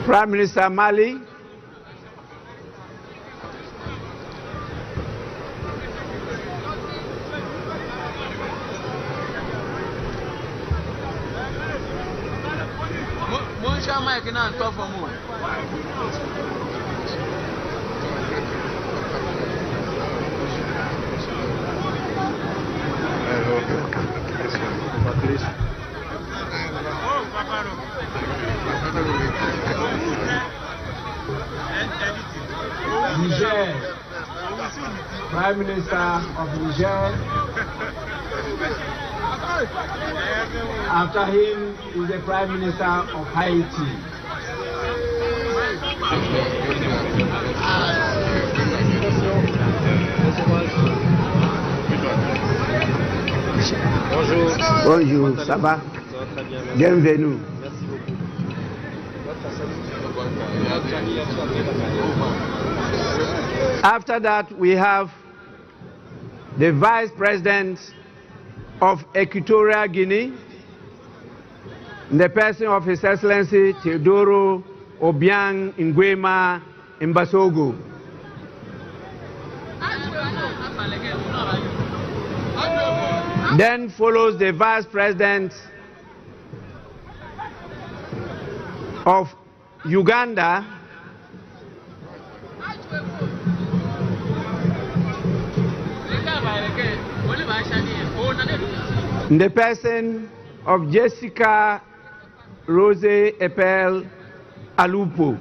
Prime Minister Mali, Niger, Prime Minister of Niger. After him is the Prime Minister of Haiti. Bonjour, ça va? Bienvenue. After that, we have the Vice President of Equatorial Guinea, in the person of His Excellency Teodoro Obiang Nguema Mbasogo. Then follows the Vice President of Uganda, in the person of Jessica Rose Epel Alupo.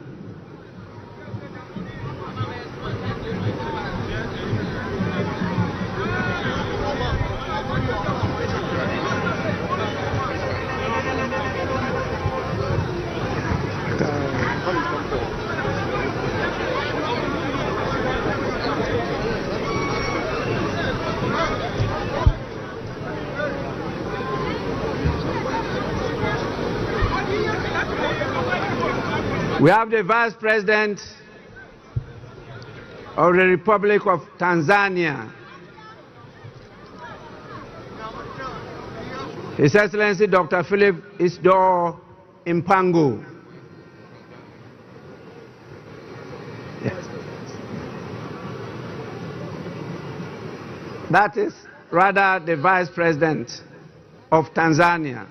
We have the Vice President of the Republic of Tanzania, His Excellency Dr. Philip Isdor Mpango. Yes. That is rather the Vice President of Tanzania.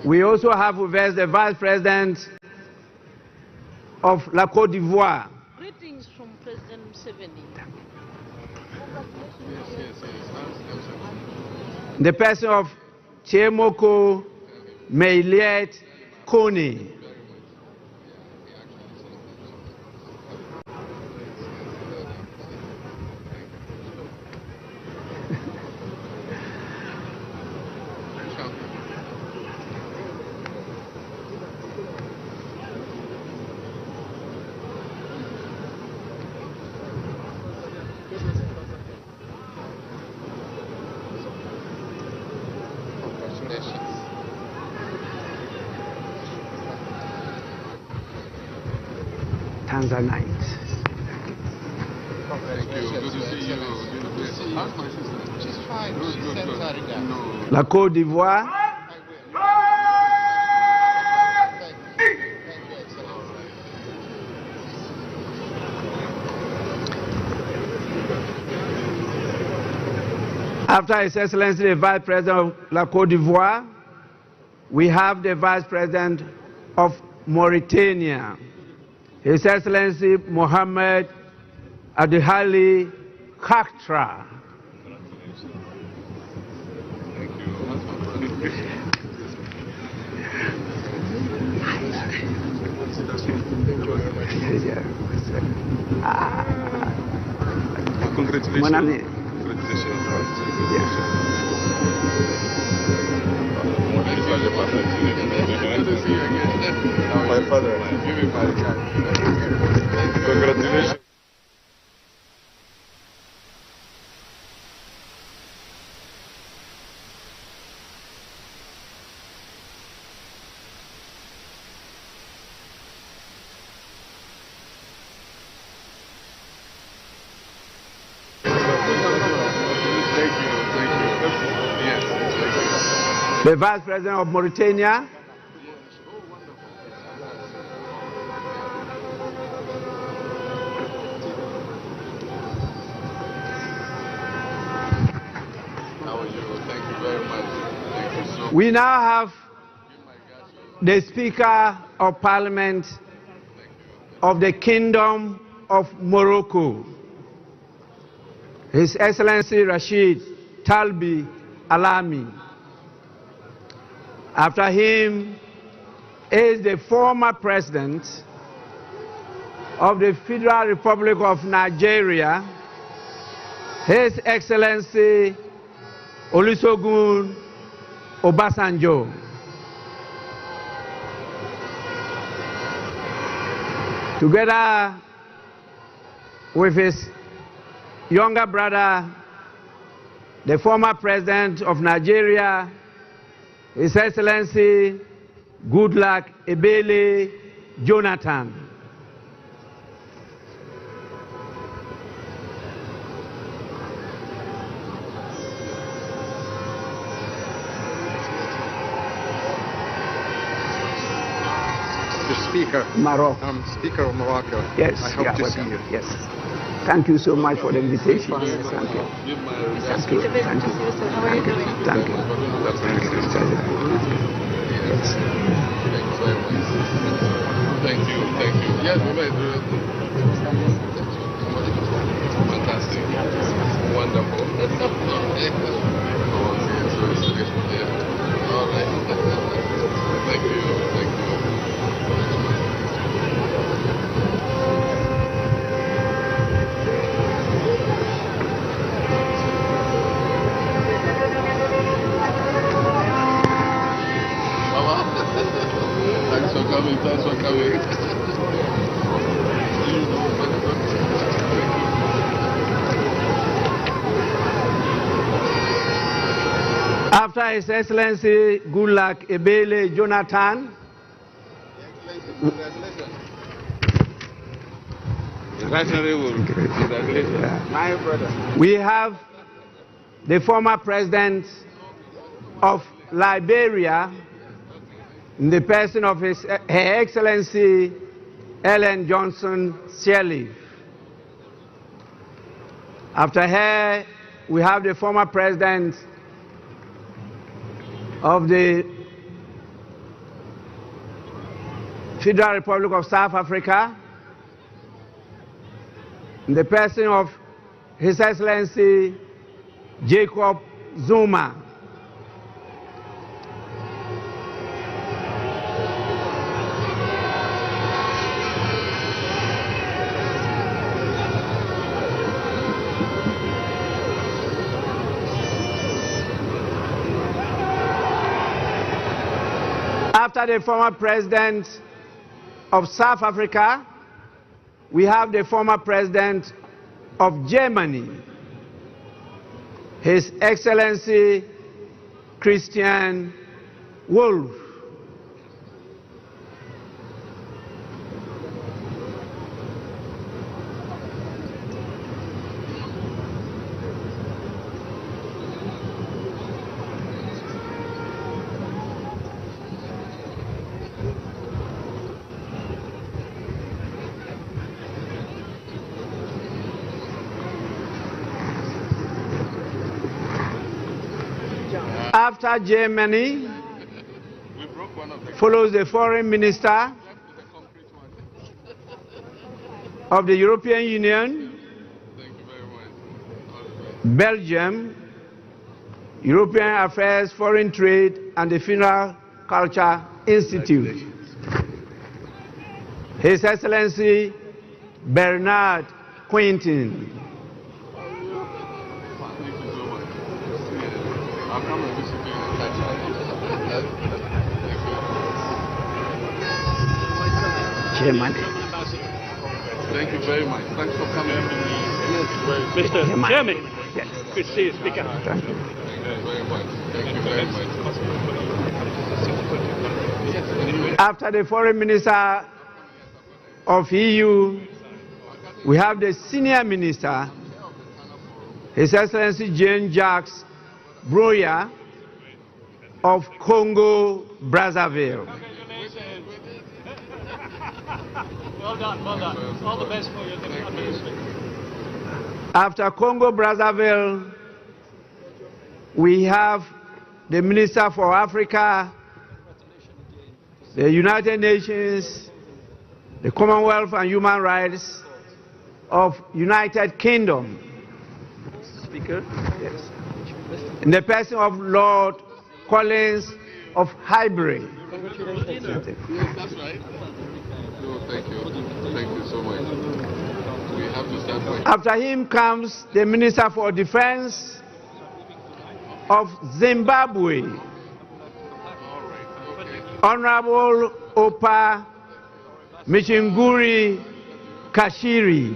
We also have with us the Vice President of La Côte d'Ivoire. Greetings from President Museveni. The person of Chemoko Meiliet Kone. Tanzanite. Thank you. Good to see you. How's my sister? She's fine. She sent Sarida. La Côte d'Ivoire. After His Excellency the Vice President of La Côte d'Ivoire, we have the Vice President of Mauritania, His Excellency Mohamed Adihali Khatra. Congratulations. My father. Congratulations. The Vice President of Mauritania, we now have the Speaker of Parliament of the Kingdom of Morocco, His Excellency Rashid Talbi Alami. After him is the former President of the Federal Republic of Nigeria, His Excellency Olusegun Obasanjo. Together with his younger brother, the former President of Nigeria, His Excellency Goodluck Ebele Jonathan. Speaker. Morocco. I'm Speaker of Morocco. Yes. I hope to see you. Yes. Thank you so much for the invitation. Thank you. Thank you. Thank you. Thank you. Thank you. Yes. Thank you. Thank you. Yes, fantastic. Wonderful. All right. Thank you. Thank you. Thanks for coming. Thanks for coming. After His Excellency Goodluck Ebele Jonathan, My brother. we have the former President of Liberia, in the person of Her Excellency Ellen Johnson Sirleaf. After her, we have the former President of the Federal Republic of South Africa, in the person of His Excellency Jacob Zuma. After the former President of South Africa, we have the former President of Germany, His Excellency Christian Wolff. After Germany, follows the Foreign Minister of the European Union, Belgium, European Affairs, Foreign Trade, and the Funeral Culture Institute. His Excellency Bernard Quintin. Chairman. Thank you very much. Thanks for coming. Mr. Chairman. Yes. Good to see you, Speaker. Thank you. Thank you very much. After the Foreign Minister of EU, we have the Senior Minister, His Excellency Jean-Jacques Broya of Congo, Brazzaville. Well done, well done. All the best for your administration. After Congo, Brazzaville, we have the Minister for Africa, the United Nations, the Commonwealth and Human Rights of United Kingdom. Speaker. Yes. In the person of Lord Collins of Highbury. Yes, that's right. No, thank you. Thank you so much. We have to start by... After him comes the Minister for Defense of Zimbabwe, Honorable Opa Michinguri Kashiri.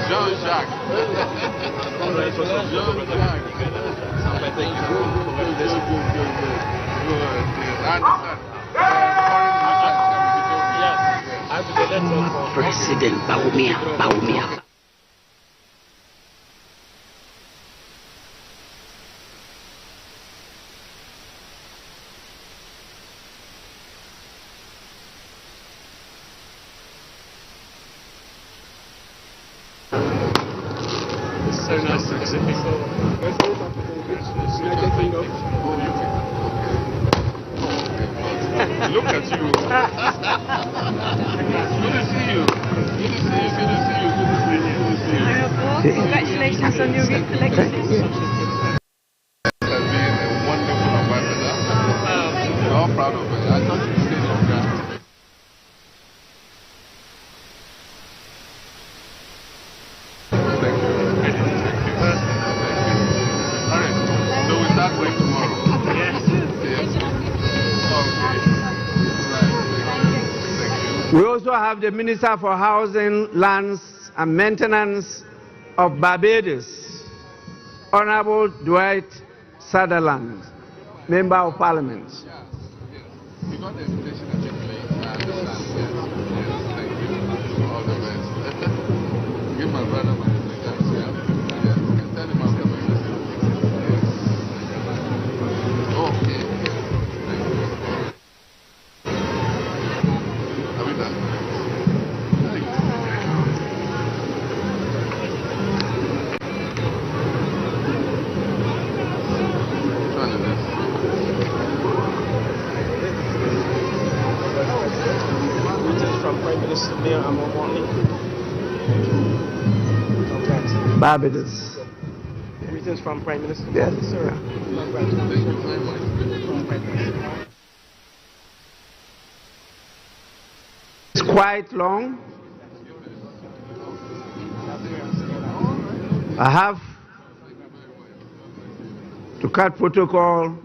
Jean-Jacques. President Baumia. So nice to visit before. Look at you. Good to see you. Good to see you. Good to see you. Good to see you. Good to see you. Congratulations on your re-election. Has been a wonderful ambassador. We're all proud of it. I thought you stayed in Ghana. Thank you. Thank you. All right. So we start going tomorrow. Yes. We also have the Minister for Housing, Lands and Maintenance of Barbados, Honorable Dwight Sutherland, Member of Parliament. You got the invitation at the place. I understand. Yes. Thank you. All the best. Give my brother my regards. Yeah. Yes. And tell him I'm coming. Okay. Thank you. Have you done? Thank you. Which one is this? Greetings from Prime Minister Mahama. Barbados. Greetings from Prime Minister. Yes. Sir. Thank you very much. It's quite long. I have to cut protocol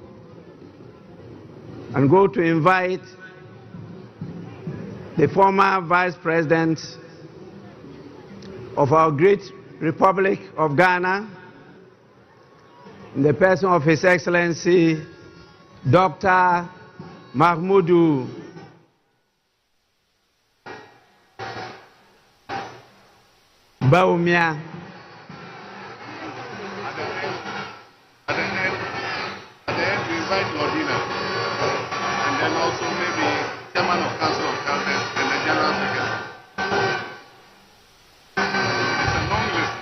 and go to invite the former Vice President of our great Republic of Ghana, in the person of His Excellency Dr. Mahmoudou Baumia, invite Lordina, and then also maybe Chairman of Council of Elders and the General Secretary. It's a long list.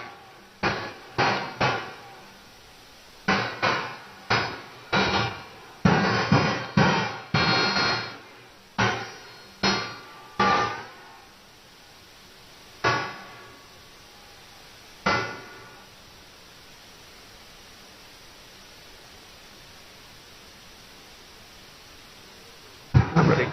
I'm ready.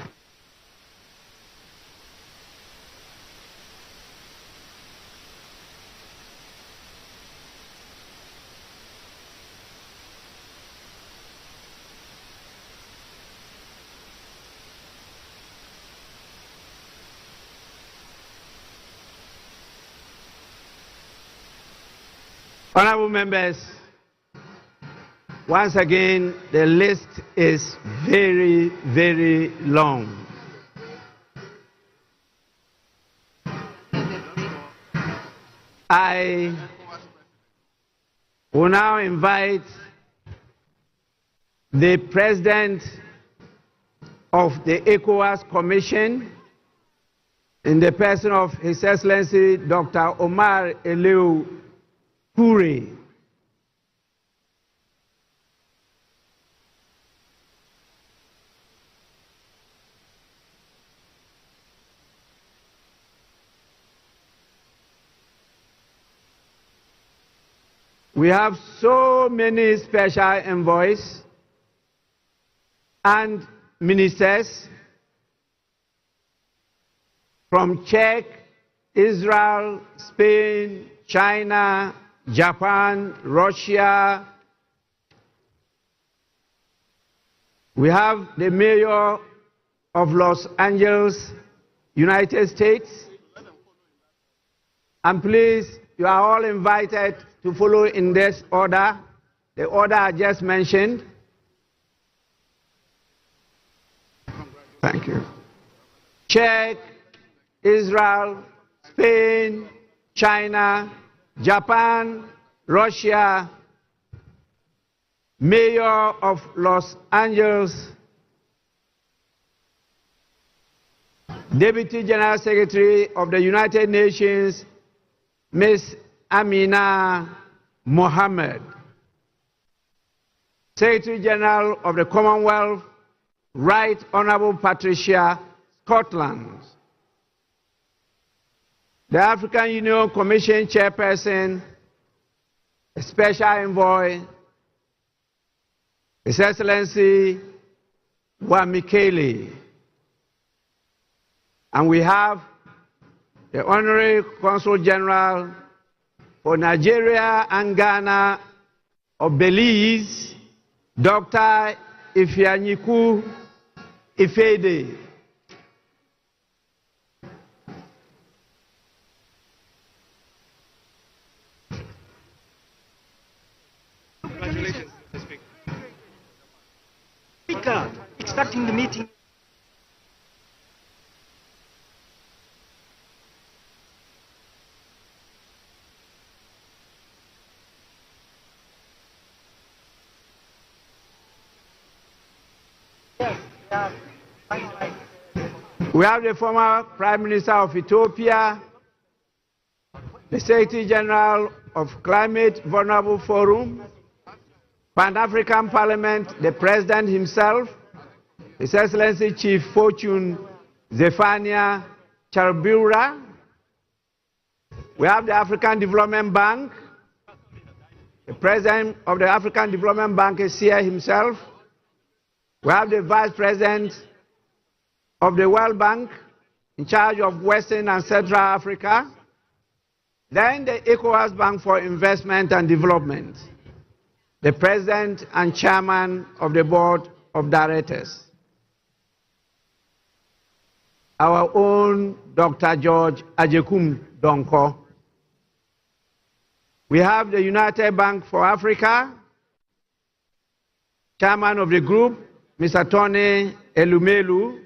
Honorable members, once again, the list is very, very long. I will now invite the President of the ECOWAS Commission, in the person of His Excellency Dr. Omar Eliu Kure. We have so many special envoys and ministers from Czech, Israel, Spain, China, Japan, Russia. We have the mayor of Los Angeles, United States. And please, you are all invited to follow in this order, the order I just mentioned. Thank you. Czech, Israel, Spain, China, Japan, Russia, Mayor of Los Angeles, Deputy General Secretary of the United Nations, Ms. Amina Mohammed, Secretary General of the Commonwealth, Right Honorable Patricia Scotland, the African Union Commission Chairperson, Special Envoy, His Excellency Wamikele. And we have the Honorary Consul General for Nigeria and Ghana of Belize, Dr. Ifeanyiku Ifede. Congratulations, Mr. Speaker. Speaker, starting the meeting. We have the former Prime Minister of Ethiopia, the Secretary General of Climate Vulnerable Forum, Pan-African Parliament, the President himself, His Excellency Chief Fortune Zephania Charbura. We have the African Development Bank. The President of the African Development Bank is here himself. We have the Vice President of the World Bank in charge of Western and Central Africa. Then the ECOWAS Bank for Investment and Development, the President and Chairman of the Board of Directors, our own Dr. George Ajekum Donko. We have the United Bank for Africa, Chairman of the group, Mr. Tony Elumelu,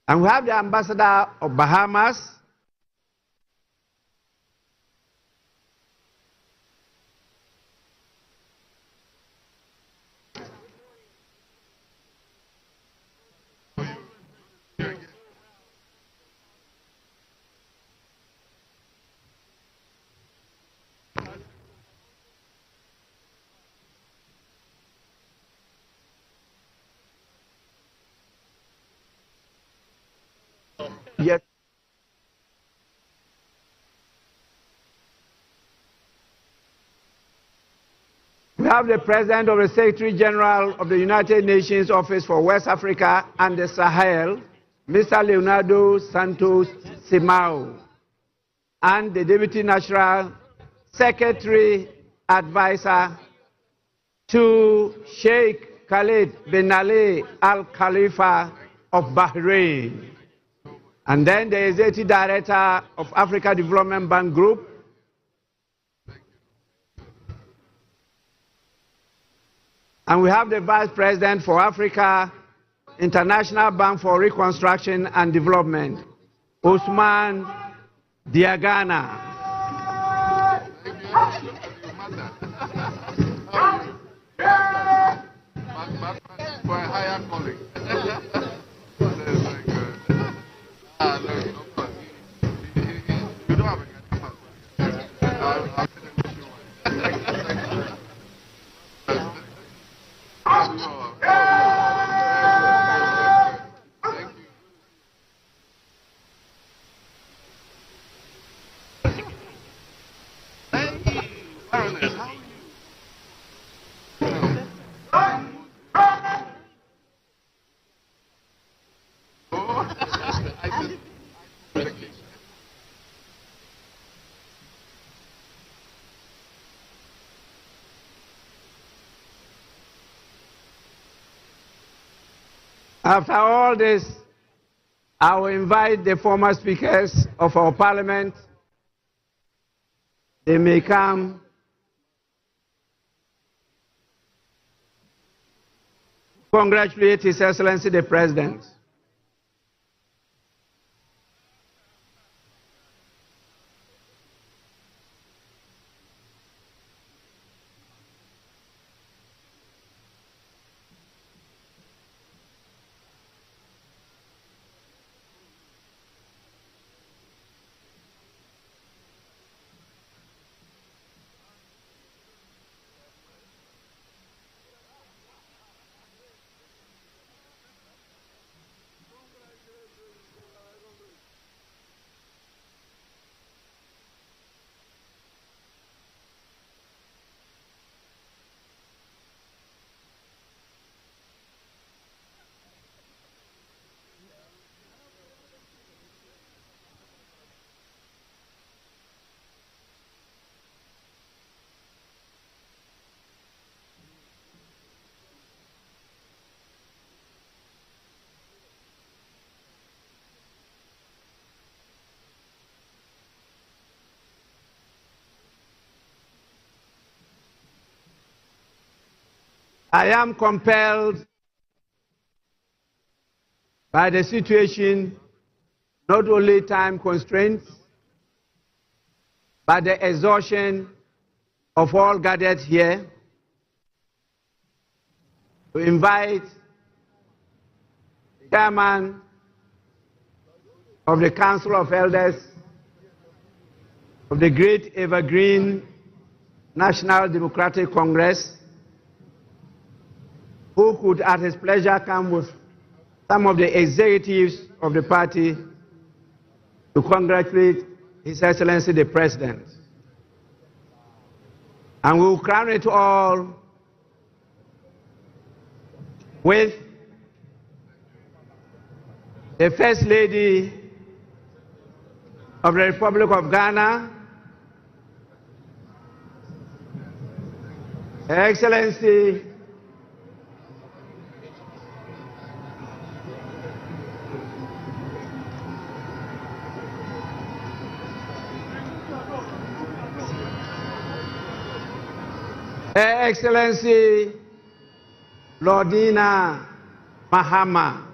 and we have the Ambassador of Bahamas, Yes. We have the President of the Secretary General of the United Nations Office for West Africa and the Sahel, Mr. Leonardo Santos Simao, and the Deputy National Secretary Advisor to Sheikh Khalid bin Ali Al Khalifa of Bahrain. And then the Executive Director of Africa Development Bank Group, and we have the Vice President for Africa International Bank for Reconstruction and Development, Usman Diagana. For a higher calling. You don't have a After all this, I will invite the former speakers of our parliament. They may come congratulate His Excellency the President. I am compelled by the situation, not only time constraints, but the exhaustion of all gathered here, to invite the chairman of the Council of Elders of the Great Evergreen National Democratic Congress, who could at his pleasure come with some of the executives of the party to congratulate His Excellency the President. And we will crown it all with the First Lady of the Republic of Ghana, Her Excellency Her Excellency Lordina Mahama.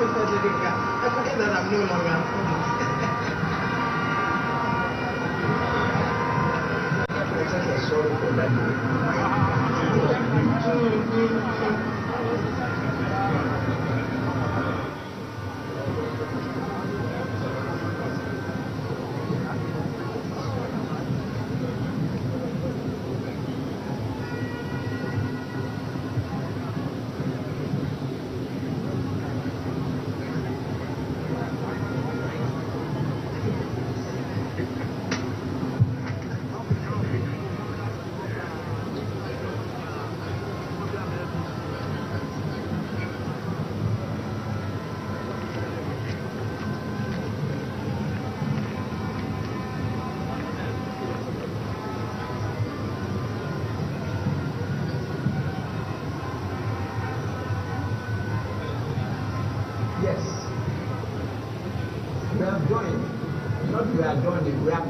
I forget that I'm no longer. Sorry for that. Yes. We have joined. Not we are joining, we are.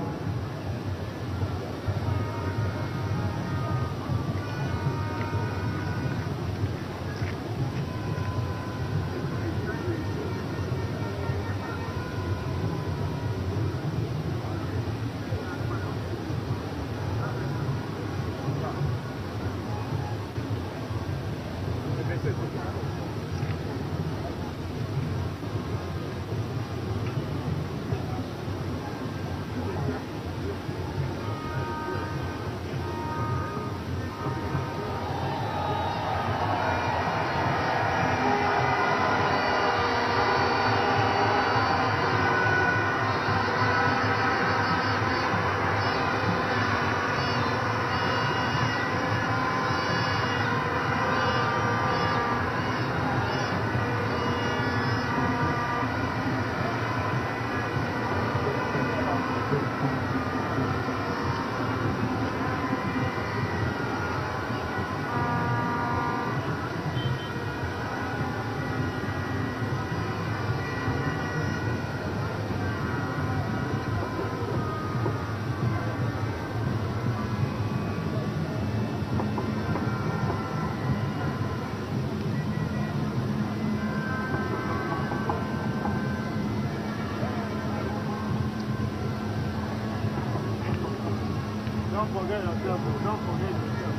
Don't forget yourself. Don't forget yourself.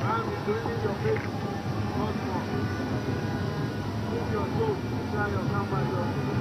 I'm including your face. Not more. Keep your toes inside your camera.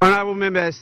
Honorable members,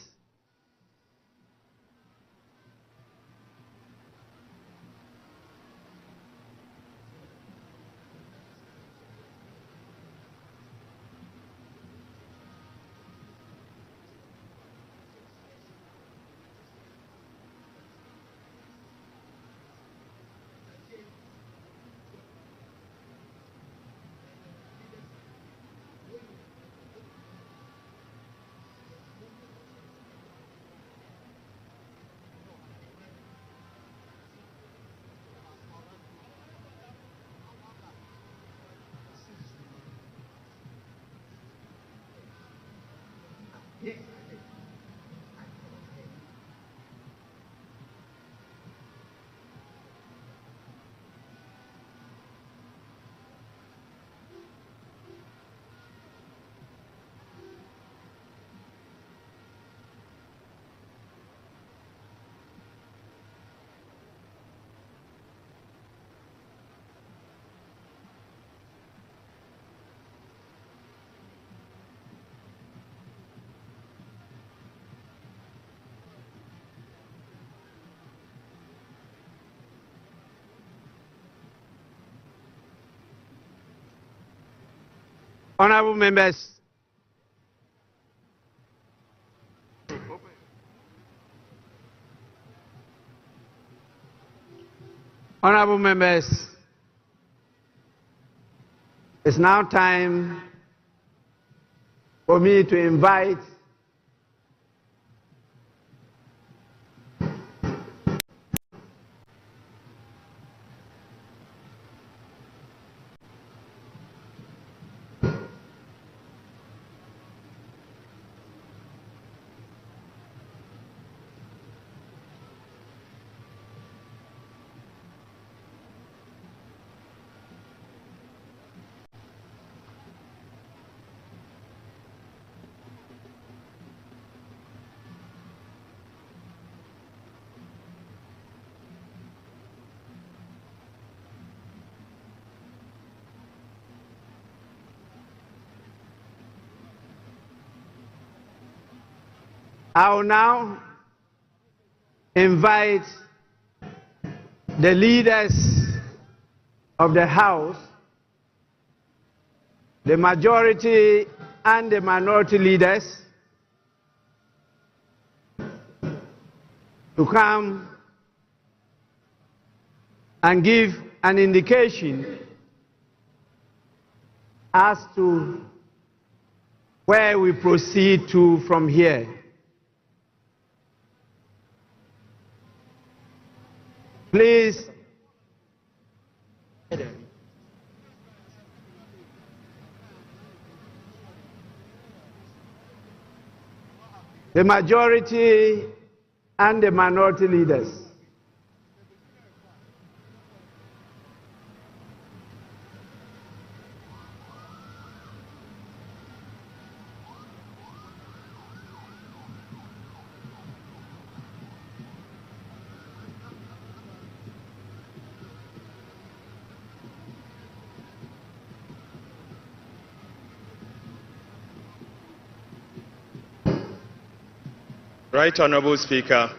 honorable members, honorable members, it's now time for me to invite I will now invite the leaders of the House, the majority and the minority leaders, to come and give an indication as to where we proceed to from here. Please, the majority and the minority leaders. Right Honorable Speaker,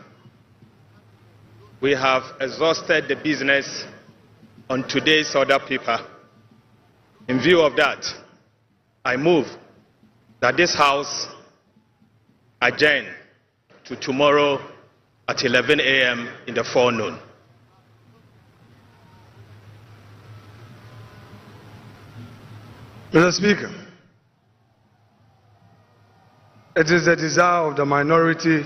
we have exhausted the business on today's order paper. In view of that, I move that this House adjourn to tomorrow at 11 a.m. in the forenoon. Mr. Speaker, it is the desire of the minority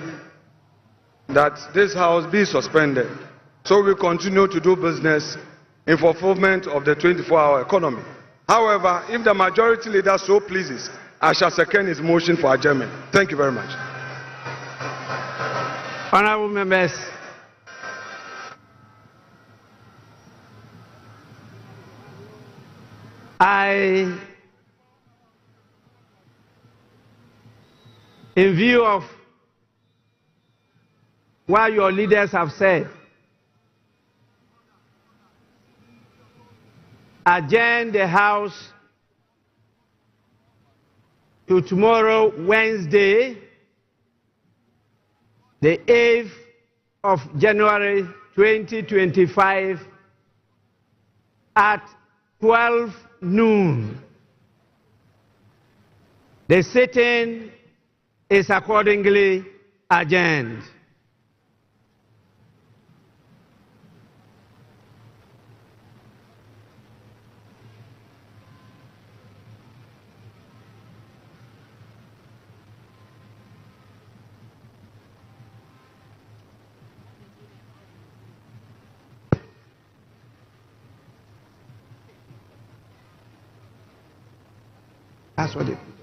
that this House be suspended so we continue to do business in fulfillment of the 24-hour economy. However, if the majority leader so pleases, I shall second his motion for adjournment. Thank you very much. Honorable members, in view of what your leaders have said, adjourn the House to tomorrow, Wednesday, the 8th of January 2025 at 12 noon. The sitting is accordingly adjourned. That's what it is.